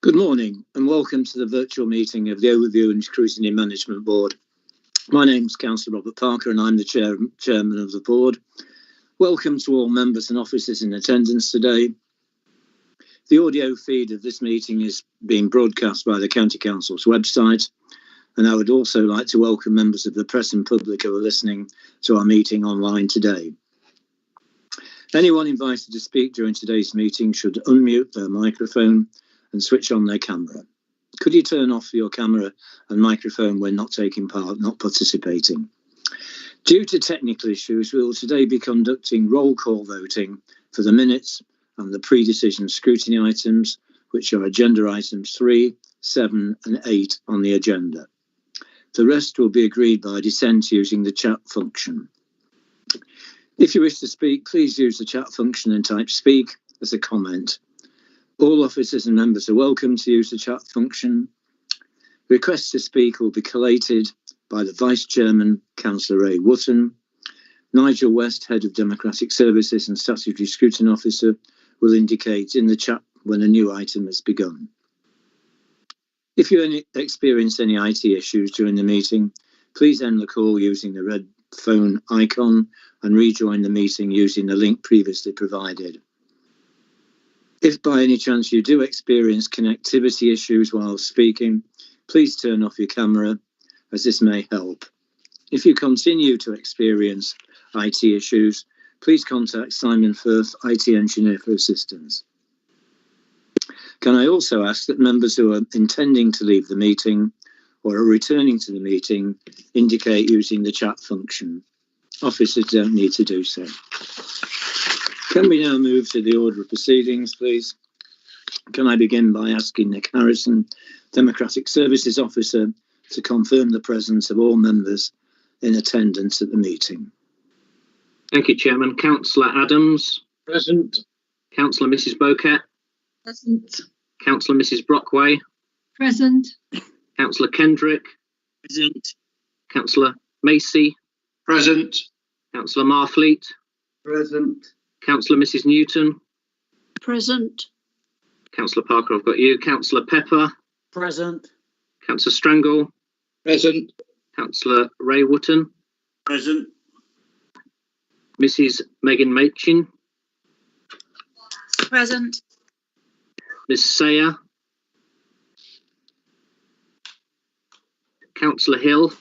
Good morning and welcome to the virtual meeting of the Overview and Scrutiny Management Board. My name is Councillor Robert Parker and I'm the Chairman of the Board. Welcome to all members and officers in attendance today. The audio feed of this meeting is being broadcast by the County Council's website, and I would also like to welcome members of the press and public who are listening to our meeting online today. Anyone invited to speak during today's meeting should unmute their microphone and switch on their camera. Could you turn off your camera and microphone when not taking part, not participating? Due to technical issues, we will today be conducting roll call voting for the minutes and the pre-decision scrutiny items, which are agenda items 3, 7 and 8 on the agenda. The rest will be agreed by dissent using the chat function. If you wish to speak, please use the chat function and type speak as a comment. All officers and members are welcome to use the chat function. Requests to speak will be collated by the Vice Chairman, Councillor Ray Wootton. Nigel West, Head of Democratic Services and Statutory Scrutiny Officer, will indicate in the chat when a new item has begun. If you experience any IT issues during the meeting, please end the call using the red phone icon and rejoin the meeting using the link previously provided. If by any chance you do experience connectivity issues while speaking, please turn off your camera, as this may help. If you continue to experience IT issues, please contact Simon Firth, IT Engineer, for assistance. Can I also ask that members who are intending to leave the meeting or are returning to the meeting indicate using the chat function. Officers don't need to do so. Can we now move to the order of proceedings, please? Can I begin by asking Nick Harrison, Democratic Services Officer, to confirm the presence of all members in attendance at the meeting? Thank you, Chairman. Councillor Adams. Present. Councillor Mrs. Boquet. Present. Councillor Mrs. Brockway. Present. Councillor Kendrick. Present. Councillor Macy. Present. Councillor Marfleet. Present. Councillor Mrs. Newton. Present. Councillor Parker, I've got you. Councillor Pepper. Present. Councillor Strangle. Present. Councillor Ray Wootton. Present. Mrs. Megan Machin. Present. Ms. Sayer. Councillor Hill.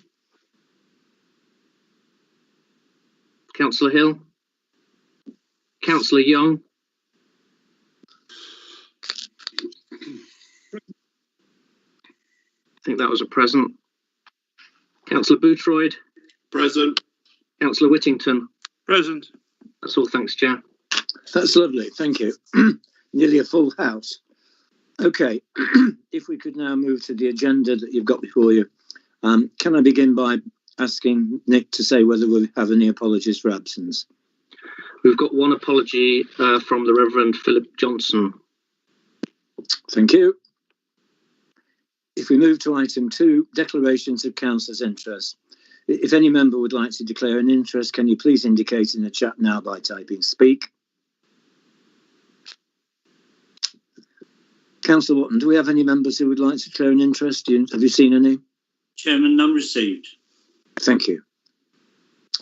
Councillor Hill. Councillor Young. I think that was a present. Councillor Boothroyd. Present. Councillor Whittington. Present. That's all, thanks, Chair. That's lovely, thank you. Nearly a full house. Okay, if we could now move to the agenda that you've got before you. Can I begin by asking Nick to say whether we have any apologies for absence? We've got one apology from the Reverend Philip Johnson. Thank you. If we move to item 2, declarations of councillors' interest. If any member would like to declare an interest, can you please indicate in the chat now by typing speak. Councillor Watton, do we have any members who would like to declare an interest? Have you seen any? Chairman, none received. Thank you.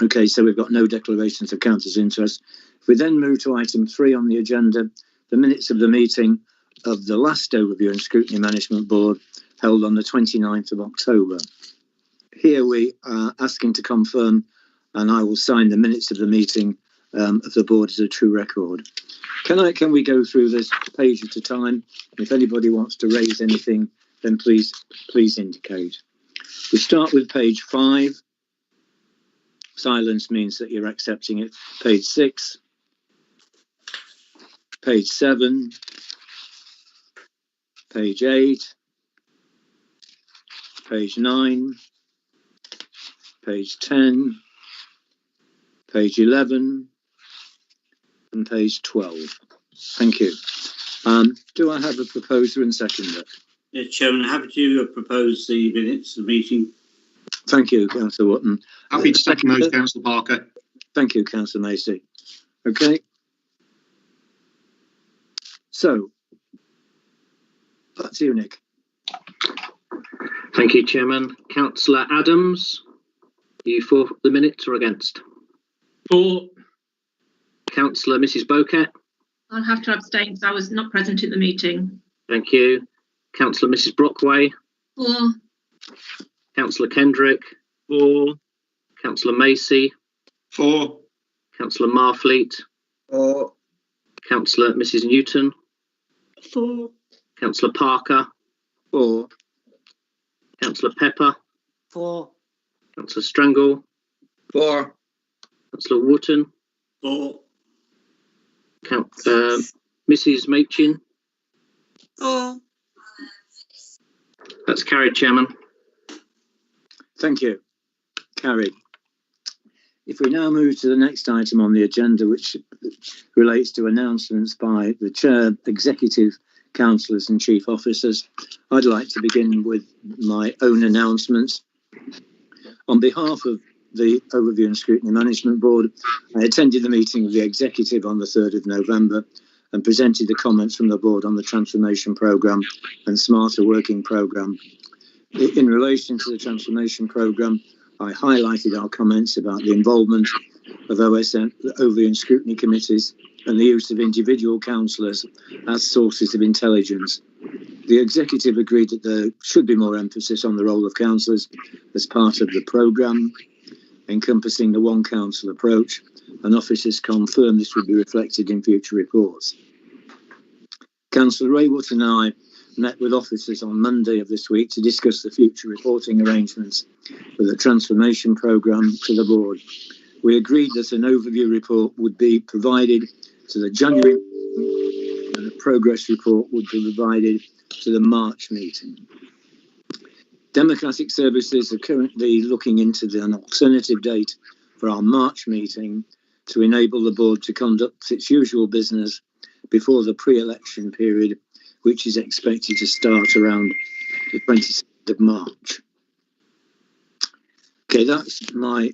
Okay, so we've got no declarations of councillors' interest. If we then move to item 3 on the agenda, the minutes of the meeting of the last Overview and Scrutiny Management Board held on the 29th of October. Here we are asking to confirm, and I will sign the minutes of the meeting of the board as a true record. Can we go through this page at a time? If anybody wants to raise anything, then please indicate. We start with page 5. Silence means that you're accepting it. Page 6. Page 7. Page 8. Page 9. Page 10. Page 11. And page 12. Thank you. Do I have a proposer and seconder? Yes, Chairman, happy to propose the minutes of the meeting. Thank you, Councillor Watton. Happy to second those, Councillor Parker. Thank you, Councillor Macy. Okay. So, Back to you, Nick. Thank you, Chairman. Councillor Adams, are you for the minutes or against? For. Councillor Mrs. Boquet. I'll have to abstain because I was not present at the meeting. Thank you. Councillor Mrs. Brockway. For. Councillor Kendrick. For. Councillor Macy. For. Councillor Marfleet. For. Councillor Mrs. Newton. For. Councillor Parker. For. Councillor Pepper. For. Councillor Strangle. For. Councillor Wotton. For. Mrs. Machin. For. That's carried, Chairman. Thank you. Carried. If we now move to the next item on the agenda, which relates to announcements by the Chair, Executive Councillors and Chief Officers, I'd like to begin with my own announcements. On behalf of the Overview and Scrutiny Management Board, I attended the meeting of the Executive on the 3rd of November and presented the comments from the Board on the Transformation Programme and Smarter Working Programme. In relation to the Transformation Programme, I highlighted our comments about the involvement of OSM, the Overview and Scrutiny Committees, and the use of individual councillors as sources of intelligence. The Executive agreed that there should be more emphasis on the role of councillors as part of the programme, encompassing the one council approach, and officers confirmed this would be reflected in future reports. Councillor Raywood and I met with officers on Monday of this week to discuss the future reporting arrangements for the transformation programme to the board. We agreed that an overview report would be provided to the January and a progress report would be provided to the March meeting. Democratic Services are currently looking into an alternative date for our March meeting to enable the board to conduct its usual business before the pre-election period, which is expected to start around the 26th of March. Okay, that's my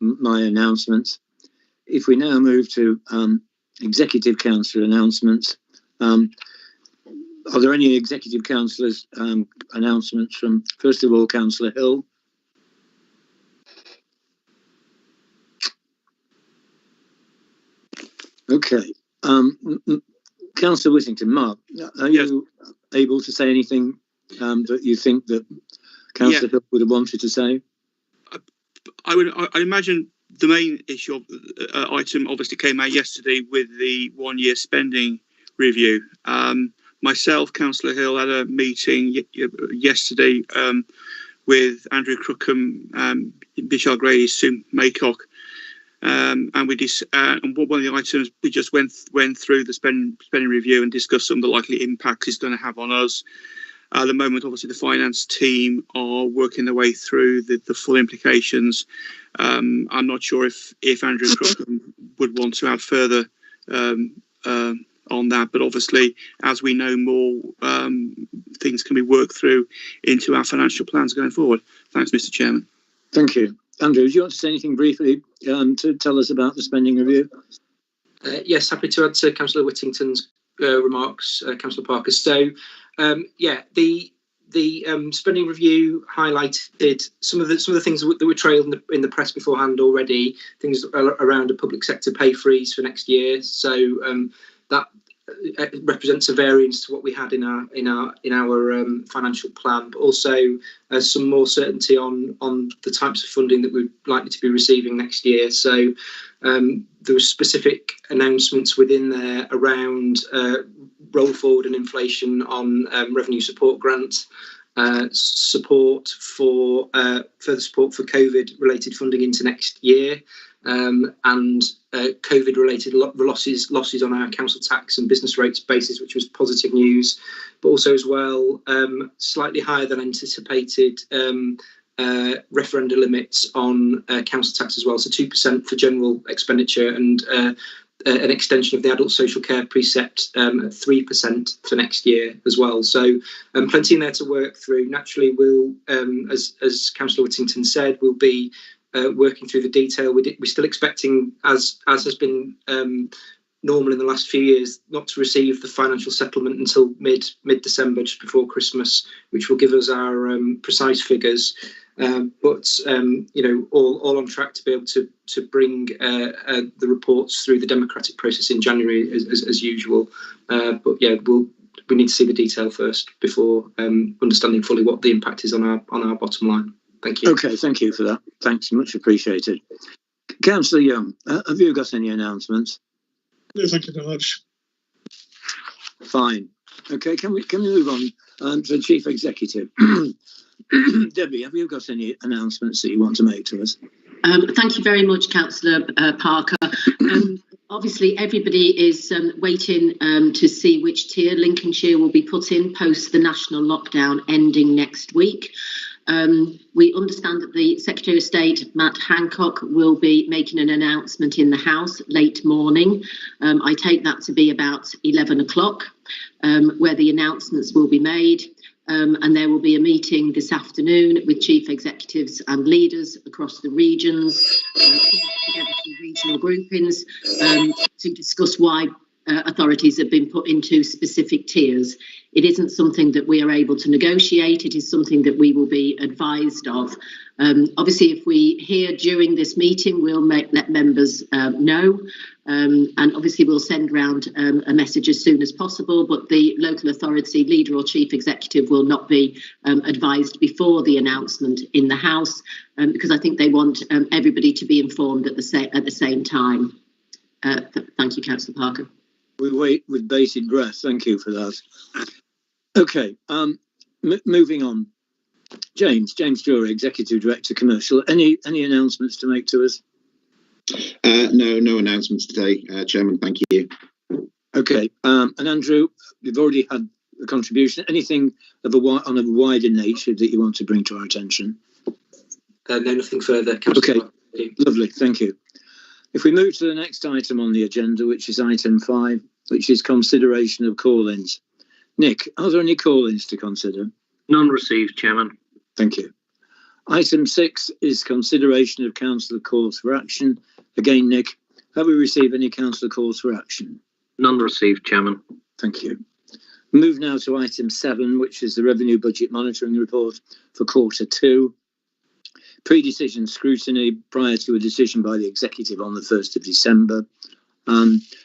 my announcements. If we now move to Executive Councillor announcements, are there any Executive Councillors announcements from, first of all, Councillor Hill? Okay. Councillor Whittington, Mark, are you able to say anything that you think that Councillor Hill would have wanted to say? I imagine the main issue of item obviously came out yesterday with the 1 year spending review. Myself, Councillor Hill, had a meeting yesterday with Andrew Crookham, Bishar Grady, Sue Maycock, and one of the items we just went through the spending review and discussed some of the likely impacts it's going to have on us. At the moment, obviously, the finance team are working their way through the full implications. I'm not sure if Andrew Crookham would want to add further on that, but obviously, as we know more, things can be worked through into our financial plans going forward. Thanks, Mr. Chairman. Thank you. Andrew, do you want to say anything briefly to tell us about the spending review? Yes, happy to add to Councillor Whittington's remarks, Councillor Parker. So, the spending review highlighted some of the things that were trailed in the press beforehand already. Things around a public sector pay freeze for next year. So that represents a variance to what we had in our financial plan, but also some more certainty on the types of funding that we're likely to be receiving next year. So there were specific announcements within there around roll forward and inflation on revenue support grants, support for further support for COVID-related funding into next year, and COVID-related losses on our council tax and business rates basis, which was positive news, but also as well slightly higher than anticipated referenda limits on council tax as well, so 2% for general expenditure and an extension of the adult social care precept at 3% for next year as well. So plenty in there to work through. Naturally, we'll, as Councillor Whittington said, we'll be working through the detail. We're still expecting, as has been normal in the last few years not to receive the financial settlement until mid-December, just before Christmas, which will give us our precise figures. But all on track to be able to bring the reports through the democratic process in January as usual. But yeah, we need to see the detail first before understanding fully what the impact is on our bottom line. Thank you. Okay, thank you for that. Thanks, much appreciated. Councillor Young, have you got any announcements? No, thank you very much. Fine. Okay, can we move on to the Chief Executive? Debbie, have you got any announcements that you want to make to us? Thank you very much, Councillor Parker. Obviously, everybody is waiting to see which tier Lincolnshire will be put in post the national lockdown ending next week. We understand that the Secretary of State, Matt Hancock, will be making an announcement in the House late morning. I take that to be about 11 o'clock, where the announcements will be made. And there will be a meeting this afternoon with chief executives and leaders across the regions, together some regional groupings, to discuss why authorities have been put into specific tiers. It isn't something that we are able to negotiate. It is something that we will be advised of. Obviously, if we hear during this meeting, we'll let members know. And obviously, we'll send round a message as soon as possible. But the local authority leader or chief executive will not be advised before the announcement in the House, because I think they want everybody to be informed at the same time. Thank you, Councillor Parker. We wait with bated breath. Thank you for that. Okay, moving on. James Drury, Executive Director Commercial. Any announcements to make to us? No announcements today, Chairman. Thank you. Okay, and Andrew, you've already had a contribution. Anything on a wider nature that you want to bring to our attention? No, nothing further, Councillor. Okay, lovely. Thank you. If we move to the next item on the agenda, which is item 5, which is consideration of call-ins. Nick, are there any call-ins to consider? None received, Chairman. Thank you. Item 6 is consideration of councillor calls for action. Again, Nick, have we received any councillor calls for action? None received, Chairman. Thank you. Move now to item 7, which is the Revenue Budget Monitoring Report for Quarter 2. Pre-decision scrutiny prior to a decision by the Executive on the 1st of December.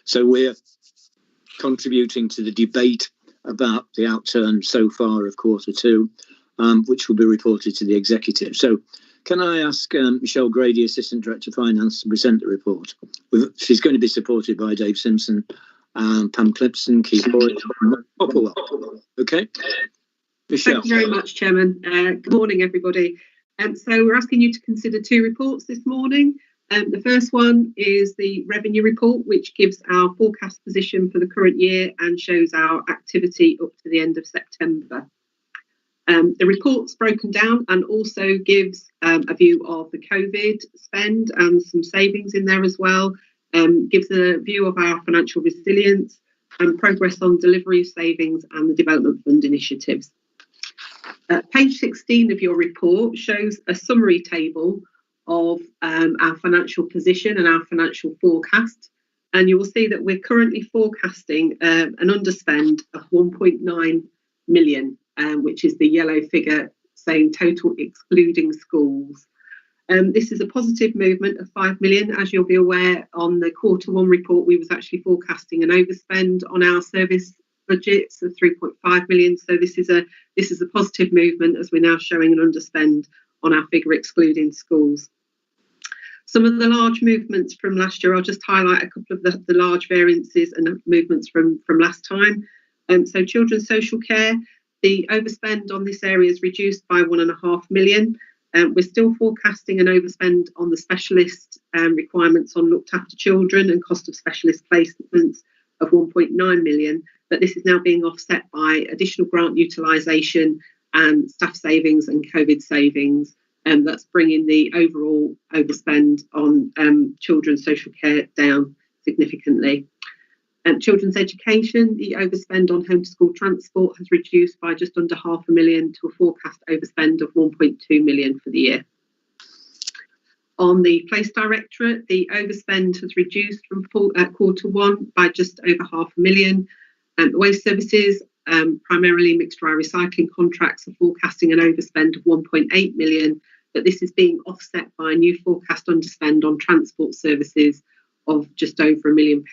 So we're contributing to the debate about the outturn so far of Quarter 2, which will be reported to the Executive. So can I ask Michelle Grady, Assistant Director of Finance, to present the report? She's going to be supported by Dave Simpson, Pam Clipson, Keith Boyd, Popperwell. Okay, Michelle. Thank you very much, Chairman. Good morning, everybody. So we're asking you to consider 2 reports this morning. The first one is the revenue report, which gives our forecast position for the current year and shows our activity up to the end of September. The report's broken down and also gives a view of the COVID spend and some savings in there as well. Gives a view of our financial resilience and progress on delivery of savings and the development fund initiatives. Page 16 of your report shows a summary table of our financial position and our financial forecast. And you will see that we're currently forecasting an underspend of 1.9 million, which is the yellow figure saying total excluding schools. This is a positive movement of 5 million. As you'll be aware, on the Quarter 1 report, we was actually forecasting an overspend on our service budgets of 3.5 million. So this is a positive movement, as we're now showing an underspend on our figure excluding schools. Some of the large movements from last year, I'll just highlight a couple of the large variances and movements from last time. So children's social care, the overspend on this area is reduced by 1.5 million. We're still forecasting an overspend on the specialist requirements on looked after children and cost of specialist placements of 1.9 million, but this is now being offset by additional grant utilisation and staff savings and COVID savings. That's bringing the overall overspend on children's social care down significantly. Children's education, the overspend on home to school transport has reduced by just under 500,000 to a forecast overspend of 1.2 million for the year. On the Place Directorate, the overspend has reduced from Q1 by just over £500,000. Waste Services, primarily mixed dry recycling contracts, are forecasting an overspend of £1.8 million, but this is being offset by a new forecast underspend on transport services of just over £1 million.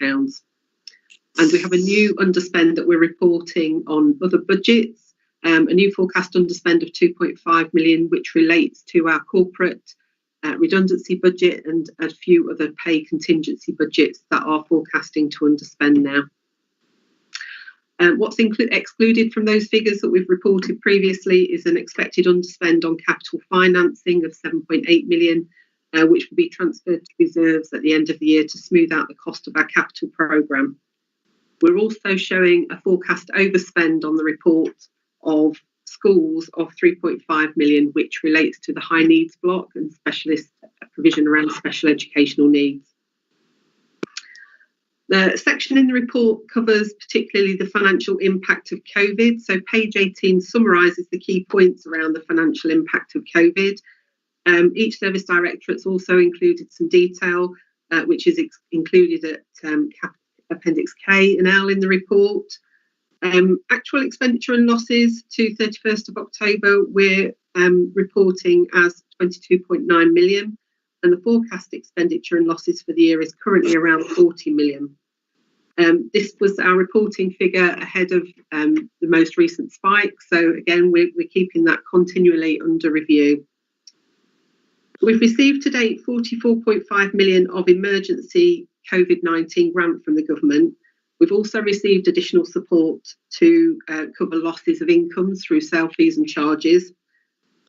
And we have a new underspend that we're reporting on other budgets, a new forecast underspend of £2.5 million, which relates to our corporate redundancy budget and a few other pay contingency budgets that are forecasting to underspend now. What's excluded from those figures that we've reported previously is an expected underspend on capital financing of £7.8 million, which will be transferred to reserves at the end of the year to smooth out the cost of our capital programme. We're also showing a forecast overspend on the report of schools of £3.5 million, which relates to the high needs block and specialist provision around special educational needs. The section in the report covers particularly the financial impact of COVID. So page 18 summarises the key points around the financial impact of COVID. Each service directorate's also included some detail, which is included at Appendix K and L in the report. Actual expenditure and losses to 31st of October, we're reporting as 22.9 million, and the forecast expenditure and losses for the year is currently around 40 million. This was our reporting figure ahead of the most recent spike, so again we're keeping that continually under review. We've received to date 44.5 million of emergency COVID-19 grant from the government. We've also received additional support to cover losses of income through sale fees and charges.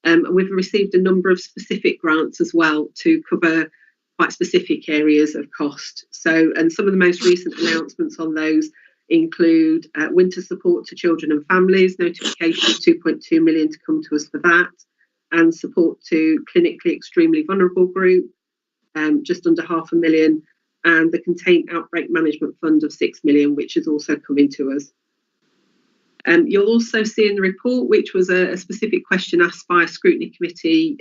And we've received a number of specific grants as well to cover quite specific areas of cost. So, and some of the most recent announcements on those include winter support to children and families, notification of 2.2 million to come to us for that, and support to clinically extremely vulnerable group, just under £500,000, and the Contained Outbreak Management Fund of 6 million, which is also coming to us. You'll also see in the report, which was a specific question asked by a scrutiny committee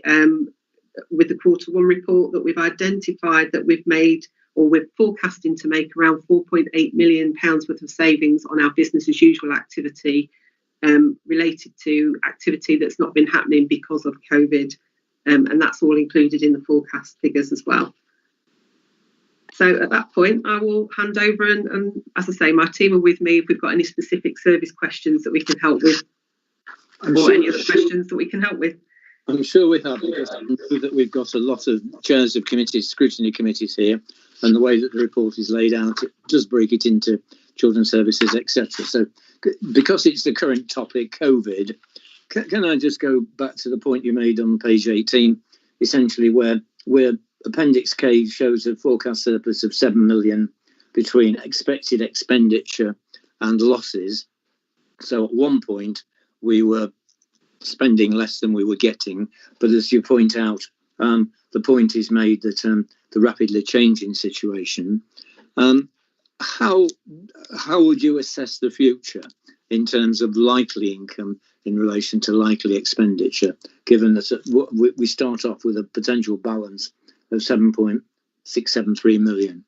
with the Q1 report, that we've identified that we've made, or we're forecasting to make, around £4.8 million worth of savings on our business as usual activity related to activity that's not been happening because of COVID. And that's all included in the forecast figures as well. So at that point, I will hand over and as I say, my team are with me if we've got any specific service questions that we can help with, any other questions that we can help with. I'm sure we have, because I know that we've got a lot of chairs of committees, scrutiny committees here, and the way that the report is laid out, it does break it into children's services, etc. So because it's the current topic, COVID, can I just go back to the point you made on page 18, essentially where Appendix K shows a forecast surplus of 7 million between expected expenditure and losses. So at one point we were spending less than we were getting, but as you point out, the point is made that the rapidly changing situation. How would you assess the future in terms of likely income in relation to likely expenditure, given that we start off with a potential balance of 7.673 million?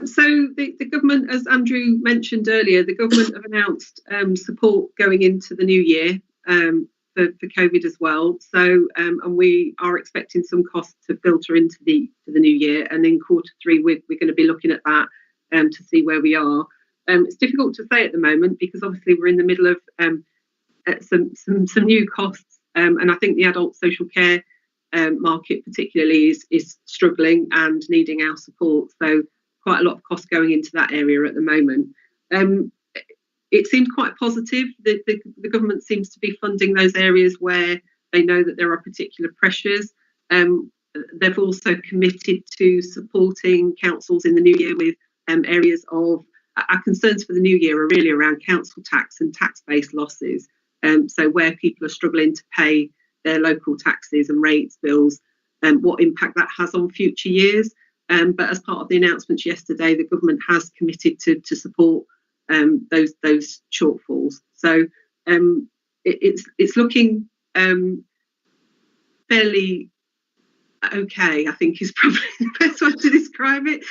So the government, as Andrew mentioned earlier, the government have announced support going into the new year for COVID as well. So and we are expecting some costs to filter into the new year, and in Q3 we're going to be looking at that to see where we are. It's difficult to say at the moment because obviously we're in the middle of some new costs, and I think the adult social care market particularly is struggling and needing our support. So quite a lot of costs going into that area at the moment. It seemed quite positive that the government seems to be funding those areas where they know that there are particular pressures. They've also committed to supporting councils in the new year with areas of our concerns for the new year are really around council tax and tax-based losses. So where people are struggling to pay their local taxes and rates bills, what impact that has on future years. But as part of the announcements yesterday, the government has committed to support those shortfalls. So it's looking fairly okay, I think is probably the best way to describe it.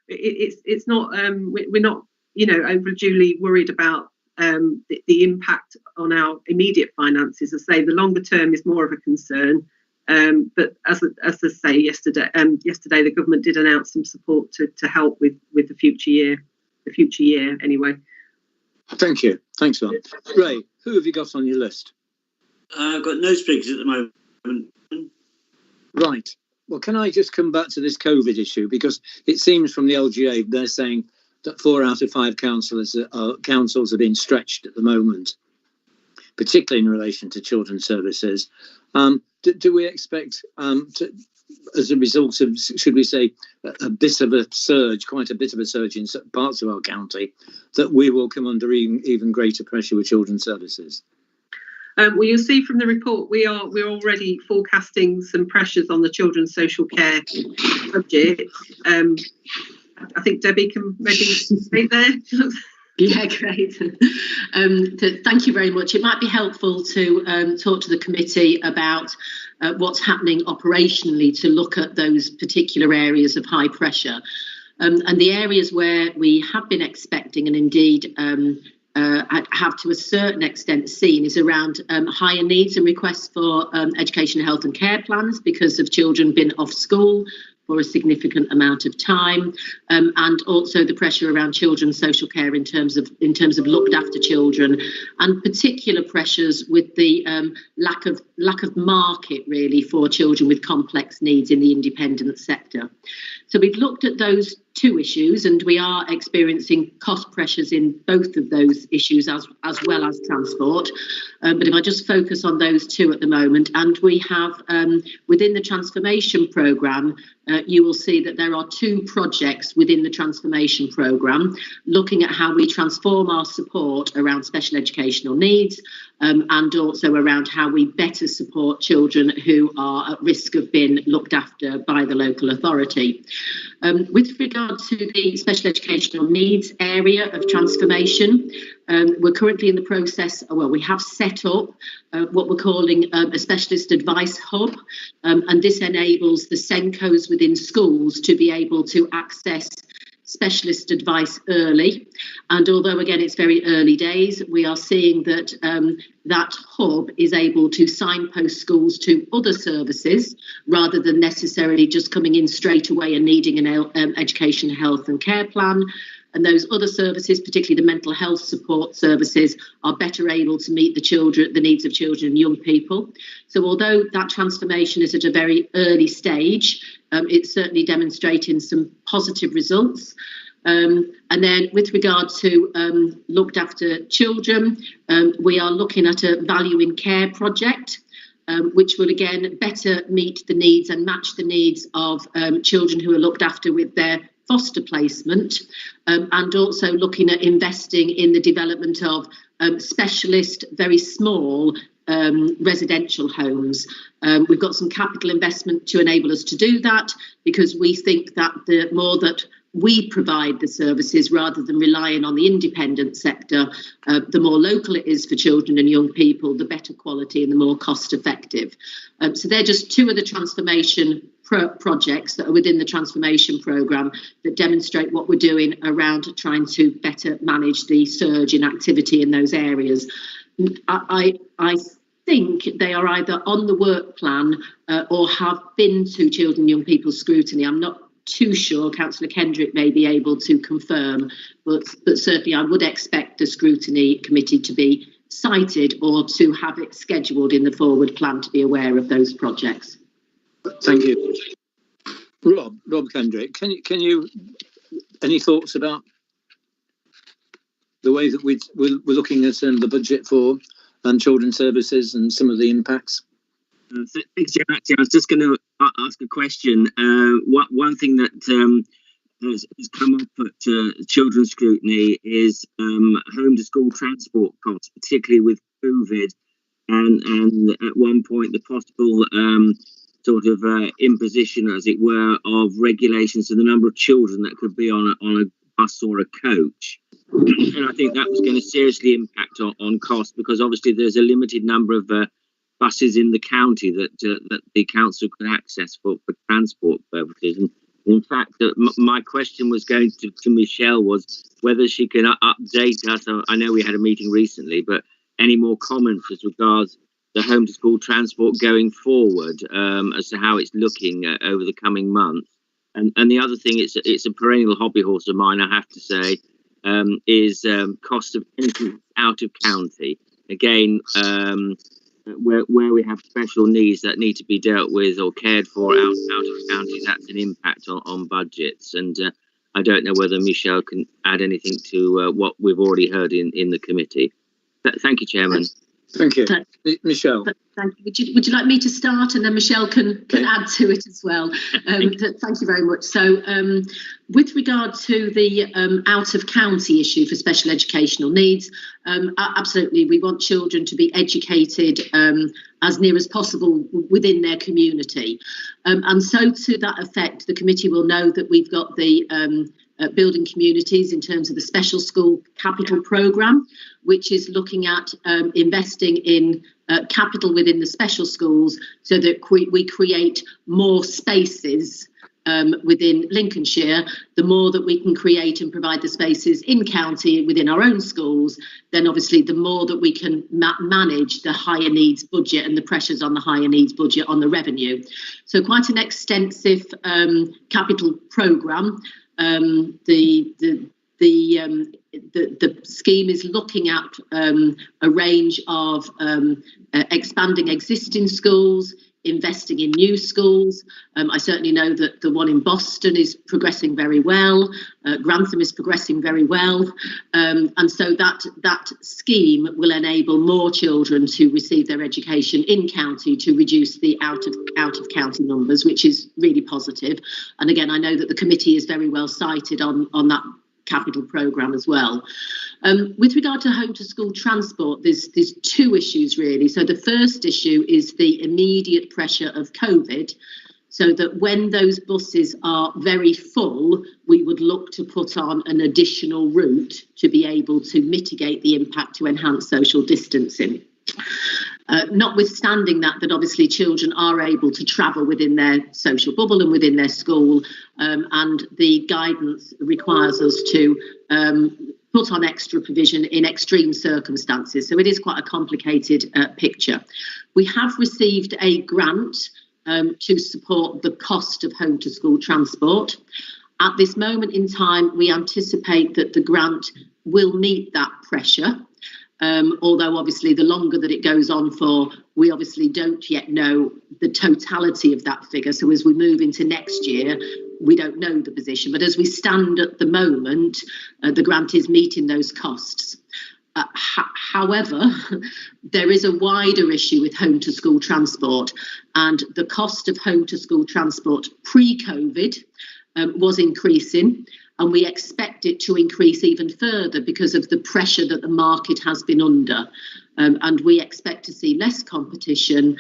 It's not, we're not, overduly worried about the impact on our immediate finances. As I say, the longer term is more of a concern. But as I say, yesterday the government did announce some support to help with the future year anyway. Thank you. Thanks, Ron. Ray, who have you got on your list? I've got no speakers at the moment. Right. Well, can I just come back to this COVID issue? Because it seems from the LGA, they're saying that 4 out of 5 councils are being stretched at the moment, particularly in relation to children's services. Do we expect, as a result of, should we say, a bit of a surge, quite a bit of a surge in parts of our county, that we will come under even greater pressure with children's services? Well, you'll see from the report we're already forecasting some pressures on the children's social care budget. I think Debbie can maybe stay there. Yeah, great. Thank you very much. It might be helpful to talk to the committee about what's happening operationally to look at those particular areas of high pressure. And the areas where we have been expecting and indeed have to a certain extent seen is around higher needs and requests for education, health and care plans because of children being off school for a significant amount of time, and also the pressure around children's social care in terms of looked after children, and particular pressures with the lack of market really for children with complex needs in the independent sector. So we've looked at those 2 issues, and we are experiencing cost pressures in both of those issues as well as transport. But if I just focus on those 2 at the moment, and we have within the transformation programme, you will see that there are 2 projects within the transformation programme looking at how we transform our support around special educational needs, and also around how we better support children who are at risk of being looked after by the local authority. With regard to the special educational needs area of transformation, we're currently in the process, we have set up what we're calling a specialist advice hub, and this enables the SENCOs within schools to be able to access specialist advice early. And although again it's very early days, we are seeing that that hub is able to signpost schools to other services rather than necessarily just coming in straight away and needing an education, health and care plan. And those other services, particularly the mental health support services, are better able to meet the needs of children and young people. So although that transformation is at a very early stage, it's certainly demonstrating some positive results. And then with regard to looked after children, we are looking at a value in care project, which will again better meet the needs and match the needs of children who are looked after with their foster placement, and also looking at investing in the development of specialist, very small residential homes. We've got some capital investment to enable us to do that, because we think that the more that we provide the services rather than relying on the independent sector, the more local it is for children and young people, the better quality and the more cost effective. So they're just 2 of the transformation projects that are within the transformation programme that demonstrate what we're doing around trying to better manage the surge in activity in those areas. I think they are either on the work plan or have been to children and young people's scrutiny. I'm not too sure. Councillor Kendrick may be able to confirm, but certainly I would expect the scrutiny committee to be cited or to have it scheduled in the forward plan to be aware of those projects. Thank you. Rob Kendrick, can you any thoughts about the way that we're looking at the budget for children's services and some of the impacts? Thanks, Jim. Actually, I was just going to ask a question. One thing that has come up at children's scrutiny is home to school transport costs, particularly with COVID, and at one point the possible sort of imposition, as it were, of regulations to the number of children that could be on a bus or a coach. And I think that was going to seriously impact on cost, because obviously there's a limited number of buses in the county that the council could access for transport purposes. And in fact, my question was going to Michelle was whether she can update us. I know we had a meeting recently, but any more comments as regards the home to school transport going forward, as to how it's looking over the coming months. And the other thing, it's a perennial hobby horse of mine, I have to say, is cost of anything out of county. Again, where we have special needs that need to be dealt with or cared for out of county, that's an impact on budgets. And I don't know whether Michelle can add anything to what we've already heard in the committee. Thank you, Chairman. Thank you. Michelle. Thank you. Would you like me to start, and then Michelle can add to it as well? Thank you very much. So with regard to the out of county issue for special educational needs, absolutely, we want children to be educated as near as possible within their community. And so to that effect, the committee will know that we've got the building communities in terms of the special school capital programme, which is looking at investing in capital within the special schools so that we create more spaces within Lincolnshire. The more that we can create and provide the spaces in county within our own schools, then obviously the more that we can manage the higher needs budget and the pressures on the higher needs budget on the revenue. So quite an extensive capital programme. The scheme is looking at a range of expanding existing schools, investing in new schools. I certainly know that the one in Boston is progressing very well. Grantham is progressing very well. And so that scheme will enable more children to receive their education in county to reduce the out of county numbers, which is really positive. And again, I know that the committee is very well cited on that capital programme as well. With regard to home to school transport, there's two issues really. So the first issue is the immediate pressure of COVID, so that when those buses are very full, we would look to put on an additional route to be able to mitigate the impact to enhance social distancing. Notwithstanding that obviously children are able to travel within their social bubble and within their school, and the guidance requires us to put on extra provision in extreme circumstances. So it is quite a complicated picture. We have received a grant to support the cost of home to school transport. At this moment in time, we anticipate that the grant will meet that pressure. Although obviously the longer that it goes on for, we obviously don't yet know the totality of that figure. So as we move into next year, we don't know the position. But as we stand at the moment, the grant is meeting those costs. However, there is a wider issue with home to school transport, and the cost of home to school transport pre-COVID was increasing. And we expect it to increase even further because of the pressure that the market has been under. And we expect to see less competition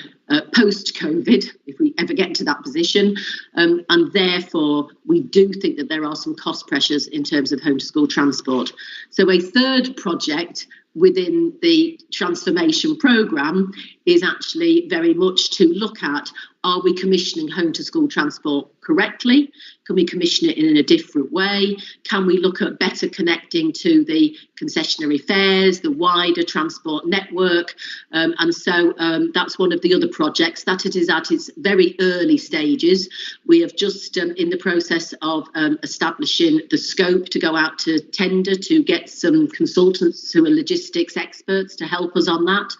post-COVID, if we ever get into that position. And therefore, we do think that there are some cost pressures in terms of home to school transport. So a third project within the transformation programme is actually very much to look at, are we commissioning home to school transport correctly? Can we commission it in a different way? Can we look at better connecting to the concessionary fares, the wider transport network? And so that's one of the other projects that it is at its very early stages. We have just in the process of establishing the scope to go out to tender to get some consultants who are logistics experts to help us on that.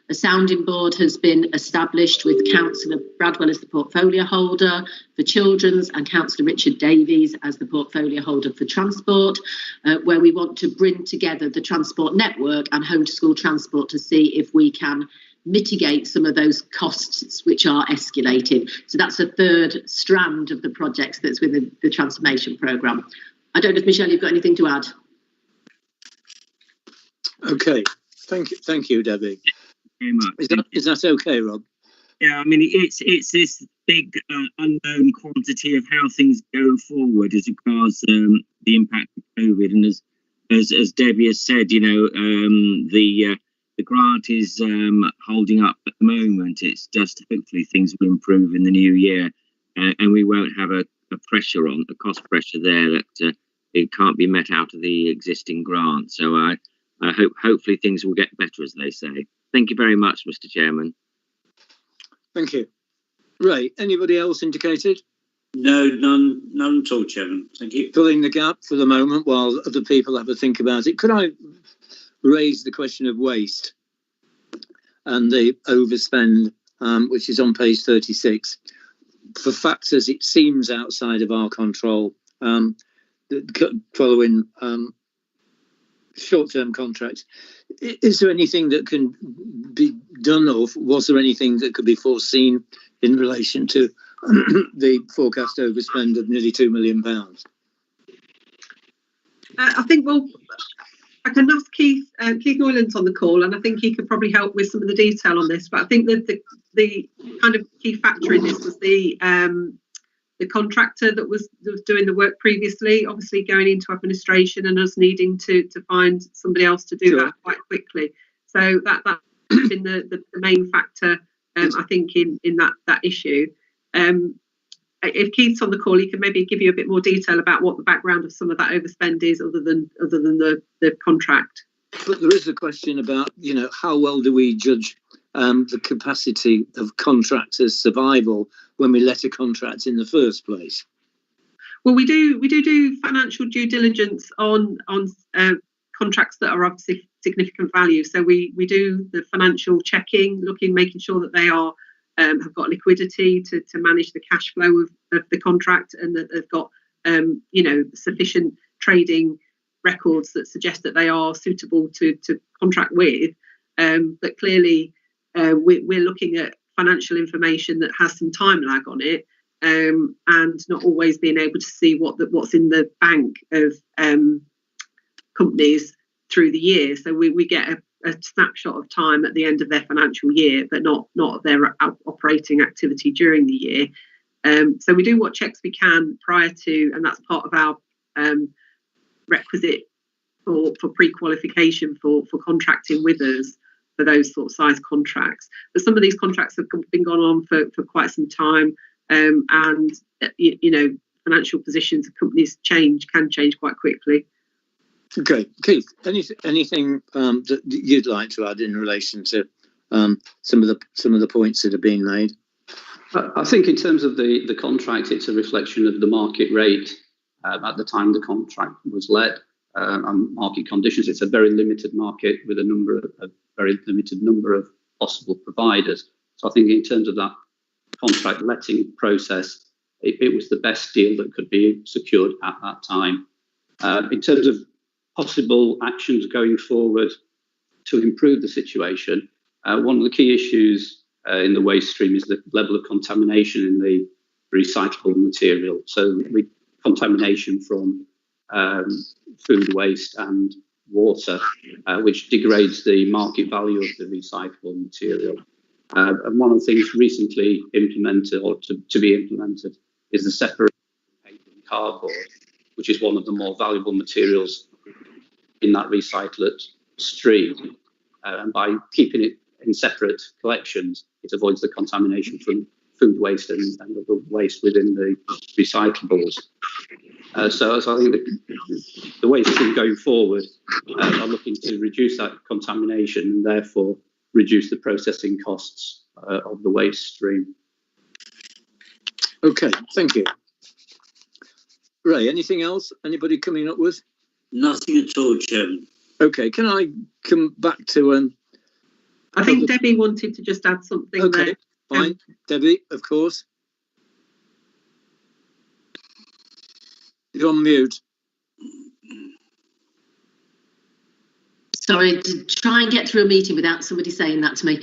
A sounding board has been established with Councillor Bradwell as the portfolio holder for children's and Councillor Richard Davies as the portfolio holder for transport, where we want to bring together the transport network and home to school transport to see if we can mitigate some of those costs which are escalated. So that's a third strand of the projects that's within the transformation programme. I don't know if Michelle, you've got anything to add. Okay, thank you, Debbie. Very much. Is that okay, Rob? Yeah, I mean, it's this big unknown quantity of how things go forward as regards the impact of COVID, and as Debbie has said, you know, the the grant is holding up at the moment. It's just hopefully things will improve in the new year, and we won't have a cost pressure there that it can't be met out of the existing grant. So I hope hopefully things will get better, as they say. Thank you very much, Mr. Chairman. Thank you. Ray, anybody else indicated? No, none at all, Chairman. Thank you. Filling the gap for the moment while other people have a think about it. Could I raise the question of waste and the overspend, which is on page 36, for factors it seems outside of our control, following short-term contracts. Is there anything that can be done, or was there anything that could be foreseen in relation to the forecast overspend of nearly £2 million? I think, well, I can ask Keith Noyland's on the call, and I think he could probably help with some of the detail on this. But I think that the kind of key factor in this was the contractor that was doing the work previously, obviously going into administration and us needing to find somebody else to do that quite quickly. So that's been the main factor, I think, in that issue. If Keith's on the call, he can maybe give you a bit more detail about what the background of some of that overspend is, other than the contract. But there is a question about, how well do we judge the capacity of contractors' survival when we let a contract in the first place? Well, we do financial due diligence on contracts that are of significant value. So we do the financial checking, making sure that they are have got liquidity to manage the cash flow of the contract, and that they've got sufficient trading records that suggest that they are suitable to contract with. But clearly, we're looking at financial information that has some time lag on it, and not always being able to see what's in the bank of companies through the year. So we get a snapshot of time at the end of their financial year, but not of their operating activity during the year. So we do what checks we can prior to, and that's part of our requisite for pre-qualification for contracting with us for those sort of size contracts. But some of these contracts have been going on for quite some time, and financial positions of companies can change quite quickly. Okay, Keith, anything that you'd like to add in relation to some of the points that are being made? I think in terms of the contract, it's a reflection of the market rate at the time the contract was let, and market conditions. It's a very limited market with a very limited number of possible providers. So I think in terms of that contract letting process, it was the best deal that could be secured at that time. In terms of possible actions going forward to improve the situation, one of the key issues in the waste stream is the level of contamination in the recyclable material. So contamination from food waste and water, which degrades the market value of the recyclable material. And one of the things recently implemented, or to be implemented, is the separation of paper and cardboard, which is one of the more valuable materials in that recyclate stream. And by keeping it in separate collections, it avoids the contamination from food waste and other waste within the recyclables. So I think the waste stream going forward are looking to reduce that contamination and therefore reduce the processing costs of the waste stream. Okay, thank you. Ray, anything else? Anybody coming up with? Nothing at all, Chairman. Okay, can I come back to... I think Debbie wanted to just add something. Okay, there. fine. Debbie, of course. You're on mute. Sorry, to try and get through a meeting without somebody saying that to me.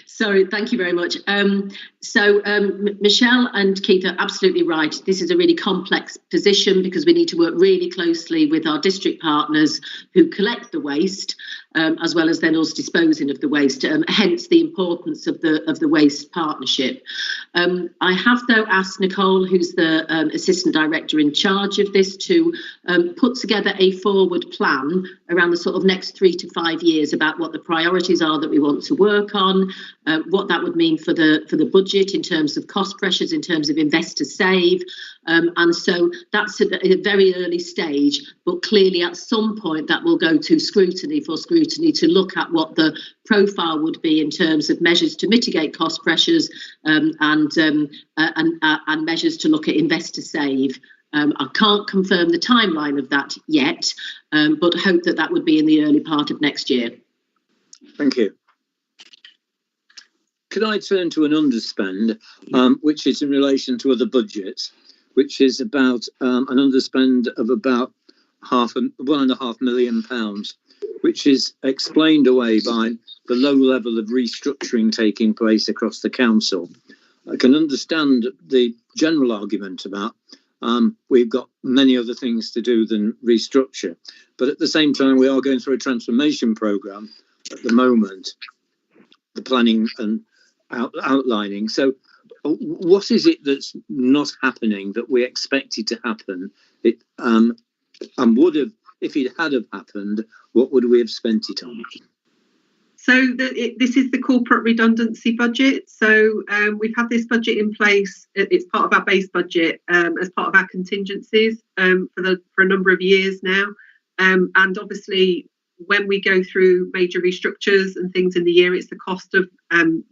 Sorry, thank you very much. Michelle and Keith are absolutely right. This is a really complex position because we need to work really closely with our district partners who collect the waste as well as then us disposing of the waste, hence the importance of the waste partnership. I have though asked Nicole, who's the Assistant Director in charge of this, to put together a forward plan around the sort of next 3 to 5 years about what the priorities are that we want to work on, what that would mean for the budget in terms of cost pressures, in terms of invest to save, and so that's at a very early stage, but clearly at some point that will go to scrutiny to look at what the profile would be in terms of measures to mitigate cost pressures, and measures to look at invest to save. I can't confirm the timeline of that yet, but hope that would be in the early part of next year. Thank you. Could I turn to an underspend, which is in relation to other budgets, which is about an underspend of about £1.5 million, which is explained away by the low level of restructuring taking place across the council. I can understand the general argument about we've got many other things to do than restructure, but at the same time we are going through a transformation programme at the moment, the planning and outlining. So what is it that's not happening that we expected to happen? And would have, if it had have happened, what would we have spent it on? So this is the corporate redundancy budget. So we've had this budget in place. It's part of our base budget as part of our contingencies for a number of years now. And obviously, when we go through major restructures and things in the year, it's the cost of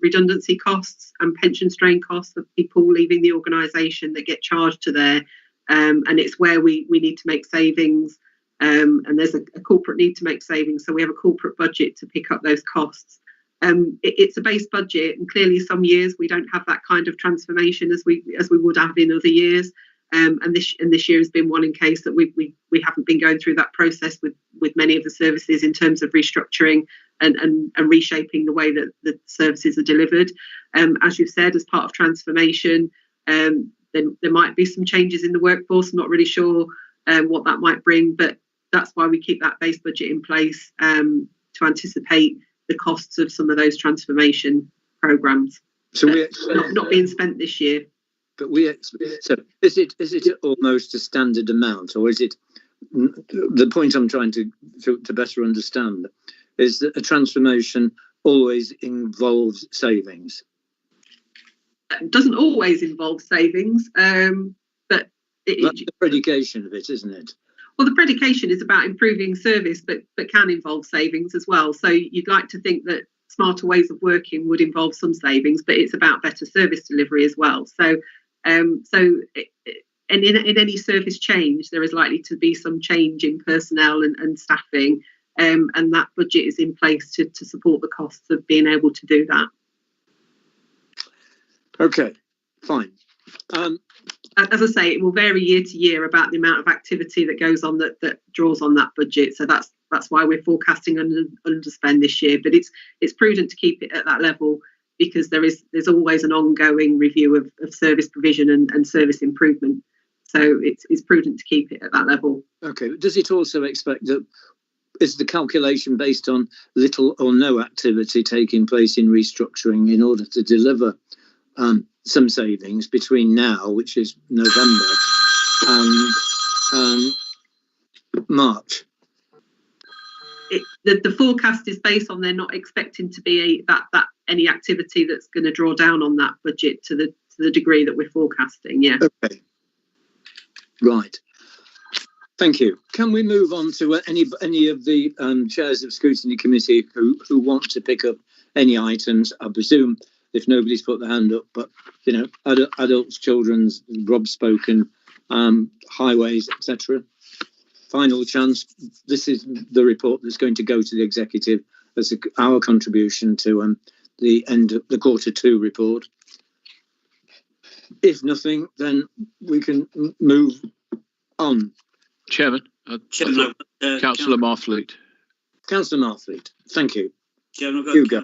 redundancy costs and pension strain costs of people leaving the organisation that get charged to there. And it's where we need to make savings. And there's a corporate need to make savings. So we have a corporate budget to pick up those costs. It's a base budget, and clearly some years we don't have that kind of transformation as we would have in other years. And this year has been one in case that we haven't been going through that process with many of the services in terms of restructuring and reshaping the way that the services are delivered. As you've said, as part of transformation, there might be some changes in the workforce. I'm not really sure what that might bring, but that's why we keep that base budget in place to anticipate the costs of some of those transformation programmes. So not being spent this year. But so is it almost a standard amount, or is it the point I'm trying to better understand is that a transformation always involves savings? It doesn't always involve savings, but that's the predication of it, isn't it? Well, the predication is about improving service, but can involve savings as well. So you'd like to think that smarter ways of working would involve some savings, but it's about better service delivery as well. So in any service change, there is likely to be some change in personnel and staffing, and that budget is in place to support the costs of being able to do that. Okay, fine. As I say, it will vary year to year about the amount of activity that goes on that draws on that budget. So that's why we're forecasting underspend this year. But it's prudent to keep it at that level because there's always an ongoing review of service provision and service improvement. So it's prudent to keep it at that level. Okay. Does it also expect that? Is the calculation based on little or no activity taking place in restructuring in order to deliver some savings between now, which is November, and March? The forecast is based on there not expecting to be any activity that's going to draw down on that budget to the degree that we're forecasting. Yeah. Okay. Right. Thank you. Can we move on to any of the chairs of Scrutiny Committee who want to pick up any items? I presume if nobody's put their hand up, but adults, children's, Rob's spoken, highways, etc. Final chance. This is the report that's going to go to the executive as our contribution to the end of the Q2 report. If nothing, then we can move on. Chairman, Councillor Marfleet. Councillor Marfleet, thank you. Chairman, Hugo.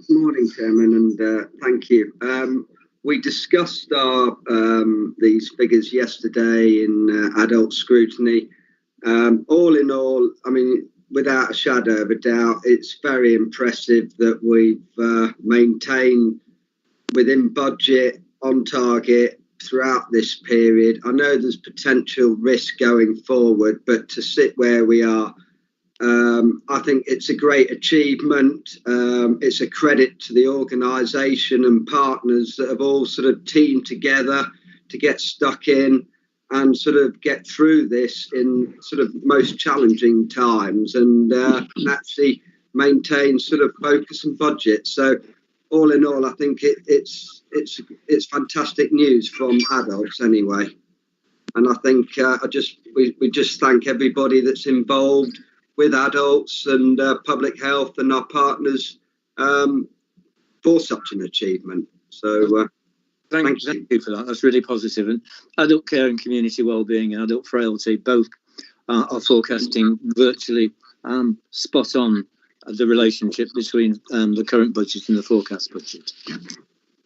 Morning, Chairman, and thank you. We discussed these figures yesterday in adult scrutiny. All in all, I mean, without a shadow of a doubt, it's very impressive that we've maintained within budget, on target throughout this period. I know there's potential risk going forward, but to sit where we are, I think it's a great achievement. It's a credit to the organisation and partners that have all sort of teamed together to get stuck in and sort of get through this in sort of most challenging times and actually maintain sort of focus and budget. So all in all, I think it's fantastic news from adults anyway. And I think we just thank everybody that's involved with adults and public health and our partners for such an achievement. So thank you for that. That's really positive. And adult care and community wellbeing and adult frailty both are forecasting virtually spot on the relationship between the current budget and the forecast budget.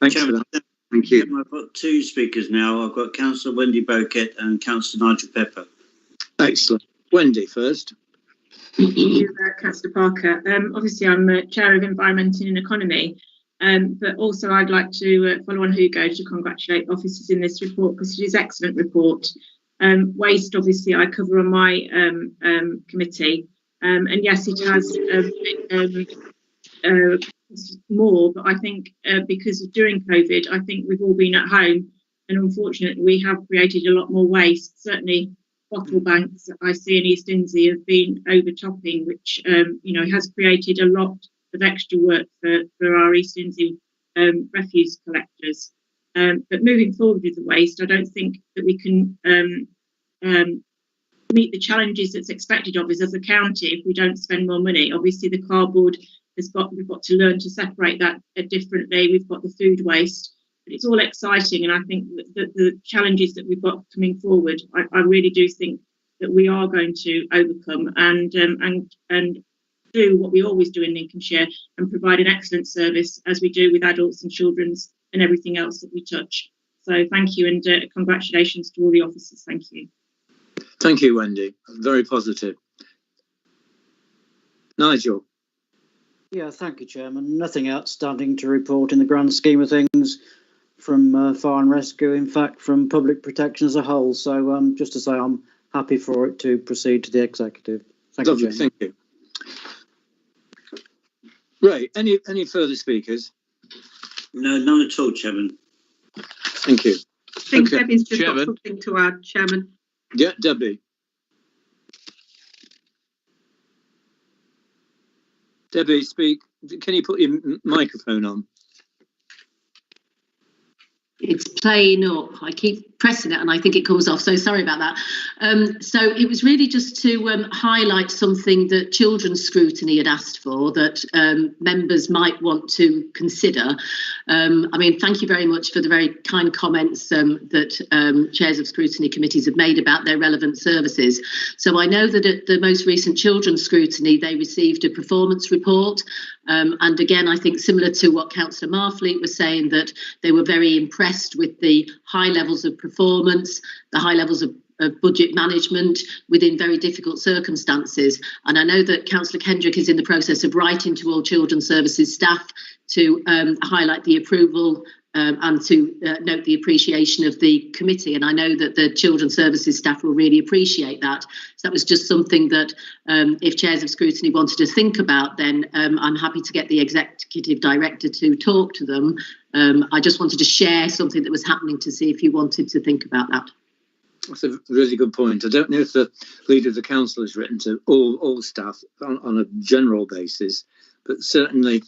Thanks Chairman, for that. Thank you. I've got two speakers now. I've got Councillor Wendy Bowkett and Councillor Nigel Pepper. Excellent. Wendy first. Thank you, Councillor Parker. Obviously, I'm Chair of Environment and Economy, but also I'd like to follow on Hugo to congratulate officers in this report because it is an excellent report. Waste, obviously, I cover on my committee, and yes, it has more, but I think because of during COVID, I think we've all been at home, and unfortunately, we have created a lot more waste. Certainly, bottle banks I see in East Indsey have been overtopping, which has created a lot of extra work for our East Indsey refuse collectors. But moving forward with the waste, I don't think that we can meet the challenges that's expected of us as a county if we don't spend more money. Obviously, the cardboard we've got to learn to separate that differently. We've got the food waste. But it's all exciting, and I think that the challenges that we've got coming forward, I really do think that we are going to overcome and do what we always do in Lincolnshire and provide an excellent service as we do with adults and children's and everything else that we touch. So thank you, and congratulations to all the officers. Thank you. Thank you, Wendy. Very positive. Nigel. Yeah, thank you, Chairman. Nothing outstanding to report in the grand scheme of things from fire and rescue, in fact, from public protection as a whole. So just to say, I'm happy for it to proceed to the executive. Thank you, Chairman. Thank you. Right, any further speakers? No, none at all, Chairman. Thank you. I think Okay. Debbie's just Chairman. got something to add, Chairman. Yeah, Debbie. Debbie, speak. Can you put your microphone on? It's playing up. I keep pressing it and I think it comes off. So sorry about that. So it was really just to highlight something that Children's Scrutiny had asked for that members might want to consider. I mean, thank you very much for the very kind comments that chairs of scrutiny committees have made about their relevant services. So I know that at the most recent Children's Scrutiny, they received a performance report. And again, I think similar to what Councillor Marfleet was saying, that they were very impressed with the high levels of performance, the high levels of budget management within very difficult circumstances. And I know that Councillor Kendrick is in the process of writing to all Children's Services staff to highlight the approval and to note the appreciation of the committee. And I know that the Children's Services staff will really appreciate that. So that was just something that if chairs of scrutiny wanted to think about, then I'm happy to get the executive director to talk to them. I just wanted to share something that was happening to see if you wanted to think about that. That's a really good point. I don't know if the leader of the council has written to all staff on a general basis, but certainly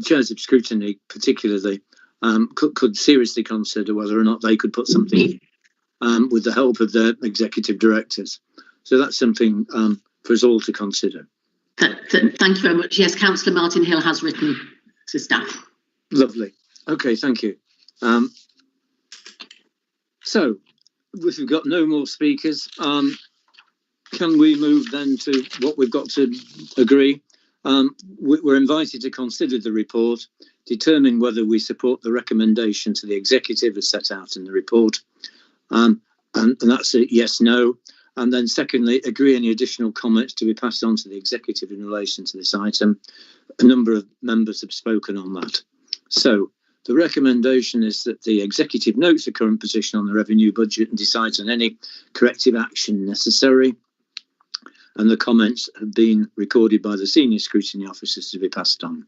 chairs of scrutiny particularly could seriously consider whether or not they could put something with the help of their executive directors. So that's something for us all to consider. Thank you very much. Yes, Councillor Martin Hill has written to staff. Lovely. Okay, thank you. So, if we've got no more speakers, can we move then to what we've got to agree? We're invited to consider the report, determine whether we support the recommendation to the executive as set out in the report, and that's a yes, no. And then secondly, agree any additional comments to be passed on to the executive in relation to this item. A number of members have spoken on that. So the recommendation is that the executive notes the current position on the revenue budget and decides on any corrective action necessary. And the comments have been recorded by the senior scrutiny officers to be passed on.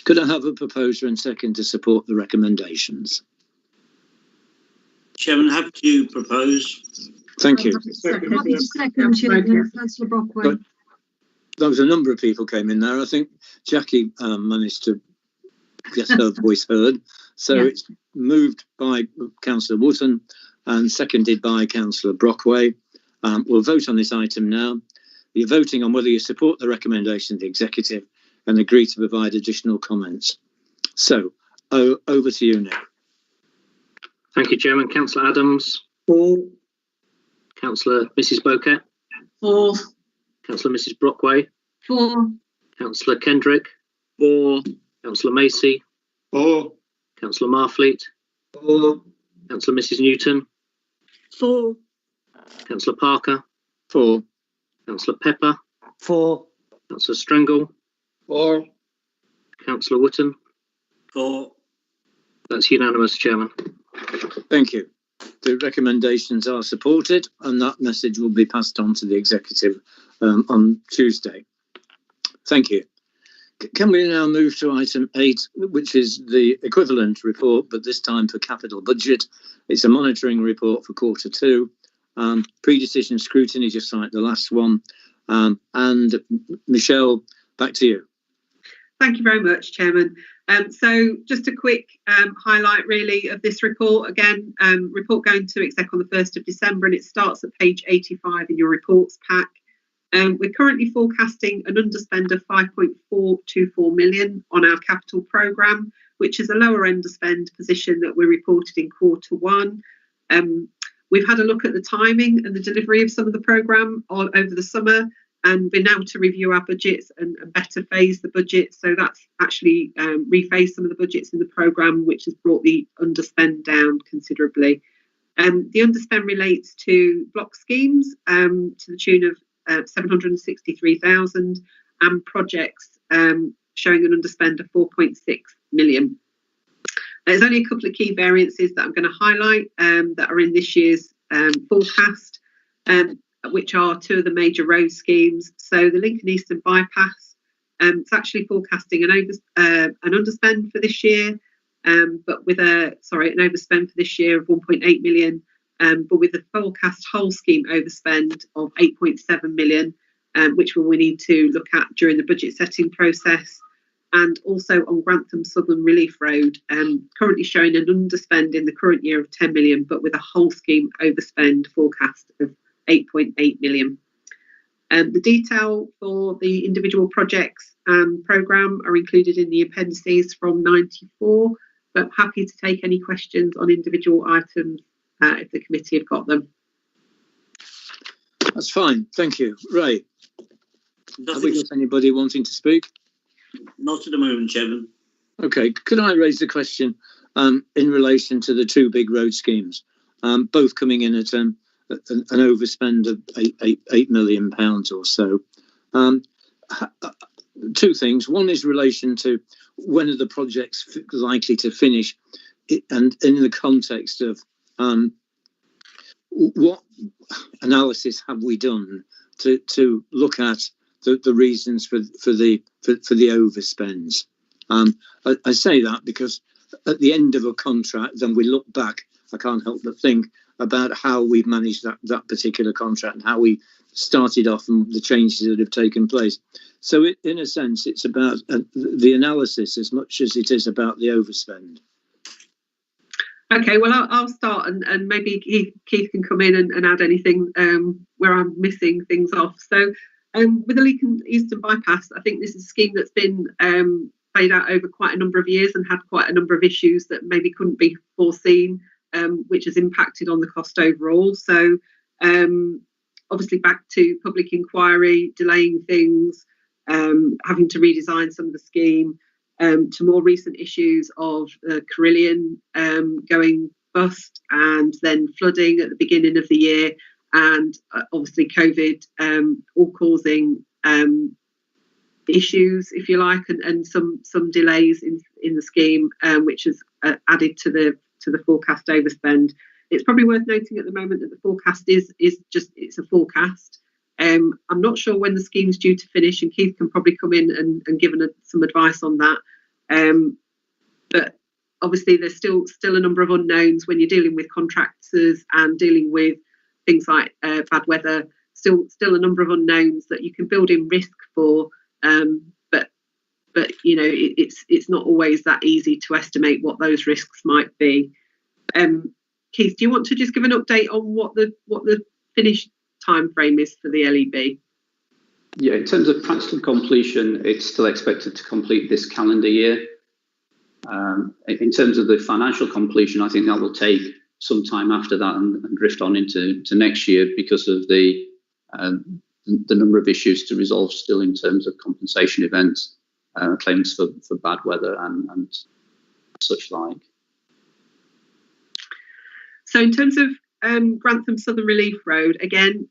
Could I have a proposer and second to support the recommendations? Chairman, happy to propose. Thank you. Happy to second, Chairman. Councillor Brockway. There was a number of people came in there. I think Jackie managed to get her voice heard. So it's moved by Councillor Wootton and seconded by Councillor Brockway. We'll vote on this item now. You're voting on whether you support the recommendation of the executive and agree to provide additional comments. So over to you now. Thank you, Chairman. Councillor Adams. 4. Councillor Mrs. Boquet. 4. Councillor Mrs. Brockway. 4. Councillor Kendrick. 4. Councillor Macy. 4. Councillor Marfleet. 4. Councillor Mrs. Newton. 4. Councillor Parker. 4. Councillor Pepper. 4. Councillor Strengle. 4. Councillor Wootton. 4. That's unanimous, Chairman. Thank you. The recommendations are supported and that message will be passed on to the executive on Tuesday. Thank you. Can we now move to item 8, which is the equivalent report, but this time for capital budget? It's a monitoring report for Q2. Pre-decision scrutiny, just like the last one. And Michelle, back to you. Thank you very much, Chairman. So just a quick highlight really of this report. Again, report going to exec on the 1st of December and it starts at page 85 in your reports pack. We're currently forecasting an underspend of 5.424 million on our capital programme, which is a lower underspend position that we reported in Q1. We've had a look at the timing and the delivery of some of the programme over the summer, and been able to review our budgets and better phase the budget. So that's actually rephased some of the budgets in the programme, which has brought the underspend down considerably. The underspend relates to block schemes to the tune of 763,000 and projects showing an underspend of 4.6 million. There's only a couple of key variances that I'm going to highlight that are in this year's forecast, which are 2 of the major road schemes. So the Lincoln Eastern bypass, it's actually forecasting an underspend for this year, but with an overspend for this year of 1.8 million, but with a forecast whole scheme overspend of 8.7 million, which we need to look at during the budget setting process. And also on Grantham Southern Relief Road, currently showing an underspend in the current year of 10 million, but with a whole scheme overspend forecast of 8.8 million. The detail for the individual projects and programme are included in the appendices from 94, but happy to take any questions on individual items if the committee have got them. That's fine, thank you. Ray, have we got anybody wanting to speak? Not at the moment, Chairman. Okay, could I raise the question in relation to the 2 big road schemes, both coming in at an overspend of £8 million or so? 2 things. One is relation to when are the projects likely to finish, and in the context of what analysis have we done to look at the reasons for the overspends. I say that because at the end of a contract, then we look back, I can't help but think about how we've managed that particular contract and how we started off and the changes that have taken place. So in a sense, it's about the analysis as much as it is about the overspend. Okay, well, I'll start and maybe Keith can come in and add anything where I'm missing things off. So with the Lincoln Eastern bypass, I think this is a scheme that's been played out over quite a number of years and had quite a number of issues that maybe couldn't be foreseen, which has impacted on the cost overall. So obviously back to public inquiry, delaying things, having to redesign some of the scheme, to more recent issues of Carillion going bust and then flooding at the beginning of the year, and obviously COVID all causing issues, if you like, and some delays in the scheme, which has added to the forecast overspend. It's probably worth noting at the moment that the forecast is just, it's a forecast. I'm not sure when the scheme's due to finish, and Keith can probably come in and give some advice on that. But obviously there's still a number of unknowns when you're dealing with contractors and dealing with things like bad weather. Still a number of unknowns that you can build in risk for, but you know, it's not always that easy to estimate what those risks might be. Keith, do you want to just give an update on what the finish time frame is for the LEB? Yeah, in terms of practical completion, it's still expected to complete this calendar year. In terms of the financial completion, I think that will take some time after that and drift on into next year because of the number of issues to resolve still in terms of compensation events, claims for bad weather and such like. So in terms of Grantham Southern Relief Road, again,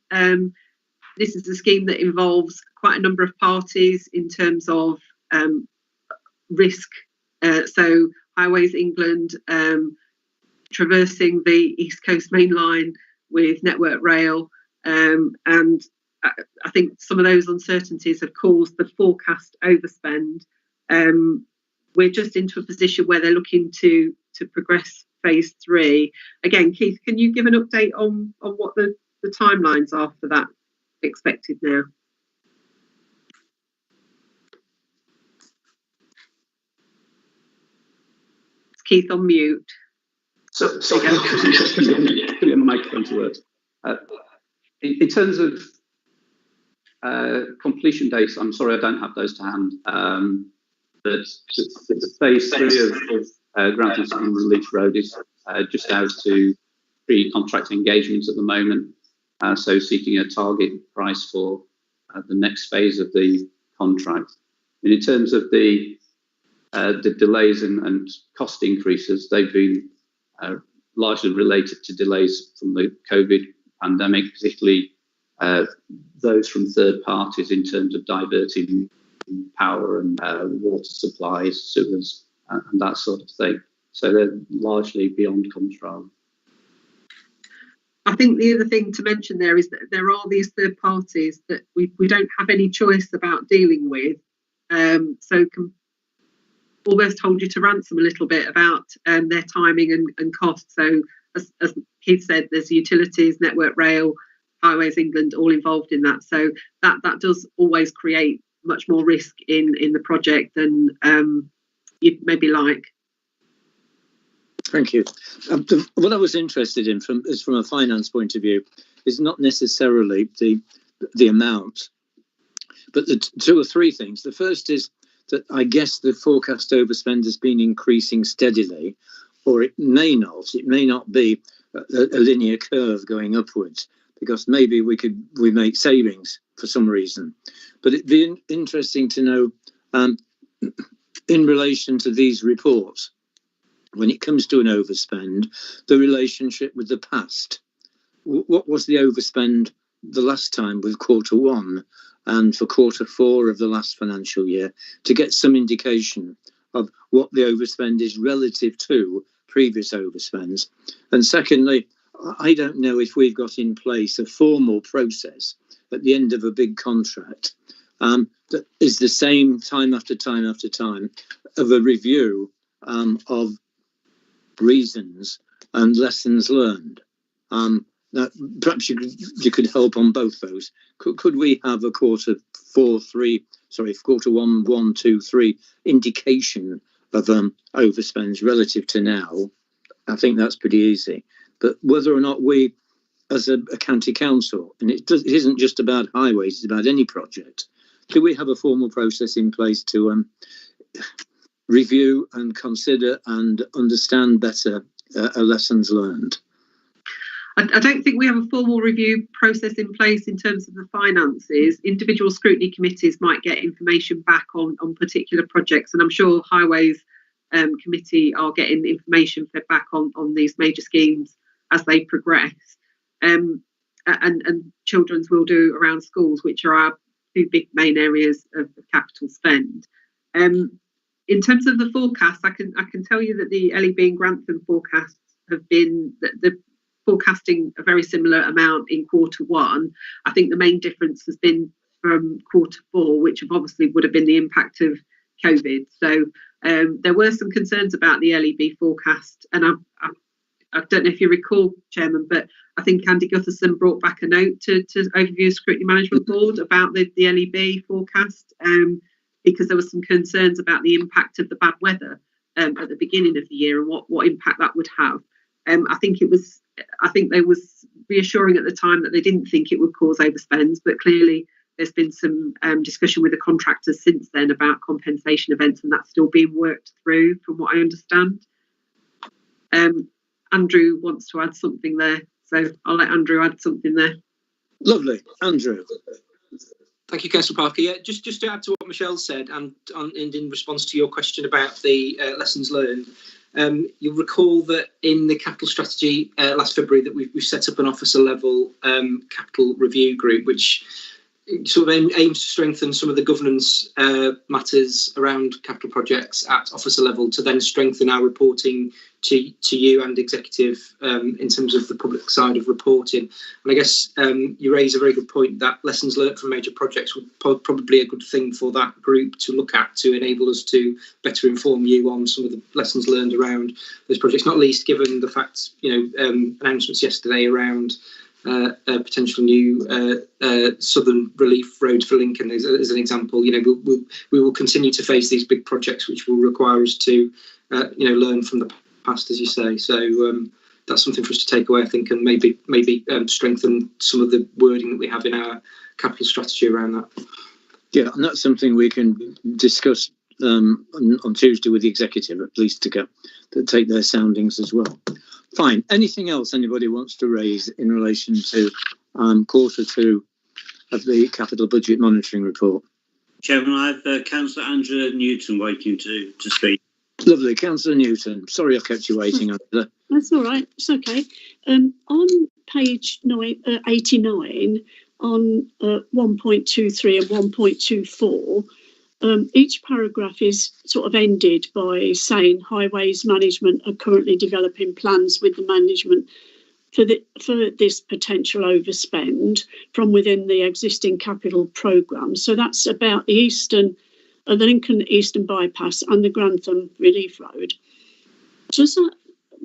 this is a scheme that involves quite a number of parties in terms of risk. So Highways England, traversing the East Coast Main Line with Network Rail, and I think some of those uncertainties have caused the forecast overspend. We're just into a position where they're looking to progress phase 3. Again, Keith, can you give an update on what the timelines are for that expected now? Is Keith on mute? So get my microphone to work. In terms of completion dates, I'm sorry I don't have those to hand. But the phase 3 of Grantham Southern Relief Road is just out to pre-contract engagements at the moment. So seeking a target price for the next phase of the contract. And in terms of the delays and cost increases, they've been largely related to delays from the COVID pandemic, particularly those from third parties in terms of diverting power and water supplies, sewers, and that sort of thing. So they're largely beyond control. I think the other thing to mention there is that there are these third parties that we don't have any choice about dealing with, so can almost hold you to ransom a little bit about their timing and cost. So as Keith said, there's utilities, Network Rail, Highways England all involved in that. So that does always create much more risk in the project than you'd maybe like. Thank you. What I was interested in from a finance point of view is not necessarily the amount, but the 2 or 3 things. The first is that I guess the forecast overspend has been increasing steadily, or it may not. It may not be a linear curve going upwards, because maybe we make savings for some reason. But it'd be interesting to know in relation to these reports, when it comes to an overspend, the relationship with the past. What was the overspend the last time with Q1 and for Q4 of the last financial year, to get some indication of what the overspend is relative to previous overspends? And secondly, I don't know if we've got in place a formal process at the end of a big contract that is the same time after time after time of a review of reasons and lessons learned. Now, perhaps you could help on both those. Could we have a Q1, 1, 2, 3 indication of overspends relative to now? I think that's pretty easy. But whether or not we, as a county council, and it isn't just about highways, it's about any project, do we have a formal process in place to review and consider and understand better lessons learned? I don't think we have a formal review process in place in terms of the finances. Individual scrutiny committees might get information back on particular projects, and I'm sure Highways Committee are getting information fed back on these major schemes as they progress. and children's will do around schools, which are our two big main areas of capital spend. In terms of the forecast, I can tell you that the LEB and Grantham forecasts have been the forecasting a very similar amount in Q1. I think the main difference has been from Q4, which obviously would have been the impact of COVID. So there were some concerns about the LEB forecast, and I don't know if you recall, Chairman, but I think Andy Gutherson brought back a note to Overview Scrutiny Management Board about the LEB forecast, because there were some concerns about the impact of the bad weather at the beginning of the year and what impact that would have. I think they was reassuring at the time that they didn't think it would cause overspends, but clearly there's been some discussion with the contractors since then about compensation events, and that's still being worked through from what I understand. Andrew wants to add something there, so I'll let Andrew add something there. Lovely. Andrew. Thank you, Councillor Parker. Yeah, just to add to what Michelle said, and in response to your question about the lessons learned, you'll recall that in the capital strategy last February that we've set up an officer level capital review group, which sort of aims to strengthen some of the governance matters around capital projects at officer level to then strengthen our reporting to you and executive in terms of the public side of reporting. And I guess you raise a very good point that lessons learned from major projects would probably a good thing for that group to look at to enable us to better inform you on some of the lessons learned around those projects, not least given the fact, announcements yesterday around a potential new southern relief road for Lincoln as an example. We will continue to face these big projects which will require us to learn from the past, as you say. So that's something for us to take away, I think, and maybe strengthen some of the wording that we have in our capital strategy around that. Yeah, and that's something we can discuss on Tuesday with the executive, at least to take their soundings as well. Fine. Anything else anybody wants to raise in relation to Q2 of the Capital Budget Monitoring Report? Chairman, I have Councillor Andrew Newton waiting to speak. Lovely. Councillor Newton. Sorry I kept you waiting, Angela. That's all right. It's okay. On page 89, on 1.23 and 1.24, each paragraph is sort of ended by saying Highways Management are currently developing plans with the management for this potential overspend from within the existing capital programme. So that's about the Lincoln Eastern Bypass and the Grantham Relief Road.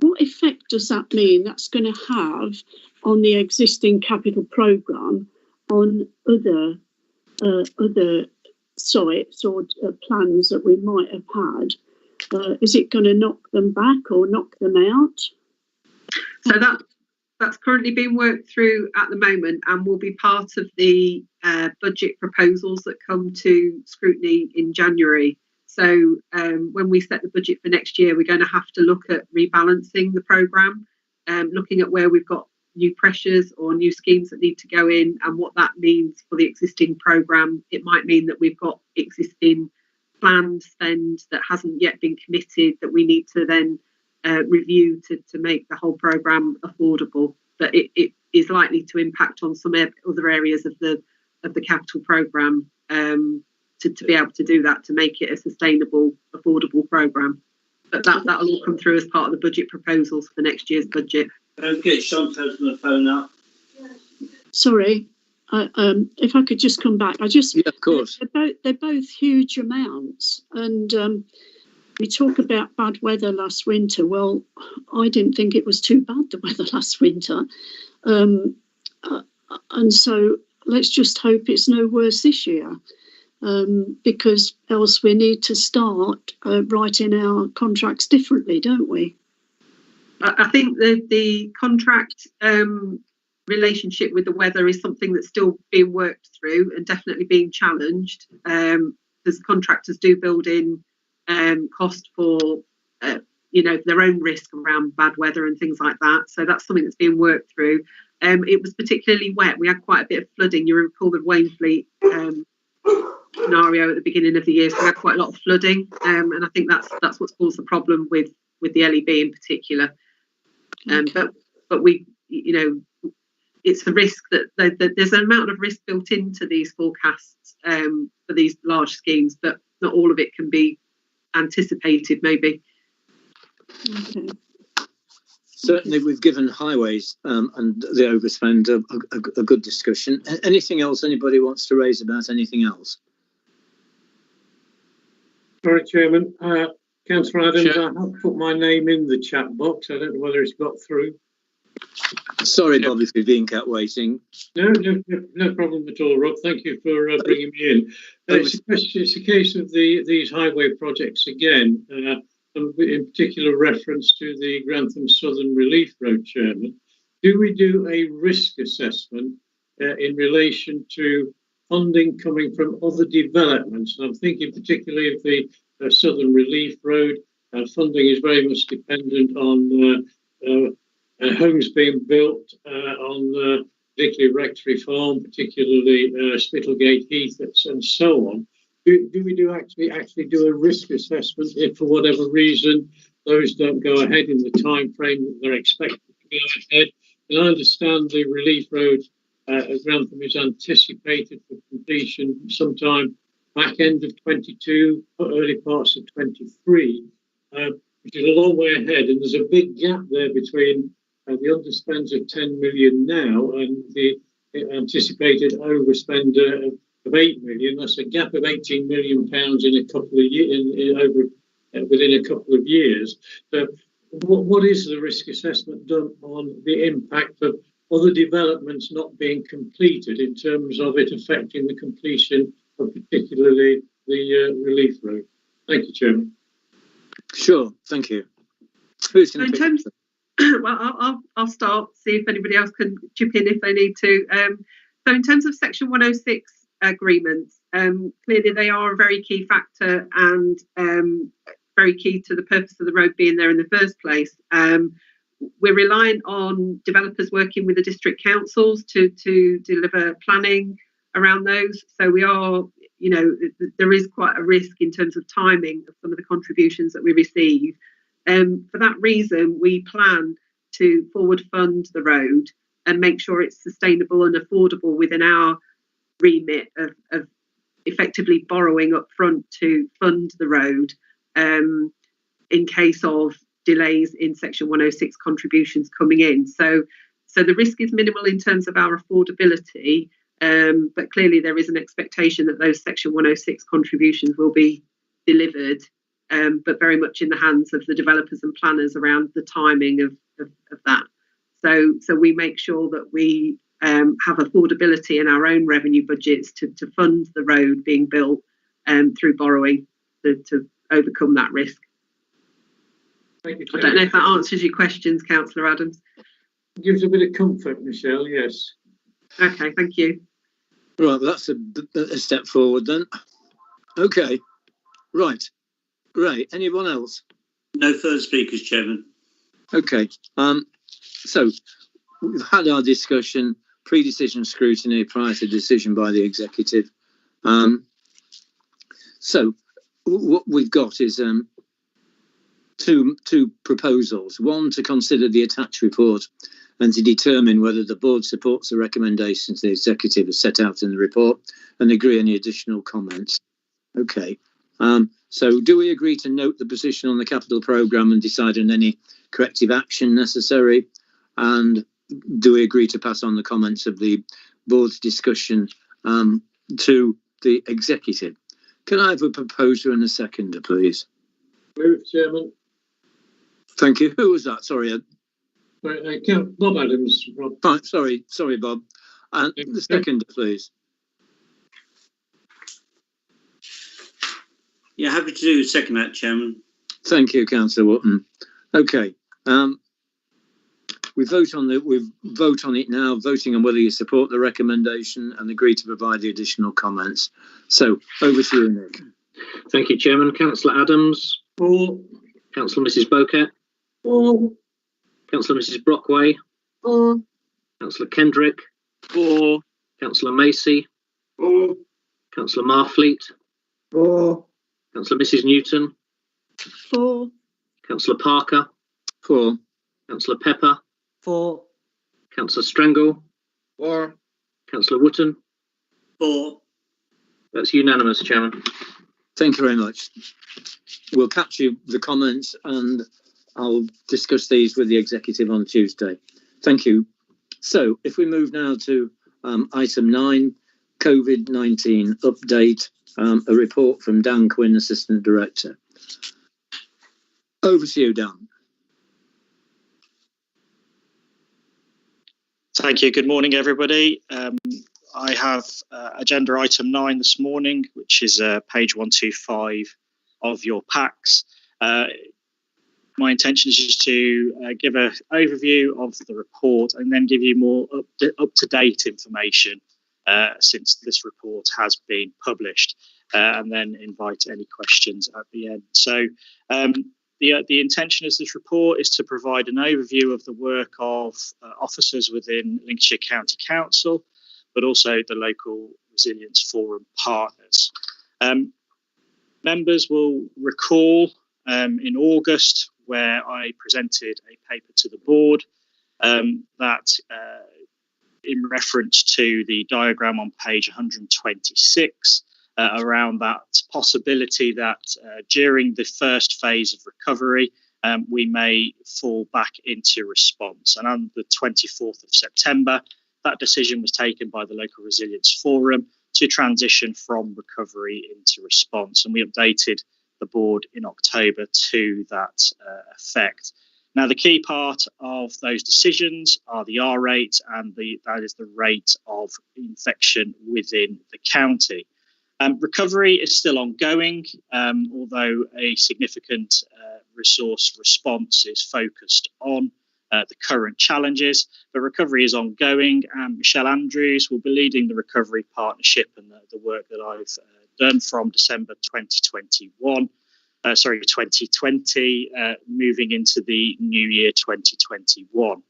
What effect does that mean that's going to have on the existing capital programme on other sites or plans that we might have had? Is it going to knock them back or knock them out? So that's currently being worked through at the moment and will be part of the budget proposals that come to scrutiny in January. So when we set the budget for next year, we're going to have to look at rebalancing the programme, looking at where we've got new pressures or new schemes that need to go in and what that means for the existing programme. It might mean that we've got existing planned spend that hasn't yet been committed that we need to then review to make the whole programme affordable. But it is likely to impact on some other areas of the capital programme to be able to do that, to make it a sustainable, affordable programme. But that'll all come through as part of the budget proposals for next year's budget. Get Chantal from the phone up. Sorry, if I could just come back. Yeah, of course. They're both huge amounts, and we talk about bad weather last winter. Well, I didn't think it was too bad, the weather last winter, and so let's just hope it's no worse this year, because else we need to start writing our contracts differently, don't we? I think the contract relationship with the weather is something that's still being worked through and definitely being challenged. Because contractors do build in cost for their own risk around bad weather and things like that. So that's something that's being worked through. It was particularly wet. We had quite a bit of flooding. You recall the Wainfleet scenario at the beginning of the year. So we had quite a lot of flooding, and I think that's what's caused the problem with the LEB in particular. Okay. But we, it's a risk that there's an amount of risk built into these forecasts for these large schemes, but not all of it can be anticipated, maybe. Okay. Certainly, we've given highways and the overspend a good discussion. Anything else anybody wants to raise about anything else? Sorry, Chairman. Councillor Adams, I have put my name in the chat box. I don't know whether it's got through. Sorry, Bob, if you've been kept waiting. No problem at all, Rob. Thank you for bringing me in. It's a case of these highway projects again, and in particular reference to the Grantham Southern Relief Road, Chairman. Do we do a risk assessment in relation to funding coming from other developments? And I'm thinking particularly of the Southern Relief Road. Funding is very much dependent on homes being built on particularly Rectory Farm, particularly Spittlegate Heath, and so on. Do we actually do a risk assessment if, for whatever reason, those don't go ahead in the time frame that they're expected to go ahead? And I understand the Relief Road at Grantham is anticipated for completion sometime back end of 22, early parts of 23, which is a long way ahead. And there's a big gap there between the underspends of 10 million now and the anticipated overspend of 8 million. That's a gap of 18 million pounds in a couple of years, within a couple of years. So what is the risk assessment done on the impact of other developments not being completed in terms of it affecting the completion of particularly the Relief Road? Thank you, Chairman. Sure, thank you. Who's going to well, I'll start, see if anybody else can chip in if they need to. So in terms of Section 106 agreements, clearly they are a very key factor and very key to the purpose of the road being there in the first place. We're reliant on developers working with the district councils to deliver planning around those. So we are, there is quite a risk in terms of timing of some of the contributions that we receive. For that reason, we plan to forward fund the road and make sure it's sustainable and affordable within our remit of effectively borrowing up front to fund the road in case of delays in Section 106 contributions coming in. So the risk is minimal in terms of our affordability, but clearly there is an expectation that those Section 106 contributions will be delivered, but very much in the hands of the developers and planners around the timing of that. So we make sure that we have affordability in our own revenue budgets to fund the road being built through borrowing to overcome that risk. Thank you, I don't know if that answers your questions, Councillor Adams. Gives a bit of comfort, Michelle, yes. Okay, thank you. Right, well, that's a step forward then. Okay, right. Great. Anyone else? No further speakers, Chairman. Okay. So we've had our discussion, pre-decision scrutiny prior to decision by the executive. So what we've got is two proposals. One, to consider the attached report and to determine whether the board supports the recommendations the executive has set out in the report and agree any additional comments. Okay. So do we agree to note the position on the capital programme and decide on any corrective action necessary? And do we agree to pass on the comments of the board's discussion to the executive? Can I have a proposer and a seconder, please? Move, Chairman. Thank you. Who was that? Sorry. Bob Adams. Rob. Right, sorry, Bob. And the seconder, please. Yeah, happy to do second that, Chairman. Thank you, Councillor Wotton. Okay. We vote on it now, voting on whether you support the recommendation and agree to provide the additional comments. So over to you, Nick. Thank you, Chairman. Councillor Adams. For. Councillor Mrs. Boquet. For. Councillor Mrs. Brockway. For. Councillor Kendrick. For. Councillor Macy. For. Councillor Marfleet. For. Councillor Mrs. Newton. For. Councillor Parker. For. Councillor Pepper. For. Councillor Strangle. For. Councillor Wotton. For. That's unanimous, Chairman. Thank you very much. We'll capture the comments and I'll discuss these with the executive on Tuesday. Thank you. So if we move now to item 9, COVID-19 update, a report from Dan Quinn, Assistant Director. Over to you, Dan. Thank you. Good morning, everybody. I have agenda item 9 this morning, which is page 125 of your packs. My intention is just to give an overview of the report and then give you more up-to-date information since this report has been published, and then invite any questions at the end. So the intention of this report is to provide an overview of the work of officers within Lincolnshire County Council, but also the local Resilience Forum partners. Members will recall in August where I presented a paper to the board that in reference to the diagram on page 126 around that possibility that during the first phase of recovery we may fall back into response. And on the 24th of September, that decision was taken by the local Resilience Forum to transition from recovery into response, and we updated the board in October to that effect. Now, the key part of those decisions are the R rate, and that is the rate of infection within the county. Recovery is still ongoing, although a significant resource response is focused on the current challenges. But recovery is ongoing, and Michelle Andrews will be leading the recovery partnership and the work that I've done from December 2020, moving into the new year 2021.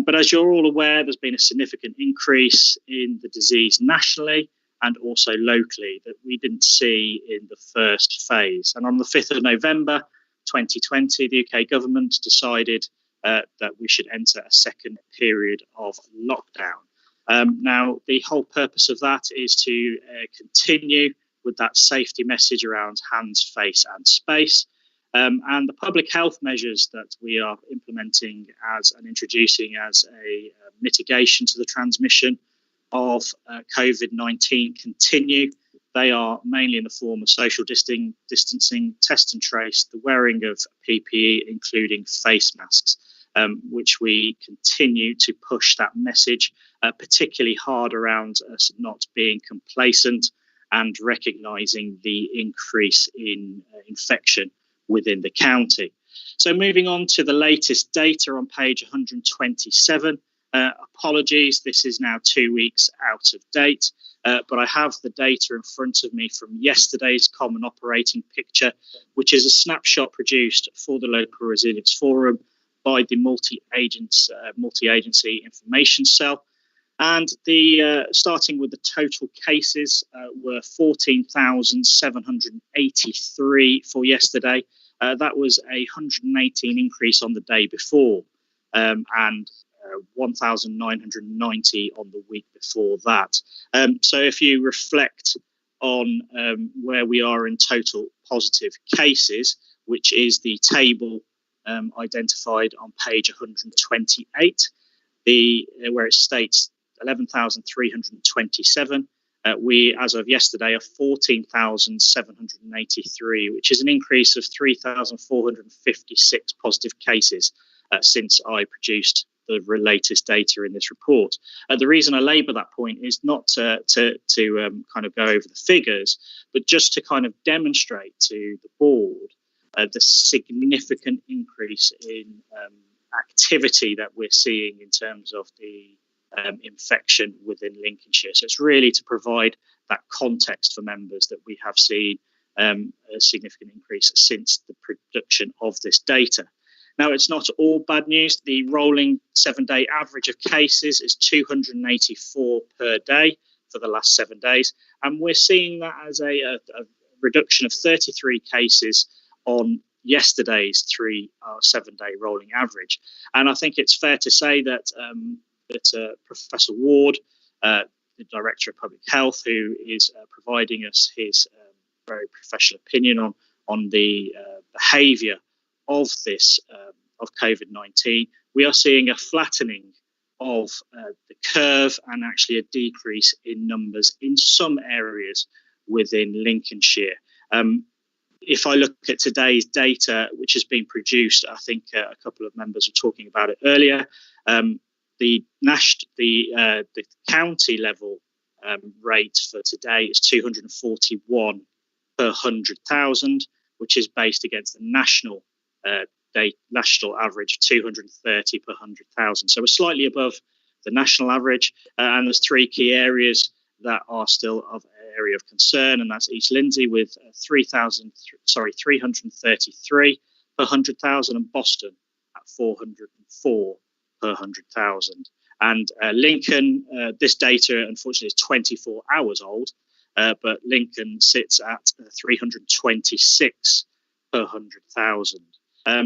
But as you're all aware, there's been a significant increase in the disease nationally and also locally that we didn't see in the first phase. And on the 5th of November 2020, the UK government decided that we should enter a second period of lockdown. Now, the whole purpose of that is to continue with that safety message around hands, face and space. And the public health measures that we are implementing and introducing as a mitigation to the transmission of COVID-19 continue. They are mainly in the form of social distancing, test and trace, the wearing of PPE, including face masks, which we continue to push that message, particularly hard around us not being complacent and recognising the increase in infection within the county. So moving on to the latest data on page 127. Apologies, this is now 2 weeks out of date, but I have the data in front of me from yesterday's Common Operating Picture, which is a snapshot produced for the Local Resilience Forum by the multi-agency information cell. And the starting with the total cases were 14,783 for yesterday. That was a 118 increase on the day before, and 1,990 on the week before that. So if you reflect on where we are in total positive cases, which is the table identified on page 128, where it states 11,327. We, as of yesterday, are 14,783, which is an increase of 3,456 positive cases since I produced the latest data in this report. The reason I labour that point is not to kind of go over the figures, but just to kind of demonstrate to the board the significant increase in activity that we're seeing in terms of the infection within Lincolnshire. So it's really to provide that context for members that we have seen a significant increase since the production of this data. Now, it's not all bad news. The rolling 7-day average of cases is 284 per day for the last 7 days. And we're seeing that as a reduction of 33 cases on yesterday's 7-day rolling average. And I think it's fair to say that that Professor Ward, the Director of Public Health, who is providing us his very professional opinion on the behaviour of this of COVID-19, we are seeing a flattening of the curve and actually a decrease in numbers in some areas within Lincolnshire. If I look at today's data, which has been produced, I think a couple of members were talking about it earlier, the county level rate for today is 241 per 100,000, which is based against the national average of 230 per 100,000. So we're slightly above the national average, and there's three key areas that are still of area of concern, and that's East Lindsey with 333 per 100,000, and Boston at 404 per 100,000. And Lincoln, this data unfortunately is 24 hours old, but Lincoln sits at 326 per 100,000.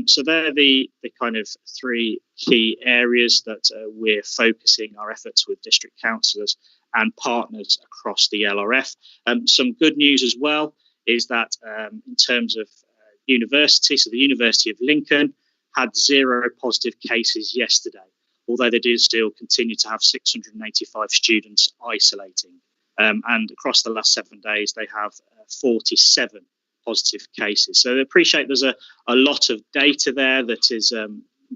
So they're the kind of three key areas that we're focusing our efforts with district councillors and partners across the LRF. Some good news as well is that in terms of university, so the University of Lincoln had 0 positive cases yesterday, although they do still continue to have 685 students isolating. And across the last 7 days, they have 47 positive cases. So I appreciate there's a lot of data there that is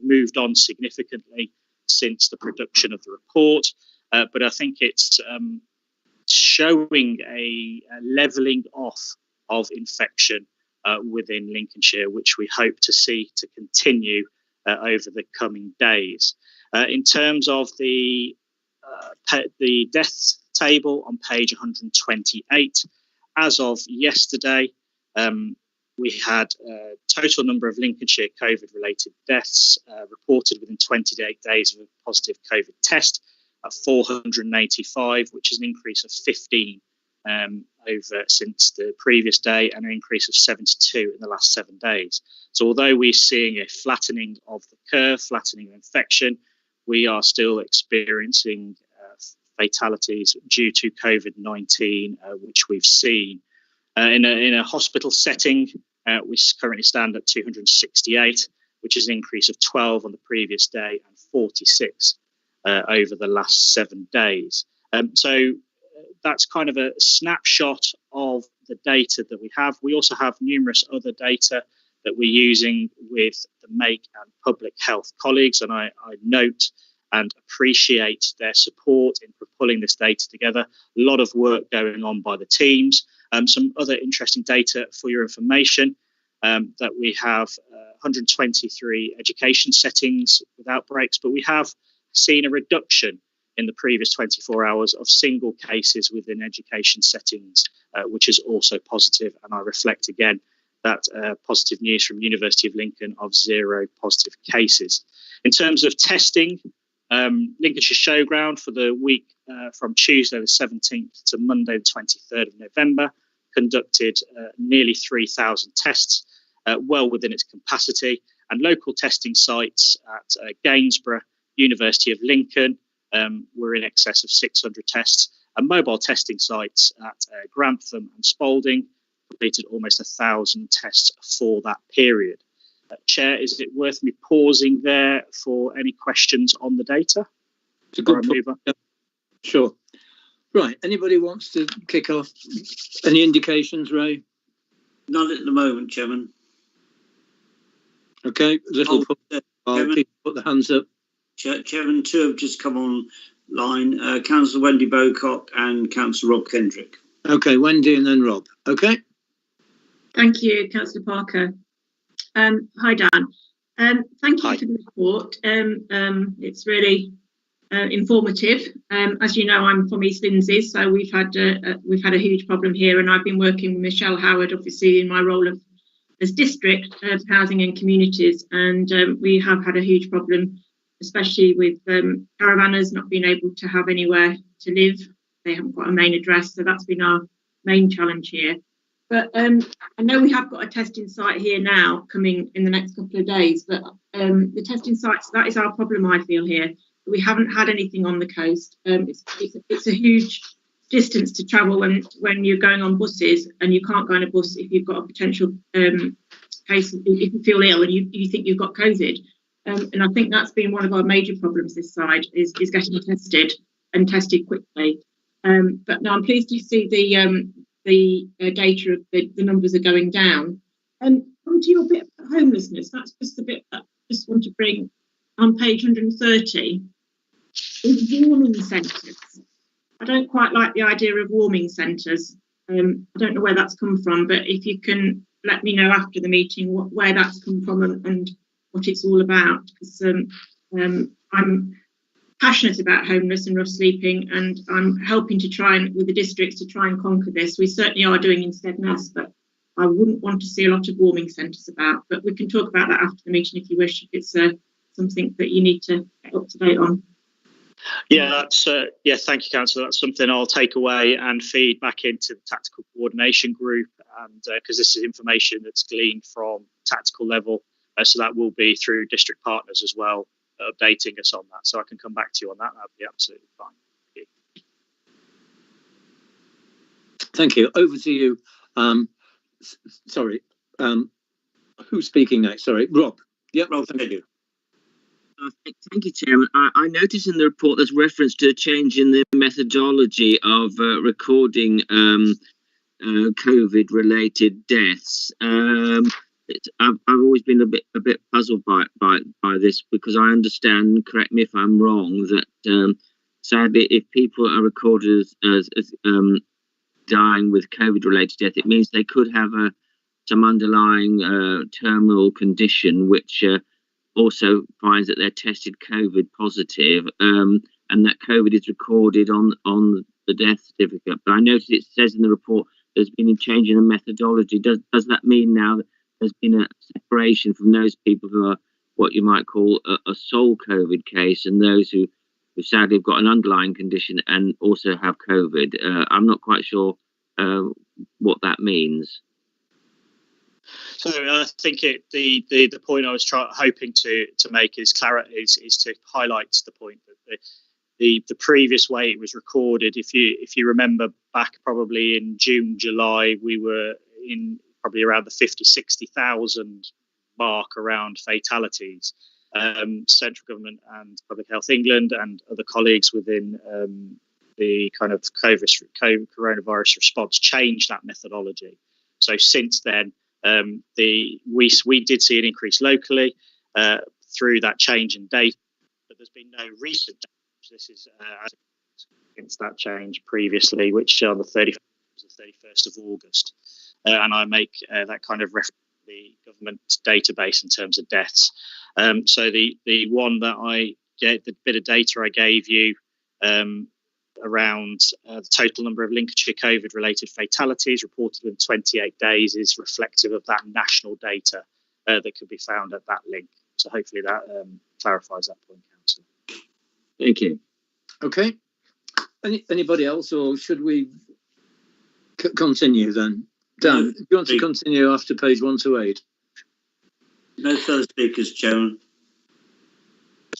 moved on significantly since the production of the report. But I think it's showing a levelling off of infection within Lincolnshire, which we hope to see to continue over the coming days. In terms of the death table on page 128, as of yesterday, we had a total number of Lincolnshire COVID-related deaths reported within 28 days of a positive COVID test at 485, which is an increase of 15 over since the previous day, and an increase of 72 in the last 7 days. So although we're seeing a flattening of the curve, flattening of infection, we are still experiencing fatalities due to COVID-19, which we've seen. In a hospital setting, we currently stand at 268, which is an increase of 12 on the previous day and 46 over the last 7 days. So that's kind of a snapshot of the data that we have. We also have numerous other data that we're using with the MAKE and public health colleagues, and I note and appreciate their support in pulling this data together. A lot of work going on by the teams. Some other interesting data for your information, that we have 123 education settings with outbreaks, but we have seen a reduction in the previous 24 hours of single cases within education settings, which is also positive. And I reflect again that positive news from University of Lincoln of 0 positive cases. In terms of testing, Lincolnshire Showground for the week from Tuesday the 17th to Monday the 23rd of November conducted nearly 3,000 tests, well within its capacity, and local testing sites at Gainsborough, University of Lincoln were in excess of 600 tests, and mobile testing sites at Grantham and Spalding completed almost 1,000 tests for that period. Chair, is it worth me pausing there for any questions on the data? It's a good point. Sure. Right. Anybody wants to kick off? Any indications, Ray? Not at the moment, Chairman. Okay. People put the hands up. Chairman, 2 have just come online. Councillor Wendy Bocock and Councillor Rob Kendrick. Okay, Wendy and then Rob. Okay. Thank you, Councillor Parker. Hi, Dan. Thank you for the report. It's really informative. As you know, I'm from East Lindsey, so we've had a huge problem here, and I've been working with Michelle Howard, obviously, in my role as district of housing and communities, and we have had a huge problem, especially with caravanners not being able to have anywhere to live. They haven't got a main address, so that's been our main challenge here. But I know we have got a testing site here now coming in the next couple of days, but the testing sites, that is our problem, I feel, here. We haven't had anything on the coast. It's a huge distance to travel when you're going on buses, and you can't go on a bus if you've got a potential case, if you feel ill and you think you've got COVID. And I think that's been one of our major problems this side is getting tested and tested quickly. But no, I'm pleased to see the data of the numbers are going down. And onto your bit of homelessness, that's just the bit that I just want to bring on page 130 is warming centres. I don't quite like the idea of warming centres. I don't know where that's come from, but if you can let me know after the meeting where that's come from and what it's all about, because I'm passionate about homeless and rough sleeping, and I'm helping to try and with the districts to try and conquer this. We certainly are doing Instead-ness, but I wouldn't want to see a lot of warming centres about. But we can talk about that after the meeting if you wish, if it's something that you need to get up to date on. Yeah, that's thank you, Councillor. That's something I'll take away and feed back into the tactical coordination group, and because this is information that's gleaned from tactical level, so that will be through district partners as well, updating us on that. So I can come back to you on that. That'd be absolutely fine. Thank you. Over to you. Sorry, who's speaking next? Sorry, Rob. Yep, Rob, thank you. Thank you, Chairman. I noticed in the report there's reference to a change in the methodology of recording COVID-related deaths. I've always been a bit puzzled by this, because I understand, correct me if I'm wrong, that sadly, if people are recorded as dying with COVID-related death, it means they could have some underlying terminal condition, which also finds that they're tested COVID positive, and that COVID is recorded on the death certificate. But I noticed it says in the report there's been a change in the methodology. Does that mean now that there's been a separation from those people who are what you might call a sole COVID case, and those who sadly have got an underlying condition and also have COVID? I'm not quite sure what that means. So I think the point I was hoping to make is to highlight the point that the previous way it was recorded. If you remember back, probably in June, July, we were in probably around the 50,000-60,000 mark around fatalities. Central Government and Public Health England and other colleagues within the kind of coronavirus response changed that methodology. So since then, we did see an increase locally through that change in data, but there's been no recent change. This is against that change previously, which on the 31st of August. And I make that kind of reference to the government database in terms of deaths. So the one that I get, the bit of data I gave you around the total number of Lincolnshire COVID-related fatalities reported in 28 days is reflective of that national data that could be found at that link. So hopefully that clarifies that point, Councillor. Thank you. Okay. Anybody else, or should we continue then? Dan, do you want to continue after page 128? No further speakers, Chairman.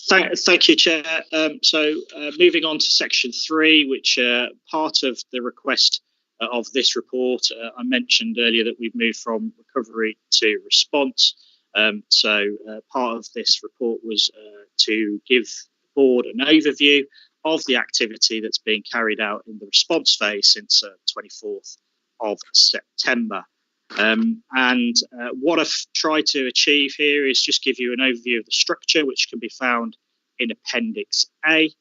Thank you, Chair. So moving on to section 3, which part of the request of this report, I mentioned earlier that we've moved from recovery to response. So part of this report was to give the board an overview of the activity that's being carried out in the response phase since 24th of September. And what I've tried to achieve here is just give you an overview of the structure, which can be found in Appendix A,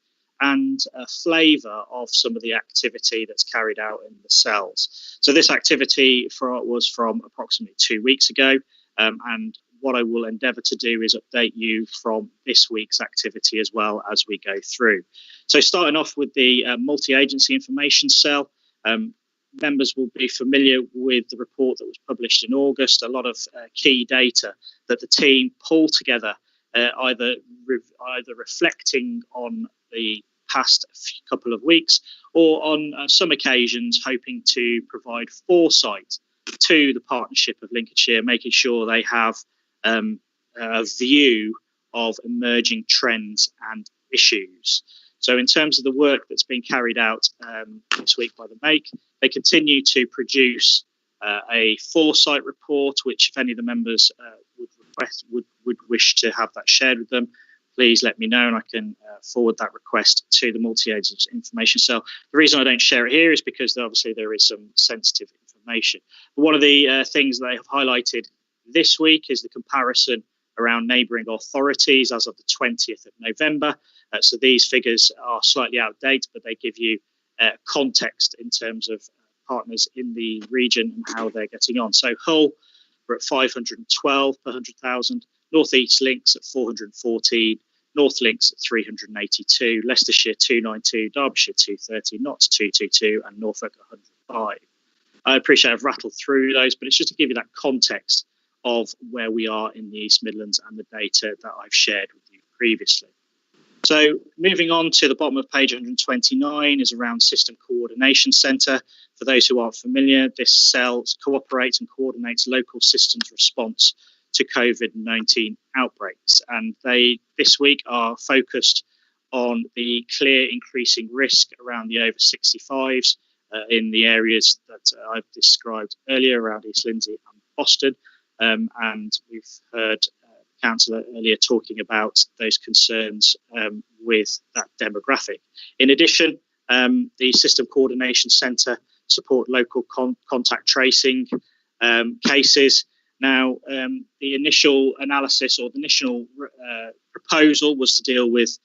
and a flavour of some of the activity that's carried out in the cells. So this activity was from approximately 2 weeks ago, and what I will endeavour to do is update you from this week's activity as well as we go through. So starting off with the multi-agency information cell, members will be familiar with the report that was published in August. A lot of key data that the team pulled together, either reflecting on the past couple of weeks, or on some occasions hoping to provide foresight to the Partnership of Lincolnshire, making sure they have a view of emerging trends and issues. So in terms of the work that's been carried out this week by the MAKE, they continue to produce a foresight report, which if any of the members would wish to have that shared with them, please let me know and I can forward that request to the multi-agency information cell. The reason I don't share it here is because obviously there is some sensitive information. But one of the things they have highlighted this week is the comparison around neighbouring authorities as of the 20th of November. So these figures are slightly out of date, but they give you context in terms of partners in the region and how they're getting on. So Hull, we're at 512 per 100,000, North East Links at 414, North Links at 382, Leicestershire 292, Derbyshire 230, Notts 222, and Norfolk 105. I appreciate I've rattled through those, but it's just to give you that context of where we are in the East Midlands and the data that I've shared with you previously. So moving on to the bottom of page 129 is around System Coordination Centre. For those who aren't familiar, this cell cooperates and coordinates local systems response to COVID-19 outbreaks. And they this week are focused on the clear increasing risk around the over 65s in the areas that I've described earlier around East Lindsey and Boston. And we've heard Councillor earlier talking about those concerns with that demographic. In addition, the System Coordination Centre support local contact tracing cases. Now, the initial analysis or the initial proposal was to deal with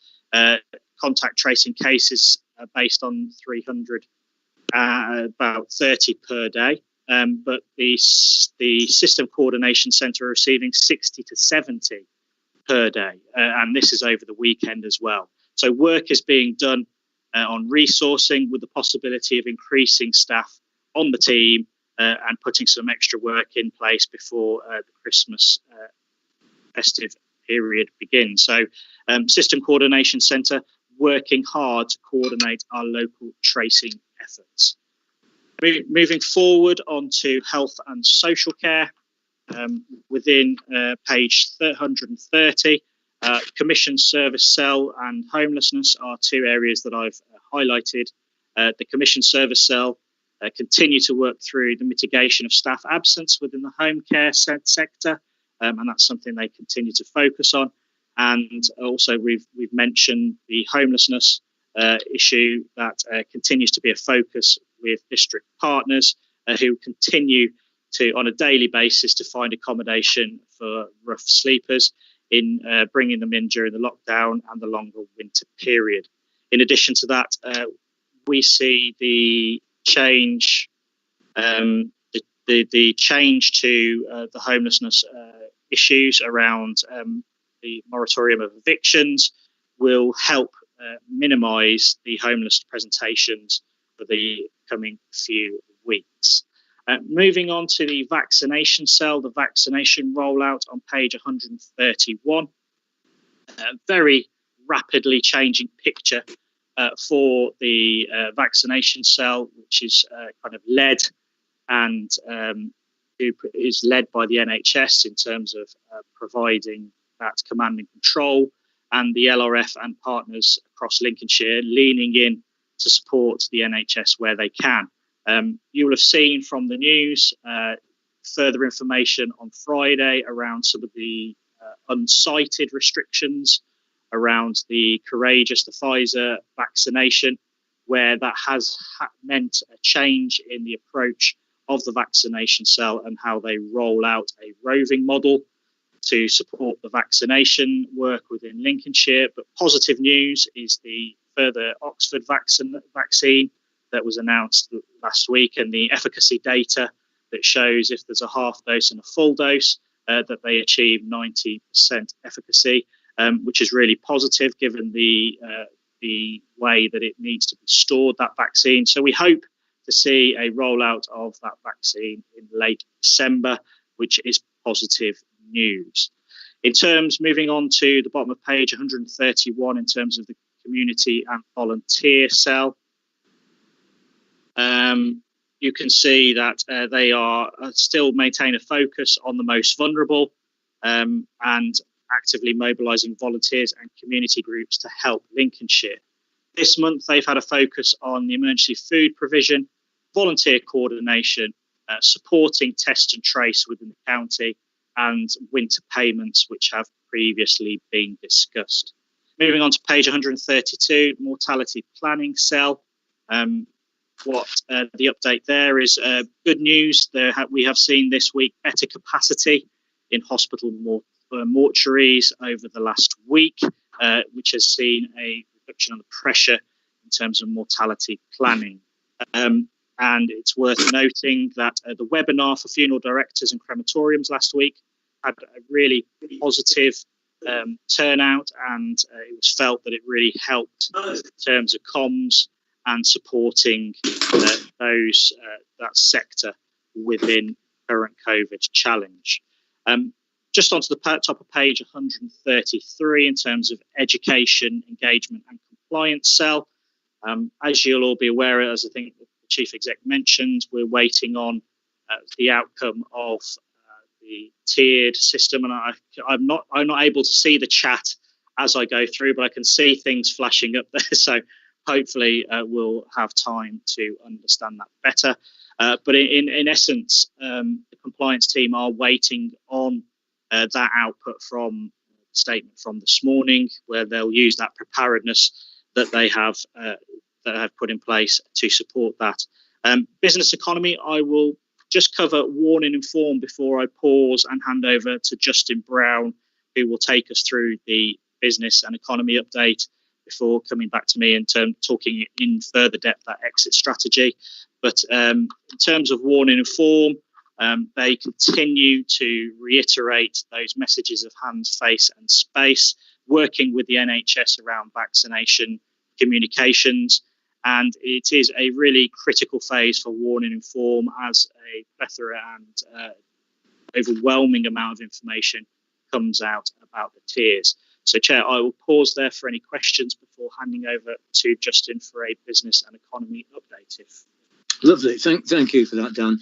contact tracing cases based on 300, about 30 per day. But the System Coordination Centre are receiving 60 to 70 per day, and this is over the weekend as well. So work is being done on resourcing with the possibility of increasing staff on the team and putting some extra work in place before the Christmas festive period begins. So System Coordination Centre working hard to coordinate our local tracing efforts. Moving forward onto health and social care, within page 130, Commission Service Cell and homelessness are two areas that I've highlighted. The Commission Service Cell continue to work through the mitigation of staff absence within the home care sector, and that's something they continue to focus on. And also we've mentioned the homelessness issue that continues to be a focus with district partners who continue to, on a daily basis, to find accommodation for rough sleepers in bringing them in during the lockdown and the longer winter period. In addition to that, we see the change, the change to the homelessness issues around the moratorium of evictions will help minimise the homeless presentations for the coming few weeks. Moving on to the vaccination cell, the vaccination rollout on page 131. Very rapidly changing picture for the vaccination cell, which is kind of led and is led by the NHS in terms of providing that command and control, and the LRF and partners across Lincolnshire leaning in to support the NHS where they can. You will have seen from the news further information on Friday around some of the uncited restrictions around the Courageous, the Pfizer vaccination, where that has meant a change in the approach of the vaccination cell and how they roll out a roving model to support the vaccination work within Lincolnshire. But positive news is the further Oxford vaccine that was announced last week, and the efficacy data that shows if there's a half dose and a full dose, that they achieve 90% efficacy, which is really positive given the way that it needs to be stored, that vaccine. So we hope to see a rollout of that vaccine in late December, which is positive news. In terms, moving on to the bottom of page 131, in terms of the community and volunteer cell, you can see that they are still maintain a focus on the most vulnerable, and actively mobilising volunteers and community groups to help Lincolnshire. This month, they've had a focus on the emergency food provision, volunteer coordination, supporting test and trace within the county, and winter payments, which have previously been discussed. Moving on to page 132, mortality planning cell. The update there is good news. We have seen this week better capacity in hospital mortuaries over the last week, which has seen a reduction on the pressure in terms of mortality planning. And it's worth noting that the webinar for funeral directors and crematoriums last week had a really positive turnout, and it was felt that it really helped in terms of comms and supporting that sector within current COVID challenge. Just onto the top of page 133 in terms of education, engagement and compliance cell. As you'll all be aware, as I think the Chief Exec mentioned, we're waiting on the outcome of the tiered system, and I'm not able to see the chat as I go through, but I can see things flashing up there. So hopefully we'll have time to understand that better. But in essence, the compliance team are waiting on that output from the statement from this morning, where they'll use that preparedness that they have put in place to support that. Business economy, I will just cover warn and inform before I pause and hand over to Justin Brown, who will take us through the business and economy update before coming back to me in talking in further depth that exit strategy. But in terms of warn and inform, they continue to reiterate those messages of hands, face and space, working with the NHS around vaccination communications. And it is a really critical phase for warn and inform as a plethora and overwhelming amount of information comes out about the tiers. So, Chair, I will pause there for any questions before handing over to Justin for a business and economy update. Lovely. Thank you for that, Dan.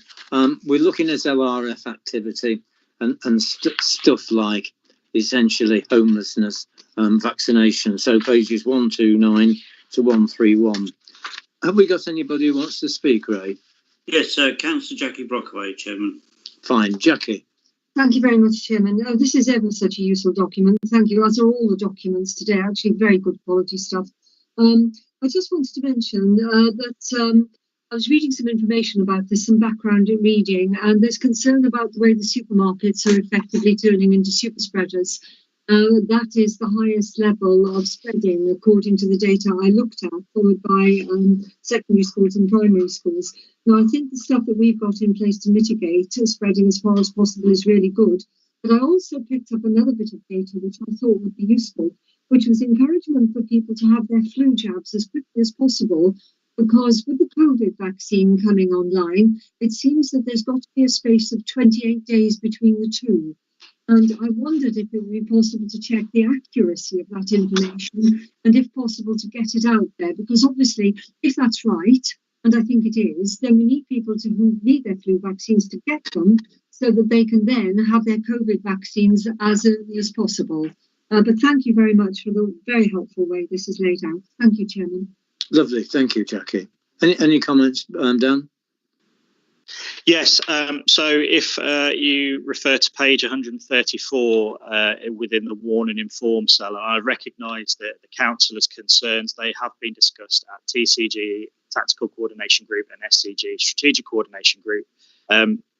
We're looking at LRF activity and stuff like essentially homelessness, vaccination. So pages 129 to 131. Have we got anybody who wants to speak, Ray? Yes, Councillor Jackie Brockway, Chairman. Fine. Jackie. Thank you very much, Chairman. This is ever such a useful document. Thank you, as are all the documents today. Actually, very good quality stuff. I just wanted to mention that I was reading some information about this, some background reading, and there's concern about the way the supermarkets are effectively turning into super spreaders. That is the highest level of spreading, according to the data I looked at, followed by secondary schools and primary schools. Now, I think the stuff that we've got in place to mitigate spreading as far as possible is really good. But I also picked up another bit of data which I thought would be useful, which was encouragement for people to have their flu jabs as quickly as possible, because with the COVID vaccine coming online, it seems that there's got to be a space of 28 days between the two. And I wondered if it would be possible to check the accuracy of that information and, if possible, to get it out there. Because obviously, if that's right, and I think it is, then we need people who need their flu vaccines to get them so that they can then have their COVID vaccines as early as possible. But thank you very much for the very helpful way this is laid out. Thank you, Chairman. Lovely. Thank you, Jackie. Any comments, Dan? Yes, so if you refer to page 134 within the warn and inform cell, I recognise that the councillors' concerns, they have been discussed at TCG, Tactical Coordination Group, and SCG, Strategic Coordination Group.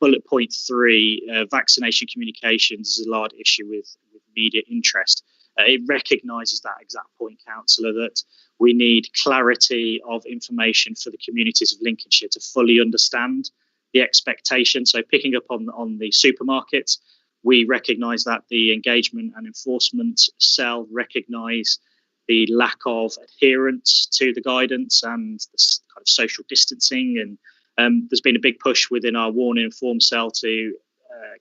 Bullet point 3, vaccination communications is a large issue with media interest. It recognises that exact point, councillor, that we need clarity of information for the communities of Lincolnshire to fully understand the expectation. So picking up on the supermarkets, we recognise that the engagement and enforcement cell recognise the lack of adherence to the guidance and the kind of social distancing. And there's been a big push within our warn and inform cell to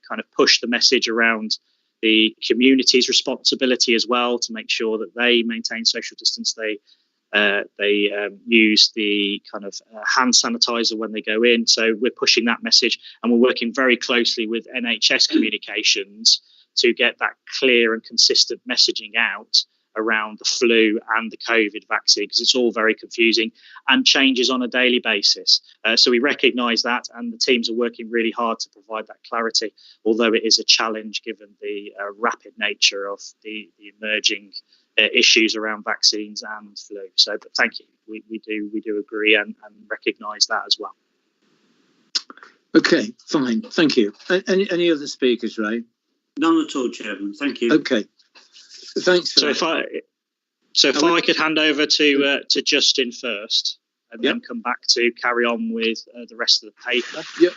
kind of push the message around the community's responsibility as well, to make sure that they maintain social distance. They use the kind of hand sanitizer when they go in. So we're pushing that message, and we're working very closely with NHS communications to get that clear and consistent messaging out around the flu and the COVID vaccine, because it's all very confusing and changes on a daily basis. So we recognise that, and the teams are working really hard to provide that clarity, although it is a challenge given the rapid nature of the emerging issues around vaccines and flu. So but thank you. We do agree and recognise that as well. Okay, fine. Thank you. Any other speakers, Ray? None at all, Chairman. Thank you. Okay. Thanks for so that. If I could hand over to Justin first, and then come back to carry on with the rest of the paper. Yep.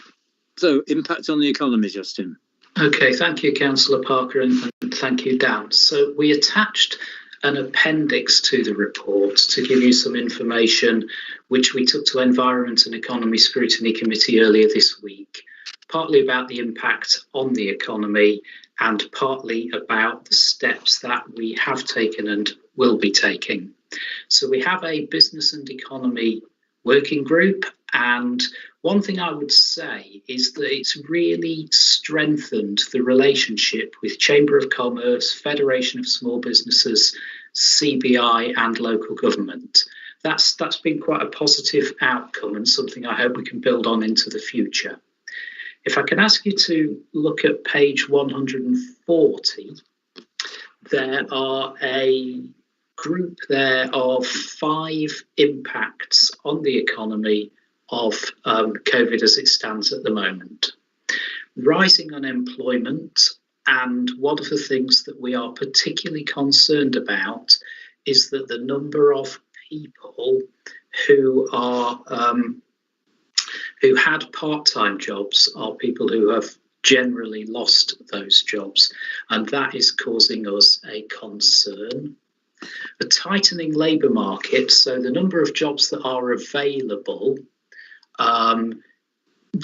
So, impact on the economy, Justin. Okay, thank you, Councillor Parker, and thank you, Dan. So we attached an appendix to the report to give you some information which we took to Environment and Economy Scrutiny Committee earlier this week, partly about the impact on the economy and partly about the steps that we have taken and will be taking. So we have a business and economy working group, and one thing I would say is that it's really strengthened the relationship with Chamber of Commerce, Federation of Small Businesses, CBI and local government. That's been quite a positive outcome and something I hope we can build on into the future. If I can ask you to look at page 140, there are a group there of 5 impacts on the economy of COVID as it stands at the moment. Rising unemployment, and one of the things that we are particularly concerned about is that the number of people who are who had part-time jobs are people who have generally lost those jobs, and that is causing us a concern. A tightening labour market, so the number of jobs that are available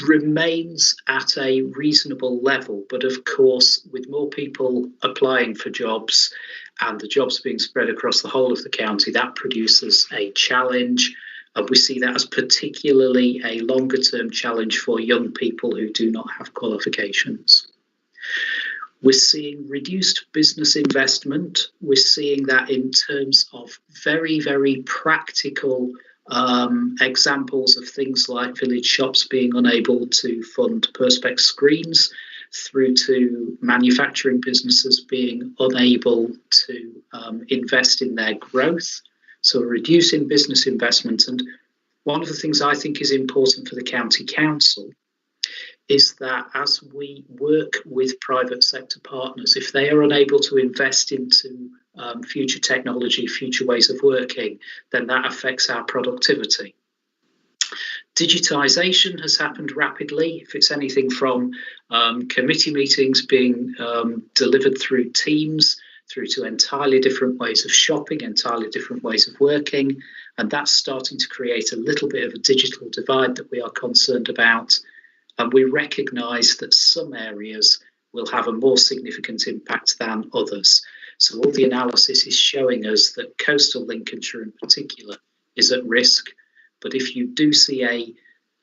remains at a reasonable level, but of course with more people applying for jobs and the jobs being spread across the whole of the county, that produces a challenge. And we see that as particularly a longer term challenge for young people who do not have qualifications. We're seeing reduced business investment. We're seeing that in terms of very, very practical examples of things like village shops being unable to fund perspex screens, through to manufacturing businesses being unable to invest in their growth. So reducing business investment. And one of the things I think is important for the county council is that as we work with private sector partners, if they are unable to invest into future technology, future ways of working, then that affects our productivity. Digitisation has happened rapidly. If it's anything from committee meetings being delivered through Teams, through to entirely different ways of shopping, entirely different ways of working, and that's starting to create a little bit of a digital divide that we are concerned about. And we recognise that some areas will have a more significant impact than others. So all the analysis is showing us that coastal Lincolnshire in particular is at risk. But if you do see a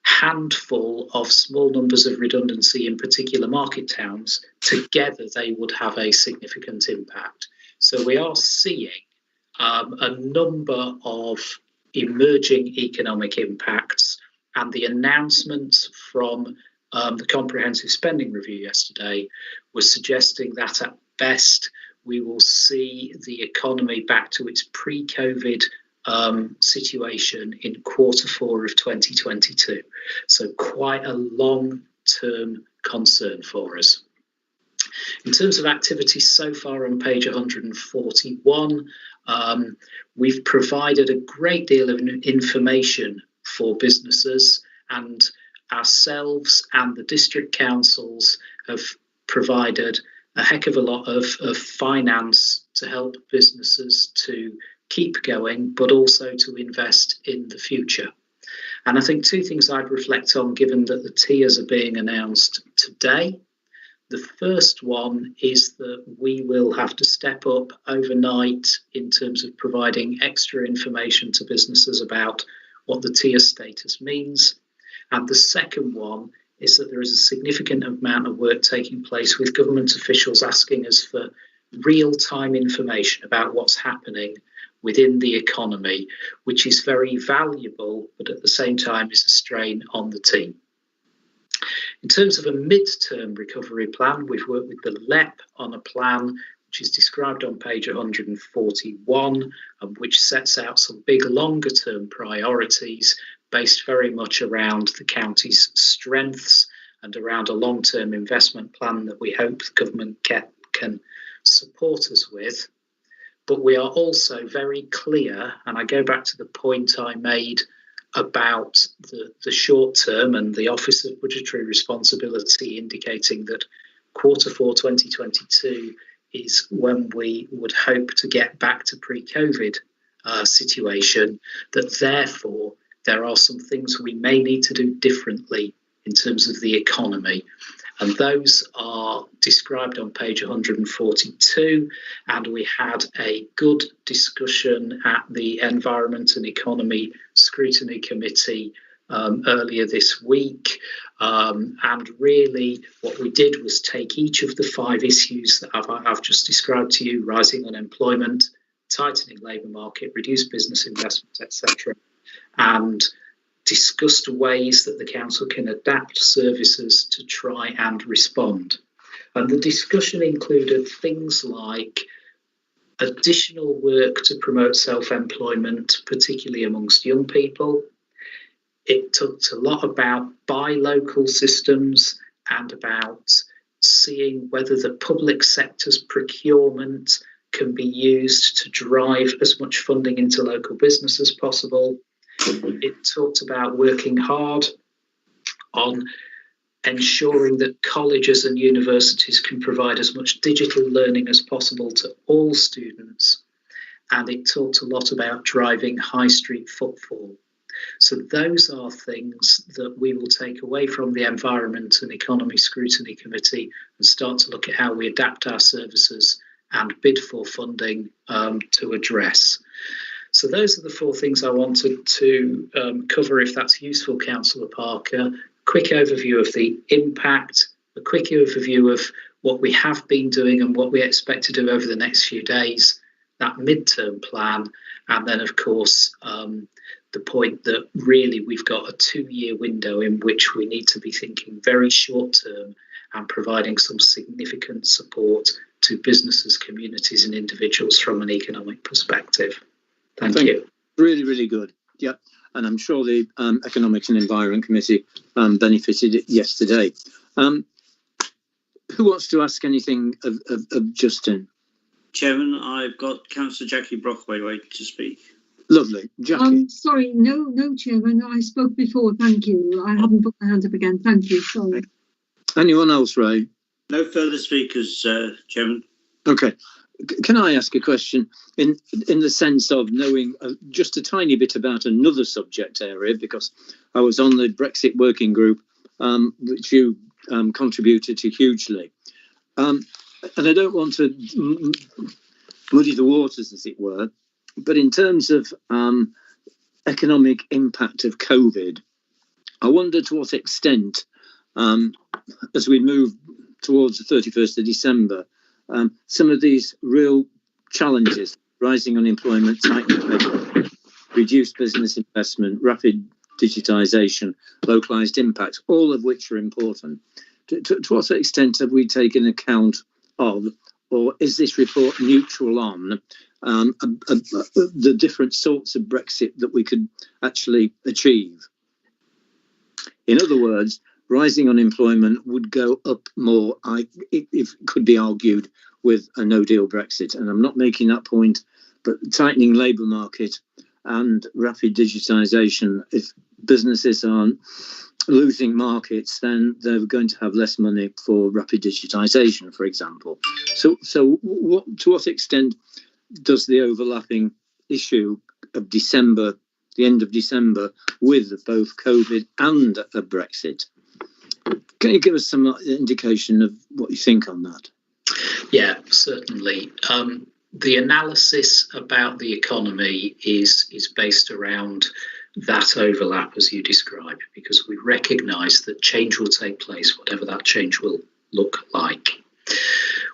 handful of small numbers of redundancy in particular market towns, together they would have a significant impact. So we are seeing a number of emerging economic impacts, and the announcements from the Comprehensive Spending Review yesterday was suggesting that at best we will see the economy back to its pre-COVID situation in Q4 of 2022. So quite a long-term concern for us. In terms of activities so far on page 141, we've provided a great deal of information for businesses, and ourselves and the district councils have provided a heck of a lot of finance to help businesses to keep going, but also to invest in the future. And I think 2 things I'd reflect on, given that the tiers are being announced today. The first one is that we will have to step up overnight in terms of providing extra information to businesses about what the tier status means. And the second one is that there is a significant amount of work taking place with government officials asking us for real-time information about what's happening within the economy, which is very valuable, but at the same time is a strain on the team. In terms of a mid-term recovery plan, we've worked with the LEP on a plan which is described on page 141, and which sets out some big longer-term priorities based very much around the county's strengths and around a long-term investment plan that we hope the government can support us with. But we are also very clear, and I go back to the point I made about the short term and the Office of Budgetary Responsibility indicating that Q4 2022 is when we would hope to get back to pre-COVID situation, that therefore there are some things we may need to do differently in terms of the economy. And those are described on page 142. And we had a good discussion at the Environment and Economy Scrutiny Committee earlier this week. And really what we did was take each of the 5 issues that I've just described to you: rising unemployment, tightening labour market, reduced business investment, etc., and discussed ways that the council can adapt services to try and respond. And the discussion included things like additional work to promote self-employment, particularly amongst young people. It talked a lot about buy local systems and about seeing whether the public sector's procurement can be used to drive as much funding into local business as possible. It talked about working hard on ensuring that colleges and universities can provide as much digital learning as possible to all students. And it talked a lot about driving high street footfall. So those are things that we will take away from the Environment and Economy Scrutiny Committee and start to look at how we adapt our services and bid for funding to address. So those are the 4 things I wanted to cover, if that's useful, Councillor Parker. Quick overview of the impact, a quick overview of what we have been doing and what we expect to do over the next few days, that mid-term plan, and then, of course, the point that really we've got a 2-year window in which we need to be thinking very short-term and providing some significant support to businesses, communities and individuals from an economic perspective. Thank you. Really, really good. Yeah, and I'm sure the Economic and Environment Committee benefited yesterday. Who wants to ask anything of Justin? Chairman, I've got Councillor Jackie Brockway to speak. Lovely. Jackie. Sorry, no, Chairman. I spoke before. Thank you. I haven't put my hand up again. Thank you. Sorry. Anyone else, Ray? No further speakers, Chairman. Okay. Can I ask a question in the sense of knowing just a tiny bit about another subject area, because I was on the Brexit working group, which you contributed to hugely. And I don't want to muddy the waters, as it were, but in terms of economic impact of COVID, I wonder to what extent, as we move towards the 31st of December, some of these real challenges, rising unemployment, tightening labour, reduced business investment, rapid digitisation, localised impacts, all of which are important. To what extent have we taken account of, or is this report neutral on the different sorts of Brexit that we could actually achieve? In other words, rising unemployment would go up more, it could be argued, with a no-deal Brexit. And I'm not making that point, but tightening labour market and rapid digitisation, if businesses aren't losing markets, then they're going to have less money for rapid digitisation, for example. So to what extent does the overlapping issue of December, the end of December, with both COVID and a Brexit? Can you give us some indication of what you think on that? Yeah, certainly. The analysis about the economy is based around that overlap as you describe, because we recognise that change will take place, whatever that change will look like.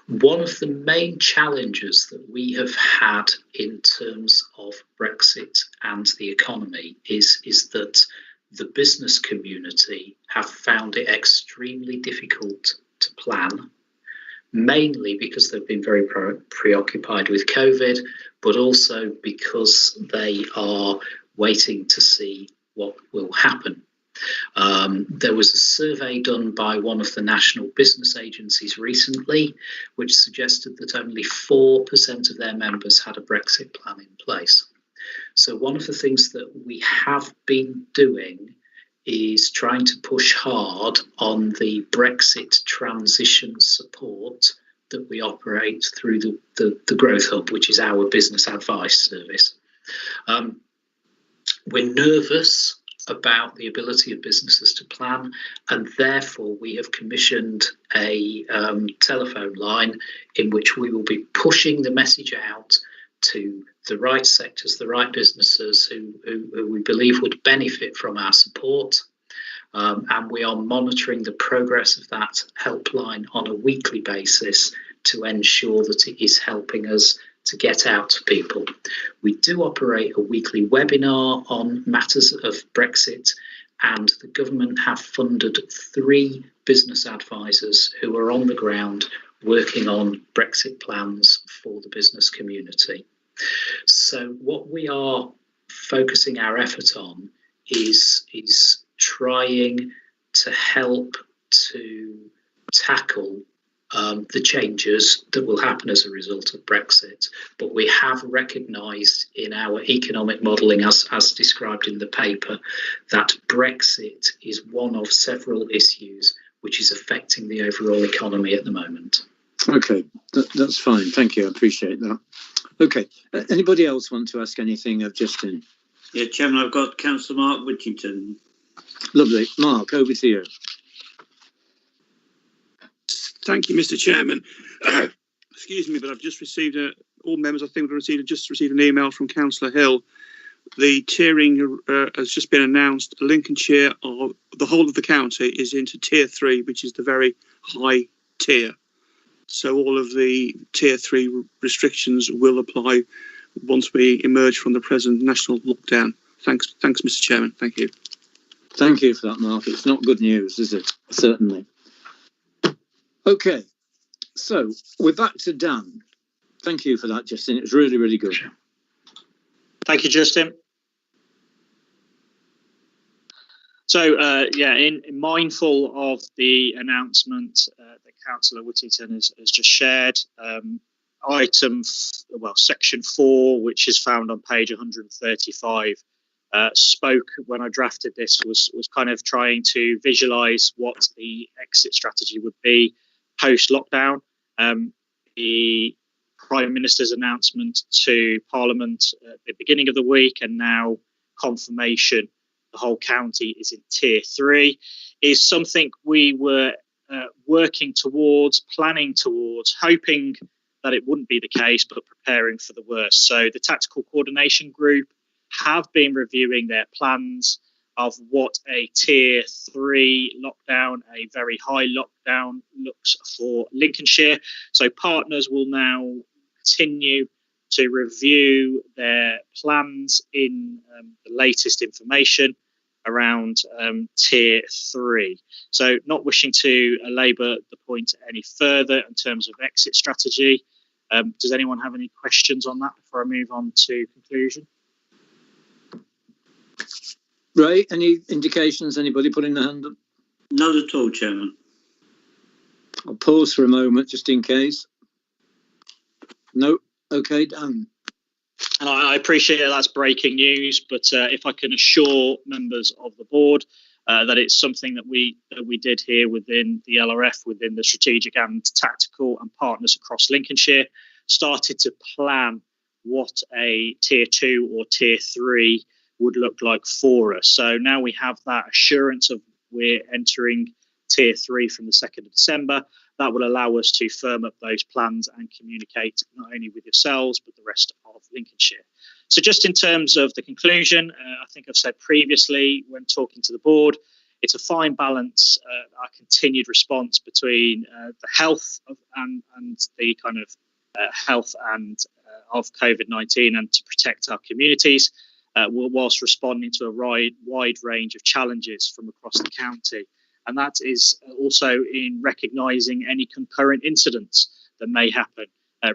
One of the main challenges that we have had in terms of Brexit and the economy is that the business community have found it extremely difficult to plan, mainly because they've been very preoccupied with COVID, but also because they are waiting to see what will happen. There was a survey done by one of the national business agencies recently, which suggested that only 4% of their members had a Brexit plan in place. So one of the things that we have been doing is trying to push hard on the Brexit transition support that we operate through the Growth Hub, which is our business advice service. We're nervous about the ability of businesses to plan, and therefore we have commissioned a telephone line in which we will be pushing the message out to the right sectors, the right businesses who we believe would benefit from our support. And we are monitoring the progress of that helpline on a weekly basis to ensure that it is helping us to get out to people. We do operate a weekly webinar on matters of Brexit, and the government have funded 3 business advisors who are on the ground working on Brexit plans for the business community. So what we are focusing our effort on is trying to help to tackle the changes that will happen as a result of Brexit. But we have recognised in our economic modelling, as described in the paper, that Brexit is one of several issues which is affecting the overall economy at the moment. Okay, that's fine. Thank you. I appreciate that. Okay, anybody else want to ask anything of Justin? Yeah, Chairman, I've got Councillor Mark Whittington. Lovely. Mark, over to you. Thank you, Mr. Chairman. Excuse me, but I've just received all members, I think, have just received an email from Councillor Hill. The tiering has just been announced. Lincolnshire, or the whole of the county, is into Tier 3, which is the very high tier. So all of the Tier 3 restrictions will apply once we emerge from the present national lockdown. Thanks, Mr. Chairman. Thank you. Thank you for that, Mark. It's not good news, is it? Certainly. Okay, so we're back to Dan. Thank you for that, Justin. It was really, really good. Thank you, Justin. So, in mindful of the announcement that Councillor Whittington has just shared, section 4, which is found on page 135, spoke when I drafted this, was kind of trying to visualise what the exit strategy would be post-lockdown. The Prime Minister's announcement to Parliament at the beginning of the week, and now confirmation the whole county is in Tier 3, is something we were working towards, planning towards, hoping that it wouldn't be the case, but preparing for the worst. So the Tactical Coordination Group have been reviewing their plans of what a Tier 3 lockdown, a very high lockdown, looks for Lincolnshire. So partners will now continue to review their plans in the latest information around Tier 3. So not wishing to labour the point any further in terms of exit strategy. Does anyone have any questions on that before I move on to conclusion? Ray, any indications? Anybody putting their hand up? Not at all, Chairman. I'll pause for a moment just in case. No. Okay, Dan. And I appreciate that's breaking news, but if I can assure members of the board that it's something that we did here within the LRF, within the strategic and tactical and partners across Lincolnshire, started to plan what a Tier 2 or Tier 3 would look like for us. So now we have that assurance of we're entering Tier 3 from the 2nd of December. That will allow us to firm up those plans and communicate not only with yourselves, but the rest of Lincolnshire. So just in terms of the conclusion, I think I've said previously when talking to the board, it's a fine balance, our continued response between the health and the kind of health and of COVID-19 and to protect our communities, whilst responding to a wide range of challenges from across the county. And that is also in recognising any concurrent incidents that may happen.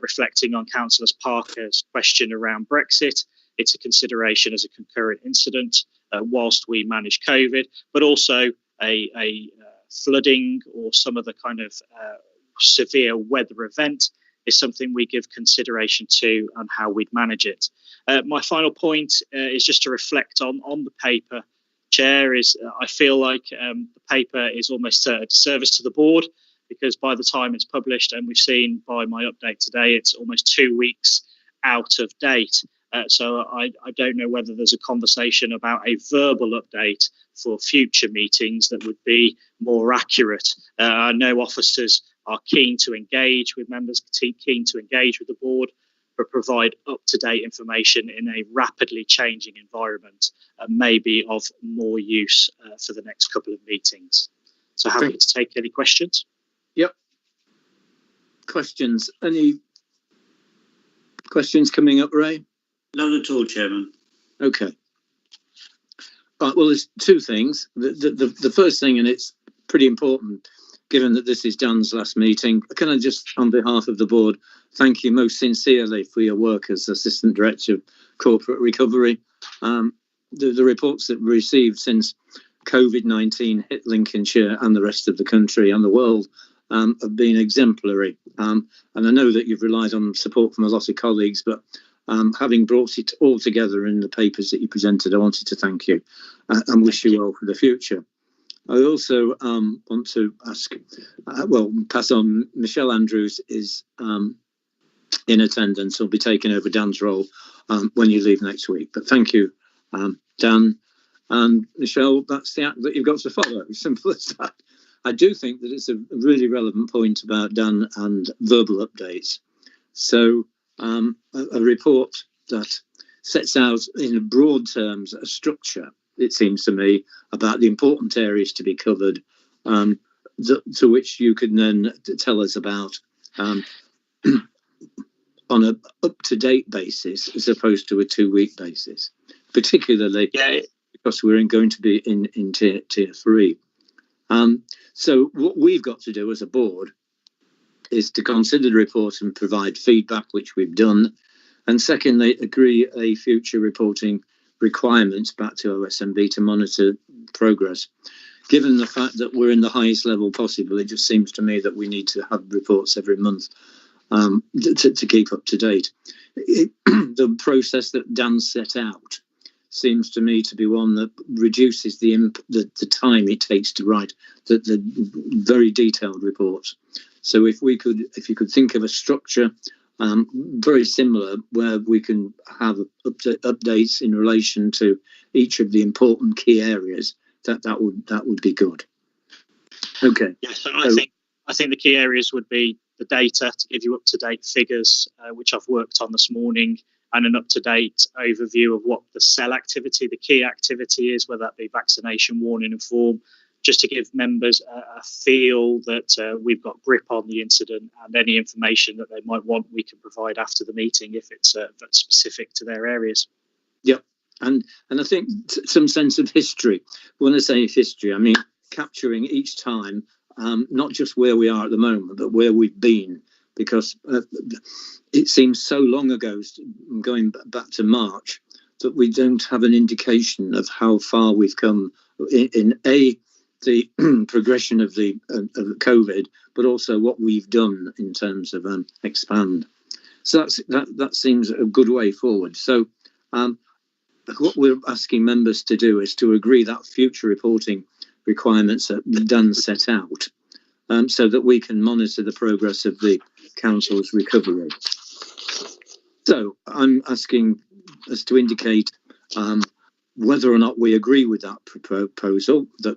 Reflecting on Councillor Parker's question around Brexit, it's a consideration as a concurrent incident whilst we manage COVID, but also a flooding or some other kind of severe weather event is something we give consideration to and how we'd manage it. My final point is just to reflect on the paper, Chair, is I feel like the paper is almost a disservice to the board, because by the time it's published, and we've seen by my update today, it's almost 2 weeks out of date. So I don't know whether there's a conversation about a verbal update for future meetings that would be more accurate. I know officers are keen to engage with members, keen to engage with the board, but provide up-to-date information in a rapidly changing environment may be of more use for the next couple of meetings. So happy to take any questions. Yep. Questions? Any questions coming up, Ray? None at all, Chairman. Okay. Right, well, there's two things. The first thing, and it's pretty important, given that this is Dan's last meeting, can I just, on behalf of the board, thank you most sincerely for your work as Assistant Director of Corporate Recovery. The reports that we received since COVID-19 hit Lincolnshire and the rest of the country and the world have been exemplary. And I know that you've relied on support from a lot of colleagues, but having brought it all together in the papers that you presented, I wanted to thank you and wish you well for the future. I also want to ask, pass on, Michelle Andrews is in attendance. Will be taking over Dan's role when you leave next week. But thank you, Dan. And Michelle, that's the act that you've got to follow. Simple as that. I do think that it's a really relevant point about Dan and verbal updates. So a report that sets out in broad terms a structure, it seems to me, about the important areas to be covered, to which you can then tell us about on an up-to-date basis as opposed to a 2-week basis, particularly because we're going to be in tier 3. So what we've got to do as a board is to consider the report and provide feedback, which we've done, and secondly, agree a future reporting requirements back to OSMB to monitor progress. Given the fact that we're in the highest level possible, it just seems to me that we need to have reports every month to keep up to date. The process that Dan set out seems to me to be one that reduces the time it takes to write the very detailed reports. So if you could think of a structure very similar where we can have updates in relation to each of the important key areas, that would be good. Okay. Yes, I think the key areas would be the data to give you up-to-date figures, which I've worked on this morning, and an up-to-date overview of what the cell activity, the key activity is, whether that be vaccination, warning and form, just to give members a feel that we've got grip on the incident, and any information that they might want we can provide after the meeting if it's specific to their areas. Yep, and I think some sense of history. When I say history, I mean capturing each time, not just where we are at the moment, but where we've been, because it seems so long ago, going back to March, that we don't have an indication of how far we've come in the progression of the of COVID, but also what we've done in terms of expand. So that seems a good way forward. So what we're asking members to do is to agree that future reporting requirements that Dan set out, so that we can monitor the progress of the council's recovery. So I'm asking us to indicate whether or not we agree with that proposal, that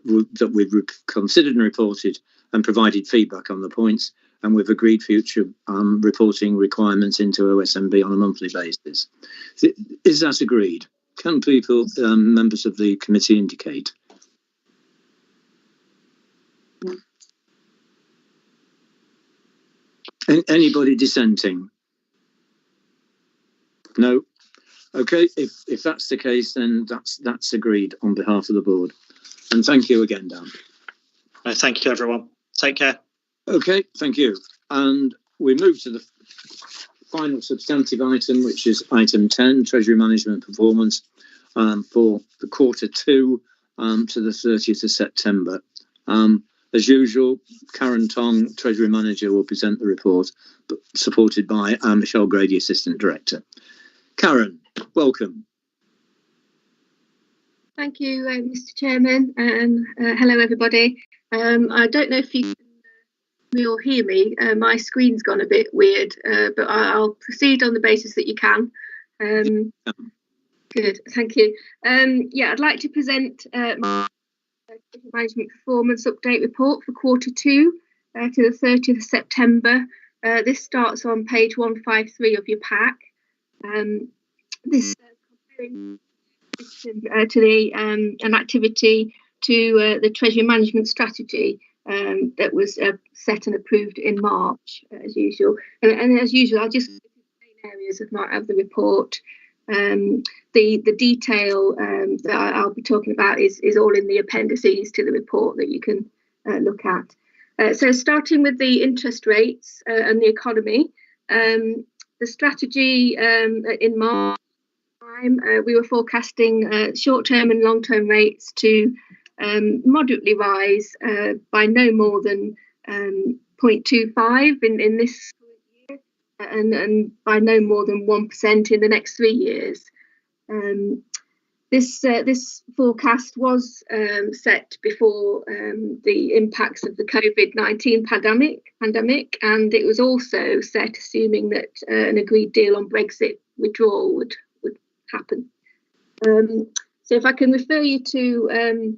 we've considered and reported and provided feedback on the points, and we've agreed future reporting requirements into OSMB on a monthly basis. Is that agreed? Can people, members of the committee, indicate? Anybody dissenting? No. Okay, if that's the case, then that's agreed on behalf of the board. And thank you again, Dan. No, thank you, everyone. Take care. Okay, thank you. And we move to the final substantive item, which is item 10, Treasury Management Performance for the quarter 2 to the 30th of September. As usual, Karen Tong, Treasury Manager, will present the report, but supported by Michelle Grady, Assistant Director. Karen, welcome. Thank you, Mr. Chairman, and hello, everybody. I don't know if you can all hear me. My screen's gone a bit weird, but I'll proceed on the basis that you can. Good, thank you. Yeah, I'd like to present my management performance update report for quarter 2 to the 30th of September. This starts on page 153 of your pack. This comparing to the an activity to the Treasury Management Strategy that was set and approved in March, as usual. And as usual, I'll just go through the main areas of the report. The detail that I'll be talking about is all in the appendices to the report that you can look at. So starting with the interest rates and the economy, the strategy in March, we were forecasting short-term and long-term rates to moderately rise by no more than 0.25 in this year, and by no more than 1% in the next 3 years. This forecast was set before the impacts of the COVID-19 pandemic, and it was also set assuming that an agreed deal on Brexit withdrawal would happen. So if I can refer you to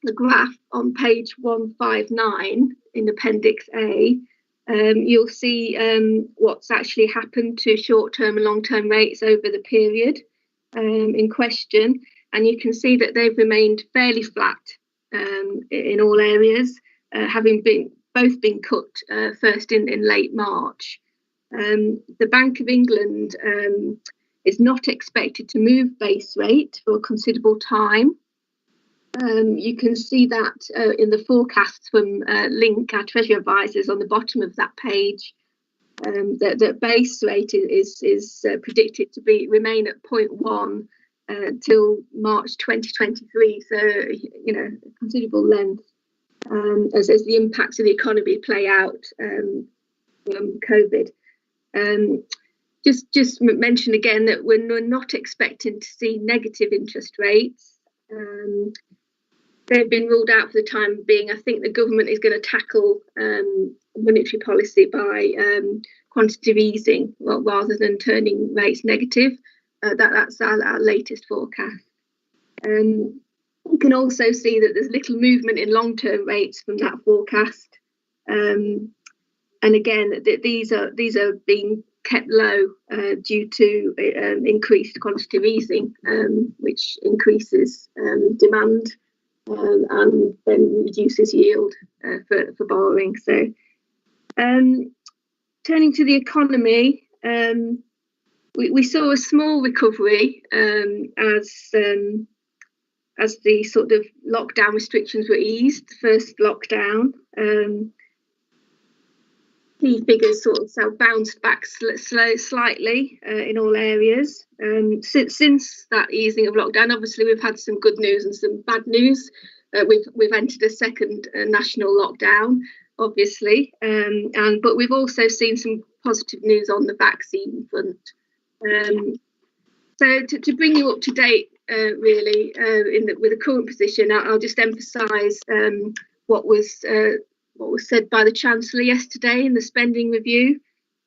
the graph on page 159 in Appendix A, you'll see what's actually happened to short-term and long-term rates over the period in question, and you can see that they've remained fairly flat in all areas, having both been cut first in late March. The Bank of England is not expected to move base rate for a considerable time. You can see that in the forecasts from Link, our Treasury advisors, on the bottom of that page. That base rate is predicted to remain at 0.1 till March 2023. So, you know, considerable length as the impacts of the economy play out from COVID. Just mention again that we're not expecting to see negative interest rates. They've been ruled out for the time being. I think the government is going to tackle monetary policy by quantitative easing rather than turning rates negative. That's our latest forecast. You can also see that there's little movement in long-term rates from that forecast. And again, these are being kept low due to increased quantitative easing, which increases demand and then reduces yield for borrowing. So, turning to the economy, we saw a small recovery as the sort of lockdown restrictions were eased. The first lockdown. Key figures sort of bounced back slightly in all areas. Since that easing of lockdown, obviously we've had some good news and some bad news. We've entered a second national lockdown, obviously, but we've also seen some positive news on the vaccine front. So to bring you up to date, really, with the current position, I'll just emphasise what was said by the Chancellor yesterday in the spending review,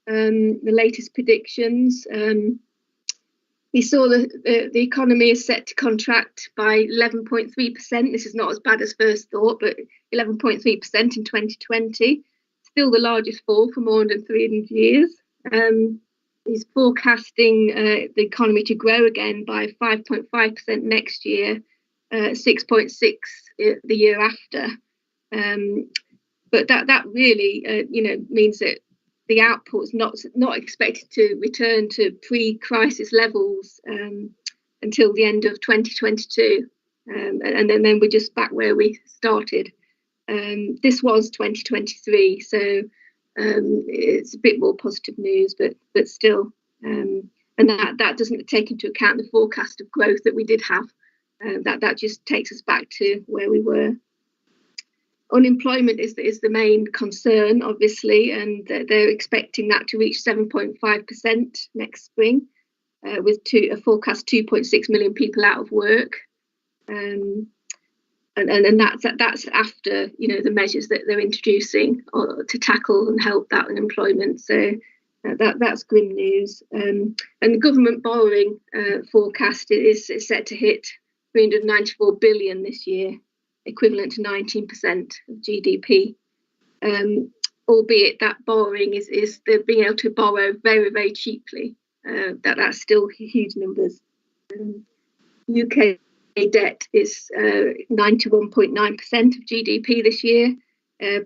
the latest predictions. He saw the economy is set to contract by 11.3%. This is not as bad as first thought, but 11.3% in 2020, still the largest fall for more than 300 years. He's forecasting the economy to grow again by 5.5% next year, 6.6% the year after. But that really, means that the output's not expected to return to pre-crisis levels until the end of 2022, and then we're just back where we started. This was 2023, so it's a bit more positive news, but still, and that doesn't take into account the forecast of growth that we did have. That just takes us back to where we were. Unemployment is the main concern, obviously, and they're expecting that to reach 7.5% next spring, with a forecast 2.6 million people out of work, and that's after the measures that they're introducing to tackle and help that unemployment. So that's grim news. And the government borrowing forecast is set to hit 394 billion this year, equivalent to 19% of GDP. Albeit that borrowing is they're being able to borrow very, very cheaply. That's still huge numbers. UK debt is 91.9% of GDP this year,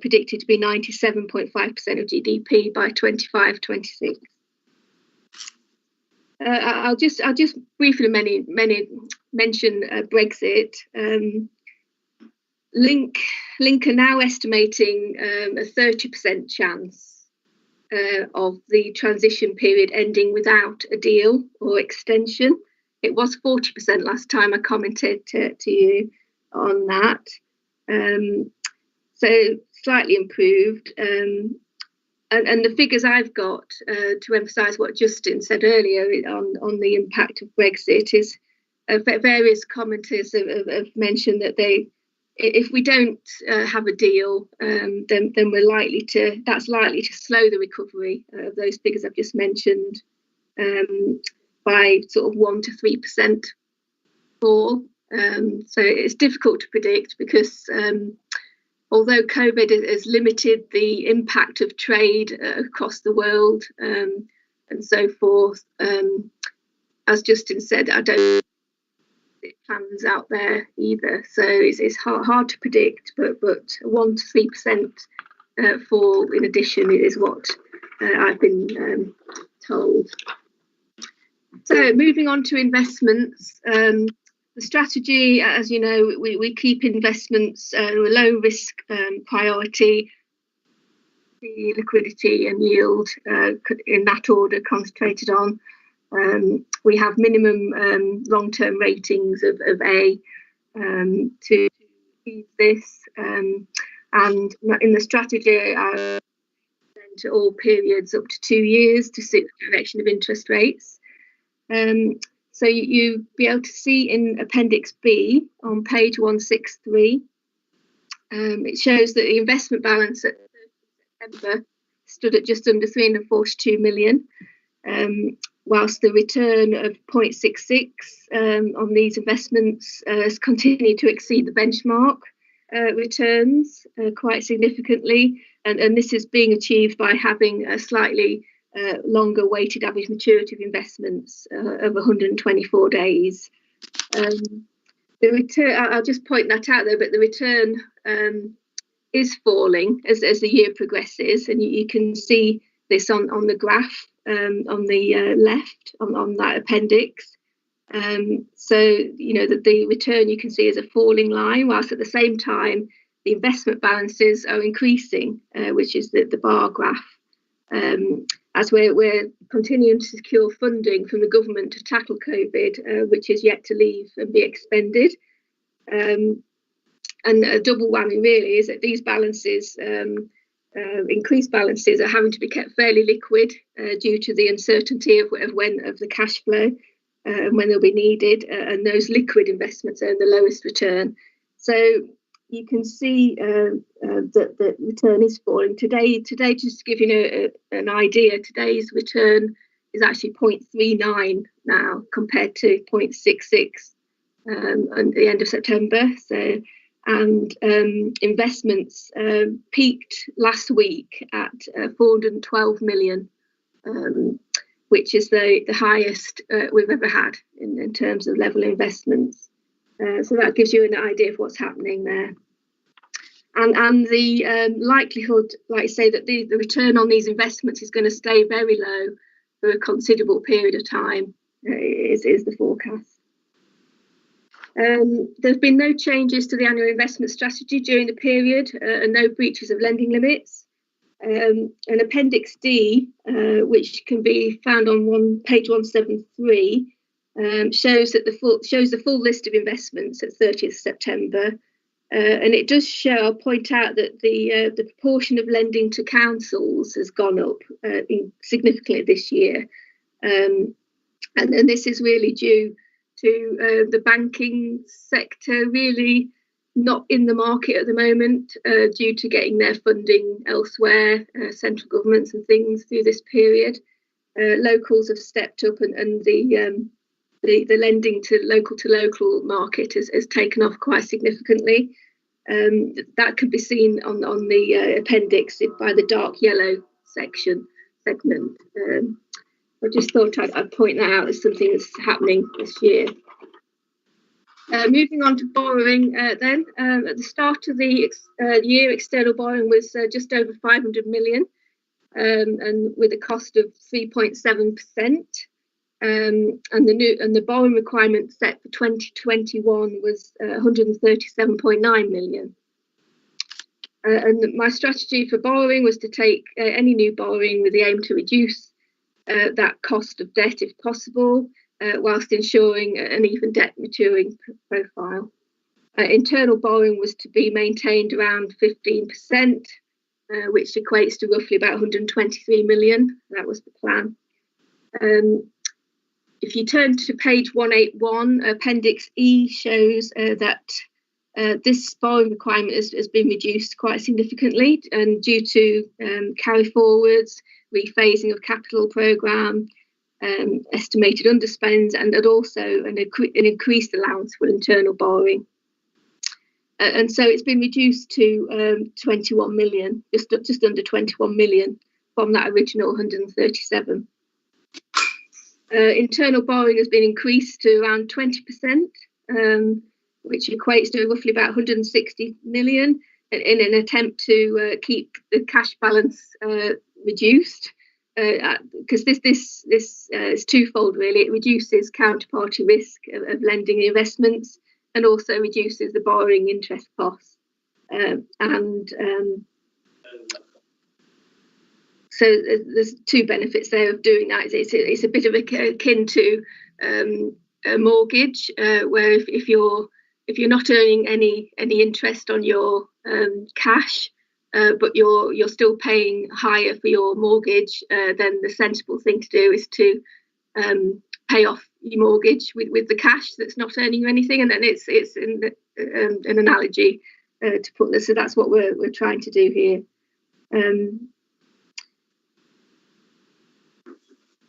predicted to be 97.5% of GDP by 25-26. I'll just briefly mention Brexit. Link are now estimating a 30% chance of the transition period ending without a deal or extension. It was 40% last time I commented to you on that. So slightly improved. And the figures I've got to emphasise what Justin said earlier on the impact of Brexit is various commenters have mentioned that if we don't have a deal, then that's likely to slow the recovery of those figures I've just mentioned by sort of 1 to 3% fall. So it's difficult to predict because although COVID has limited the impact of trade across the world and so forth, as Justin said, I don't think plans out there either. So it's hard to predict, but 1 to 3% fall in addition is what I've been told. So moving on to investments. The strategy, as you know, we keep investments a low risk priority, the liquidity and yield in that order concentrated on. We have minimum long-term ratings of A to achieve this, and in the strategy to all periods up to 2 years to suit the direction of interest rates. So you'll be able to see in Appendix B on page 163, it shows that the investment balance at September stood at just under 342 million, whilst the return of 0.66 on these investments has continued to exceed the benchmark returns quite significantly. And this is being achieved by having a slightly longer weighted average maturity of investments of 124 days. The return, I'll just point that out though, but the return is falling as the year progresses, and you can see this on the graph on the left on that appendix. So that the return you can see is a falling line, whilst at the same time the investment balances are increasing, which is the bar graph. As we're continuing to secure funding from the government to tackle COVID, which is yet to leave and be expended. And a double whammy really is that these balances, increased balances, are having to be kept fairly liquid due to the uncertainty of the cash flow and when they'll be needed. And those liquid investments earn the lowest return. So you can see that the return is falling. Today, just to give you an idea, today's return is actually 0.39 now compared to 0.66 at the end of September. So and investments peaked last week at 412 million, which is the highest we've ever had in terms of level investments. So that gives you an idea of what's happening there. And the likelihood, like I say, that the return on these investments is going to stay very low for a considerable period of time is the forecast. There's been no changes to the annual investment strategy during the period and no breaches of lending limits. And Appendix D, which can be found on page 173, shows the full list of investments at 30th September. And it does show, I'll point out that the proportion of lending to councils has gone up significantly this year. And this is really due to the banking sector really not in the market at the moment due to getting their funding elsewhere, central governments and things through this period. Locals have stepped up and the lending to local market has taken off quite significantly. That could be seen on the appendix by the dark yellow segment. I just thought I'd point that out as something that's happening this year. Moving on to borrowing then. At the start of the year, external borrowing was just over 500 million and with a cost of 3.7%. And the borrowing requirement set for 2021 was 137.9 million. And my strategy for borrowing was to take any new borrowing with the aim to reduce that cost of debt if possible, whilst ensuring an even debt maturing profile. Internal borrowing was to be maintained around 15%, which equates to roughly about 123 million. That was the plan. If you turn to page 181, Appendix E shows that this borrowing requirement has been reduced quite significantly and due to carry forwards, rephasing of capital programme, estimated underspends and also an increased allowance for internal borrowing. And so it's been reduced to 21 million, just under 21 million from that original 137. Internal borrowing has been increased to around 20%, which equates to roughly about 160 million in an attempt to keep the cash balance reduced. Because this is twofold really. It reduces counterparty risk of lending investments and also reduces the borrowing interest costs. So there's two benefits there of doing that. It's a bit of akin to a mortgage, where if you're not earning any interest on your cash, but you're still paying higher for your mortgage, then the sensible thing to do is to pay off your mortgage with the cash that's not earning you anything. And then it's an analogy to put this. So that's what we're trying to do here.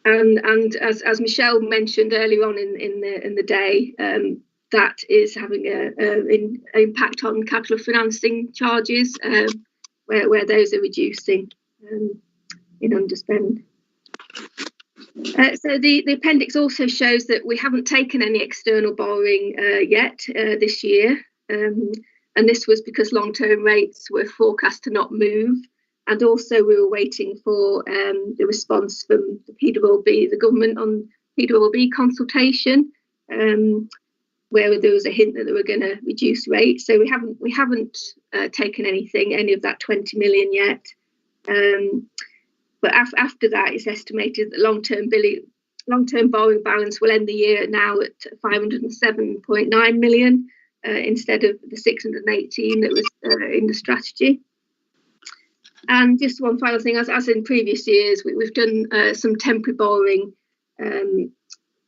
And as Michelle mentioned earlier on in the day, that is having an impact on capital financing charges, where those are reducing in underspend. So the appendix also shows that we haven't taken any external borrowing yet this year, and this was because long-term rates were forecast to not move. And also we were waiting for the response from the PWLB, the government on PWLB consultation, where there was a hint that they were going to reduce rates. So we haven't taken any of that 20 million yet. But after that, it's estimated that long-term borrowing balance will end the year now at 507.9 million instead of the 618 that was in the strategy. And just one final thing, as in previous years, we've done some temporary borrowing in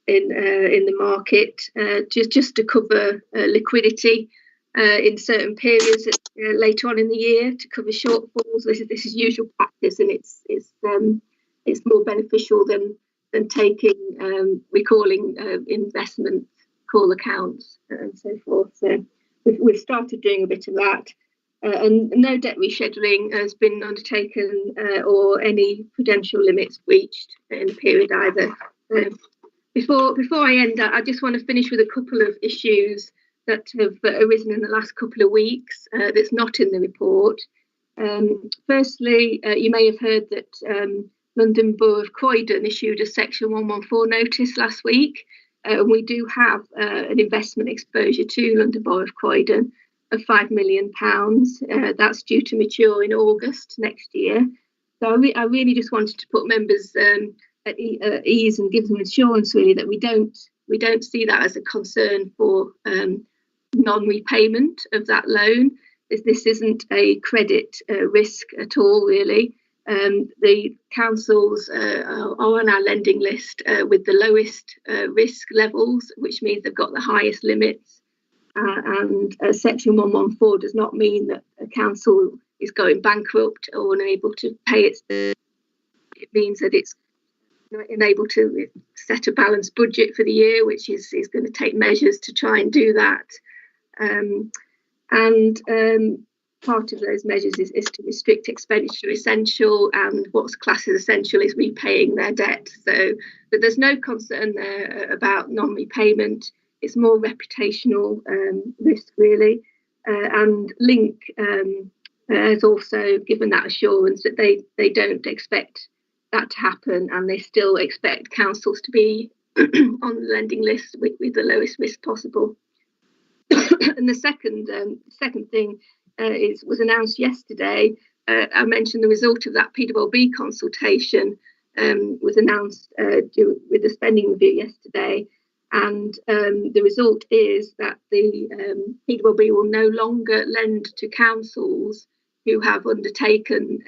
the market just to cover liquidity in certain periods later on in the year to cover shortfalls. This is usual practice, and it's more beneficial than recalling investment call accounts and so forth. So we've started doing a bit of that. And no debt rescheduling has been undertaken or any prudential limits breached in the period either. Before I end, I just want to finish with a couple of issues that have arisen in the last couple of weeks that's not in the report. Firstly, you may have heard that London Borough of Croydon issued a Section 114 notice last week. We do have an investment exposure to London Borough of Croydon of £5 million. That's due to mature in August next year. So I really just wanted to put members at ease and give them assurance really that we don't see that as a concern for non-repayment of that loan. This isn't a credit risk at all really. The councils are on our lending list with the lowest risk levels, which means they've got the highest limits. And Section 114 does not mean that a council is going bankrupt or unable to pay its. It means that it's unable to set a balanced budget for the year, which is going to take measures to try and do that. Part of those measures is to restrict expenditure essential, and what's classed as essential is repaying their debt. But there's no concern there about non-repayment. It's more reputational risk really. And Link has also given that assurance that they don't expect that to happen, and they still expect councils to be on the lending list with the lowest risk possible. And the second thing was announced yesterday. I mentioned the result of that PWB consultation was announced with the spending review yesterday, and the result is that the PWB will no longer lend to councils who have undertaken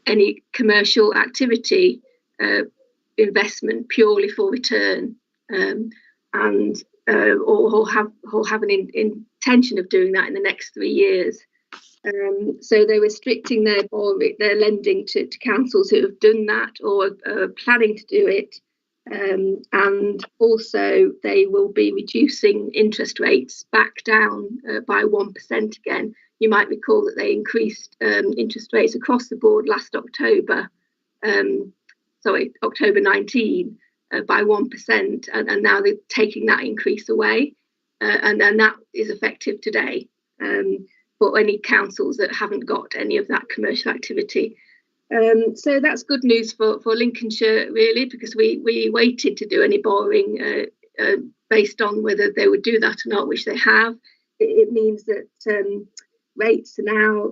any commercial activity investment purely for return, or have an intention of doing that in the next 3 years. So they're restricting their lending to councils who have done that or are planning to do it. And also they will be reducing interest rates back down by 1% again. You might recall that they increased interest rates across the board last October, October 19, by 1%, and now they're taking that increase away, and then that is effective today for any councils that haven't got any of that commercial activity. So that's good news for Lincolnshire really, because we waited to do any borrowing based on whether they would do that or not, which they have. It means that rates are now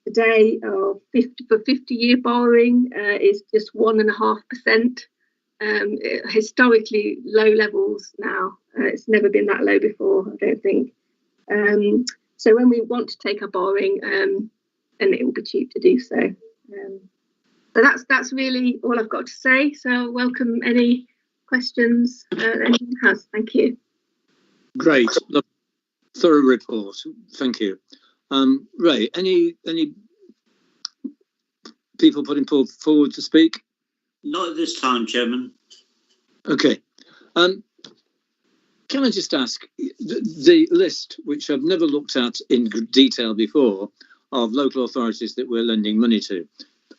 today for 50-year borrowing is just 1.5%. Historically low levels now. It's never been that low before, I don't think. So when we want to take our borrowing, and it will be cheap to do so. So that's really all I've got to say. So welcome any questions anyone has. Thank you. Great, thorough report. Thank you. Ray, any people putting forward to speak? Not at this time, Chairman. Okay. Can I just ask, the list, which I've never looked at in detail before, of local authorities that we're lending money to,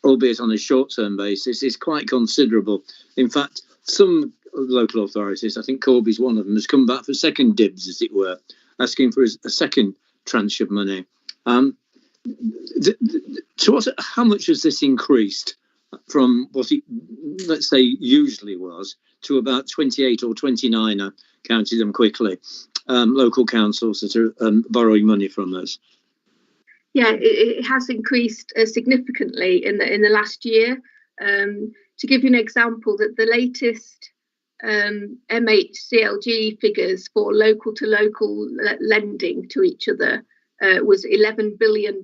albeit on a short-term basis, is quite considerable. In fact, some local authorities, I think Corby's one of them, has come back for second dibs, as it were, asking for a second tranche of money. How much has this increased from what it, let's say, usually was, to about 28 or 29, I counted them quickly, local councils that are borrowing money from us? Yeah, it has increased significantly in the last year. To give you an example, that the latest MHCLG figures for local to local lending to each other was £11 billion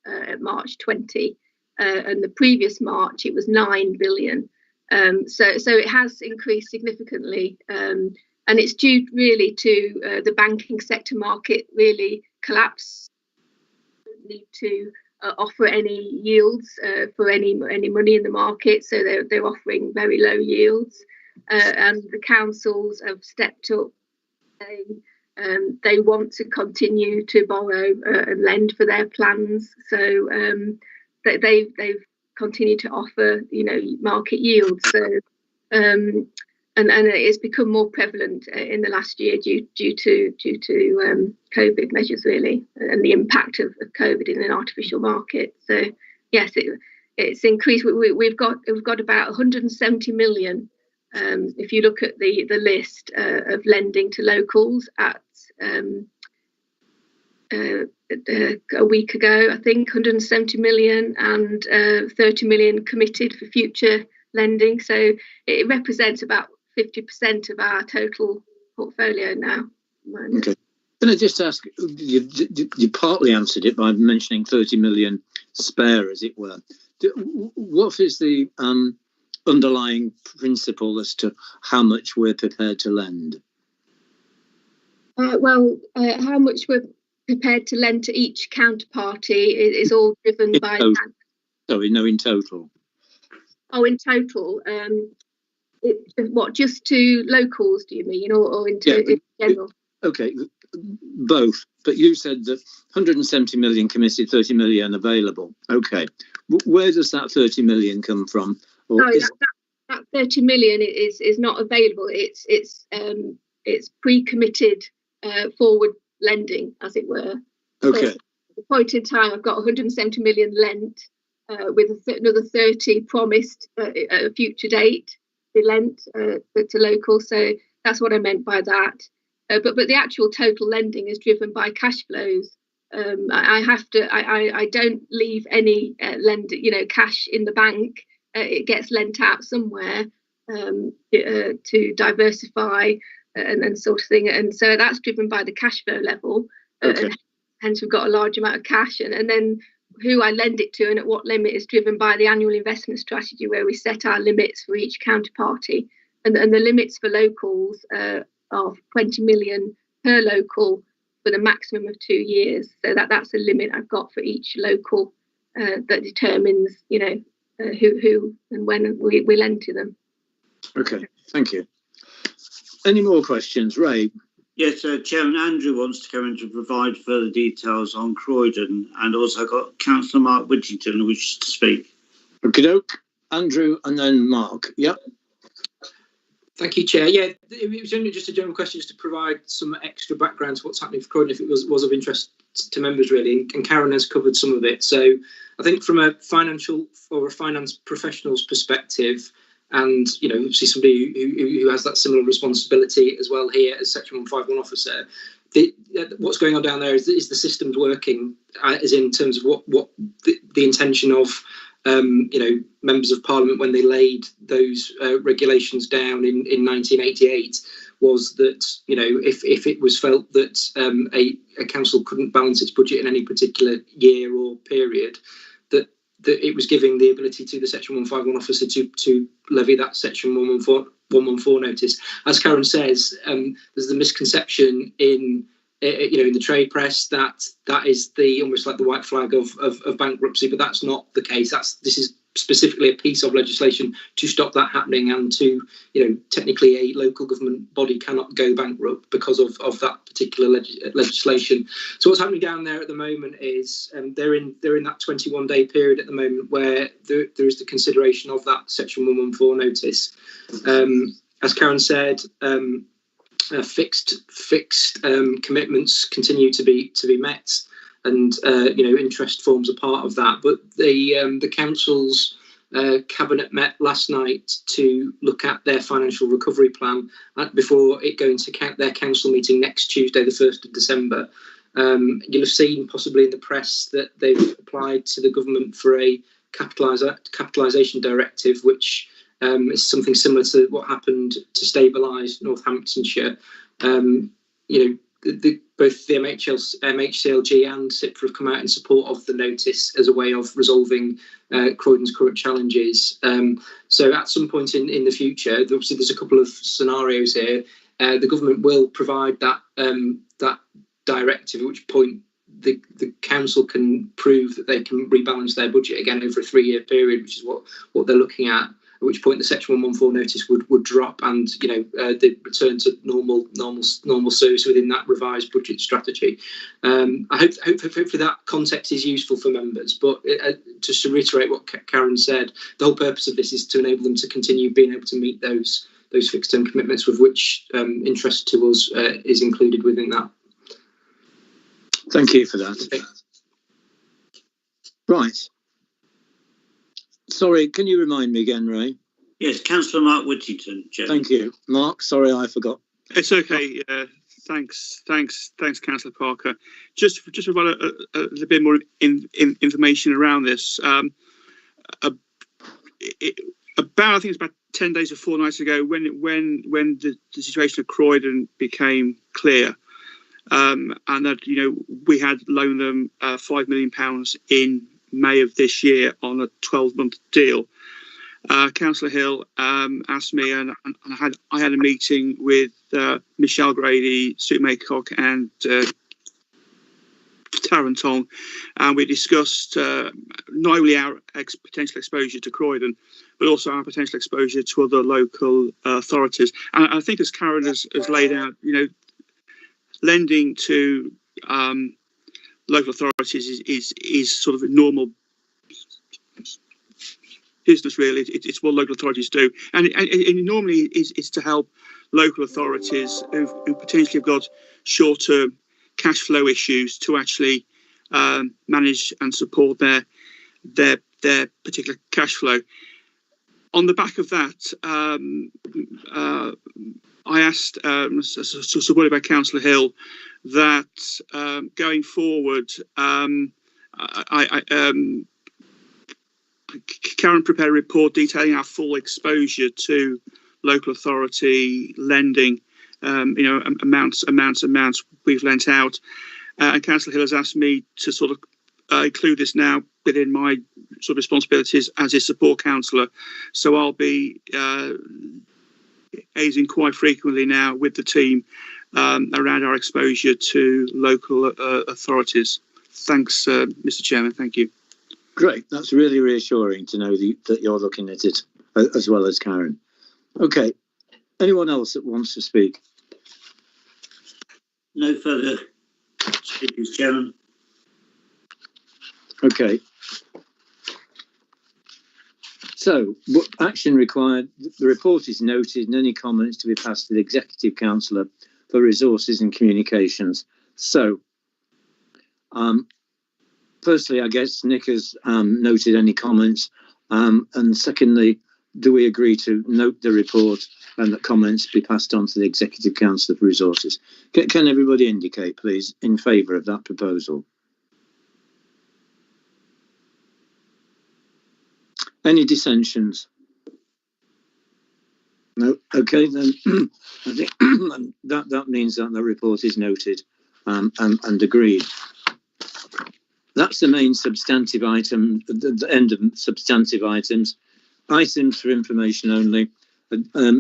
at March 20, and the previous March it was £9 billion. So it has increased significantly, and it's due really to the banking sector market really collapse. Need to offer any yields for any money in the market, so they're offering very low yields, and the councils have stepped up they want to continue to borrow and lend for their plans. So they've continued to offer, market yields. So and it's become more prevalent in the last year due to COVID measures, really, and the impact of COVID in an artificial market. So yes, it's increased. We've got about 170 million. If you look at the list of lending to locals at a week ago, I think 170 million and 30 million committed for future lending. So it represents about 50% of our total portfolio now. Okay. Can I just ask, you partly answered it by mentioning 30 million spare, as it were. What is the underlying principle as to how much we're prepared to lend? How much we're prepared to lend to each counterparty is all driven by... in total. Oh, in total. Just to locals, do you mean, or in general? Okay, both. But you said that 170 million committed, 30 million available. Okay, where does that 30 million come from? That 30 million is not available. It's pre-committed forward lending, as it were. Okay. So at the point in time, I've got 170 million lent with another 30 promised at a future date to be lent to locals. So that's what I meant by that. But the actual total lending is driven by cash flows. I don't leave any cash in the bank. It gets lent out somewhere to diversify and sort of thing. And so that's driven by the cash flow level. Okay. And hence we've got a large amount of cash. And then who I lend it to and at what limit is driven by the annual investment strategy, where we set our limits for each counterparty. And the limits for locals are 20 million per local for the maximum of 2 years. So that's a limit I've got for each local that determines, who and when we lend to them. Okay, thank you. Any more questions, Ray? Yes, Chairman Andrew wants to come in to provide further details on Croydon, and also got Councillor Mark Whittington who wishes to speak. Okie doke. Andrew and then Mark. Yep. Thank you, Chair. Yeah, it was only just a general question, just to provide some extra background to what's happening for Croydon, if it was of interest to members, really. And Karen has covered some of it. So I think from a financial or a finance professional's perspective, and obviously somebody who has that similar responsibility as well here as Section 151 officer, what's going on down there is the systems working, as in terms of what the intention of members of Parliament when they laid those regulations down in 1988 was that if it was felt that a council couldn't balance its budget in any particular year or period, that it was giving the ability to the Section 151 officer to levy that Section 114 notice. As Karen says, there's the misconception in the trade press that is almost like the white flag of bankruptcy, but that's not the case. This is specifically a piece of legislation to stop that happening, and to technically a local government body cannot go bankrupt because of that particular legislation. So what's happening down there at the moment is they're in that 21-day period at the moment where there is the consideration of that Section 114 notice. As Karen said, fixed commitments continue to be met, and interest forms a part of that. But the council's cabinet met last night to look at their financial recovery plan before it going to their council meeting next Tuesday, the 1st of December. You'll have seen possibly in the press that they've applied to the government for a capitalisation directive, which is something similar to what happened to stabilise Northamptonshire. Both the MHCLG and CIPFA have come out in support of the notice as a way of resolving Croydon's current challenges. So at some point in the future, obviously there's a couple of scenarios here. The government will provide that directive, at which point the council can prove that they can rebalance their budget again over a 3-year period, which is what they're looking at. at which point the Section 114 notice would drop, and they'd return to normal service within that revised budget strategy. I hopefully that context is useful for members. But just to reiterate what Karen said, the whole purpose of this is to enable them to continue being able to meet those fixed term commitments, with which interest to us is included within that. Thank you for that. Okay. Right. Sorry, can you remind me again, Ray? Yes, Councillor Mark Whittington, Chair. Thank you. Mark, sorry, I forgot. It's okay. Thanks, Councillor Parker. Just to provide a little bit more information around this. I think it's about 10 days or 4 nights ago, when the situation of Croydon became clear, and that we had loaned them £5 million in May of this year on a 12-month deal. Councillor Hill asked me, and I had a meeting with Michelle Grady, Sue Maycock, and Taryn Tong, and we discussed not only our potential exposure to Croydon, but also our potential exposure to other local authorities. And I think, as Karen has laid out, lending to local authorities is sort of a normal business, really. It's what local authorities do, and it normally is to help local authorities who potentially have got short-term cash flow issues to actually manage and support their particular cash flow. On the back of that, I asked, supported by Councillor Hill, that going forward, Karen prepared a report detailing our full exposure to local authority lending, amounts we've lent out. And Councillor Hill has asked me to sort of include this now within my sort of responsibilities as a support councillor. So I'll be liaising quite frequently now with the team around our exposure to local authorities. Thanks, Mr. Chairman. Thank you. Great. That's really reassuring to know that you're looking at it as well as Karen. Okay. Anyone else that wants to speak? No further speakers, Chairman. Okay. So, what action required? The report is noted and any comments to be passed to the Executive Councillor for Resources and Communications. So, firstly, I guess Nick has noted any comments. And secondly, do we agree to note the report and that comments be passed on to the Executive Councillor for Resources? Can everybody indicate, please, in favour of that proposal? Any dissensions? No. Okay, then I think that means that the report is noted and agreed. That's the main substantive item, the end of substantive items. Items for information only.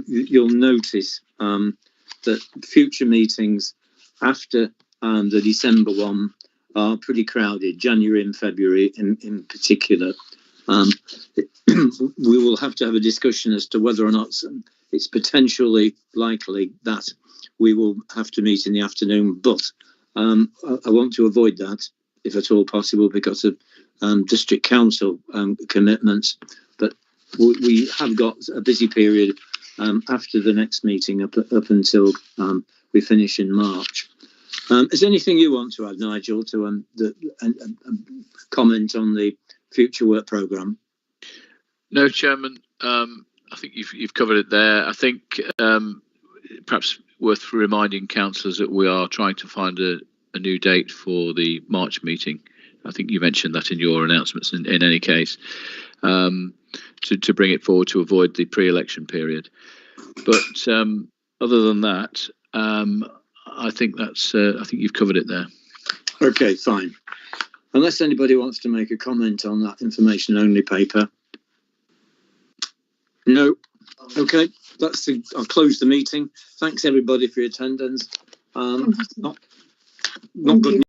You'll notice that future meetings after the December one are pretty crowded, January and February in particular. We will have to have a discussion as to whether or not it's potentially likely that we will have to meet in the afternoon, but I want to avoid that if at all possible because of district council commitments. But we have got a busy period after the next meeting up until we finish in March. Is there anything you want to add, Nigel, to comment on the future work programme? No, Chairman. I think you've covered it there. I think perhaps worth reminding councillors that we are trying to find a new date for the March meeting. I think you mentioned that in your announcements in any case, to bring it forward to avoid the pre-election period. But other than that, I think you've covered it there. Okay, fine. Unless anybody wants to make a comment on that information only paper. No. Okay, I'll close the meeting. Thanks everybody for your attendance. Not good.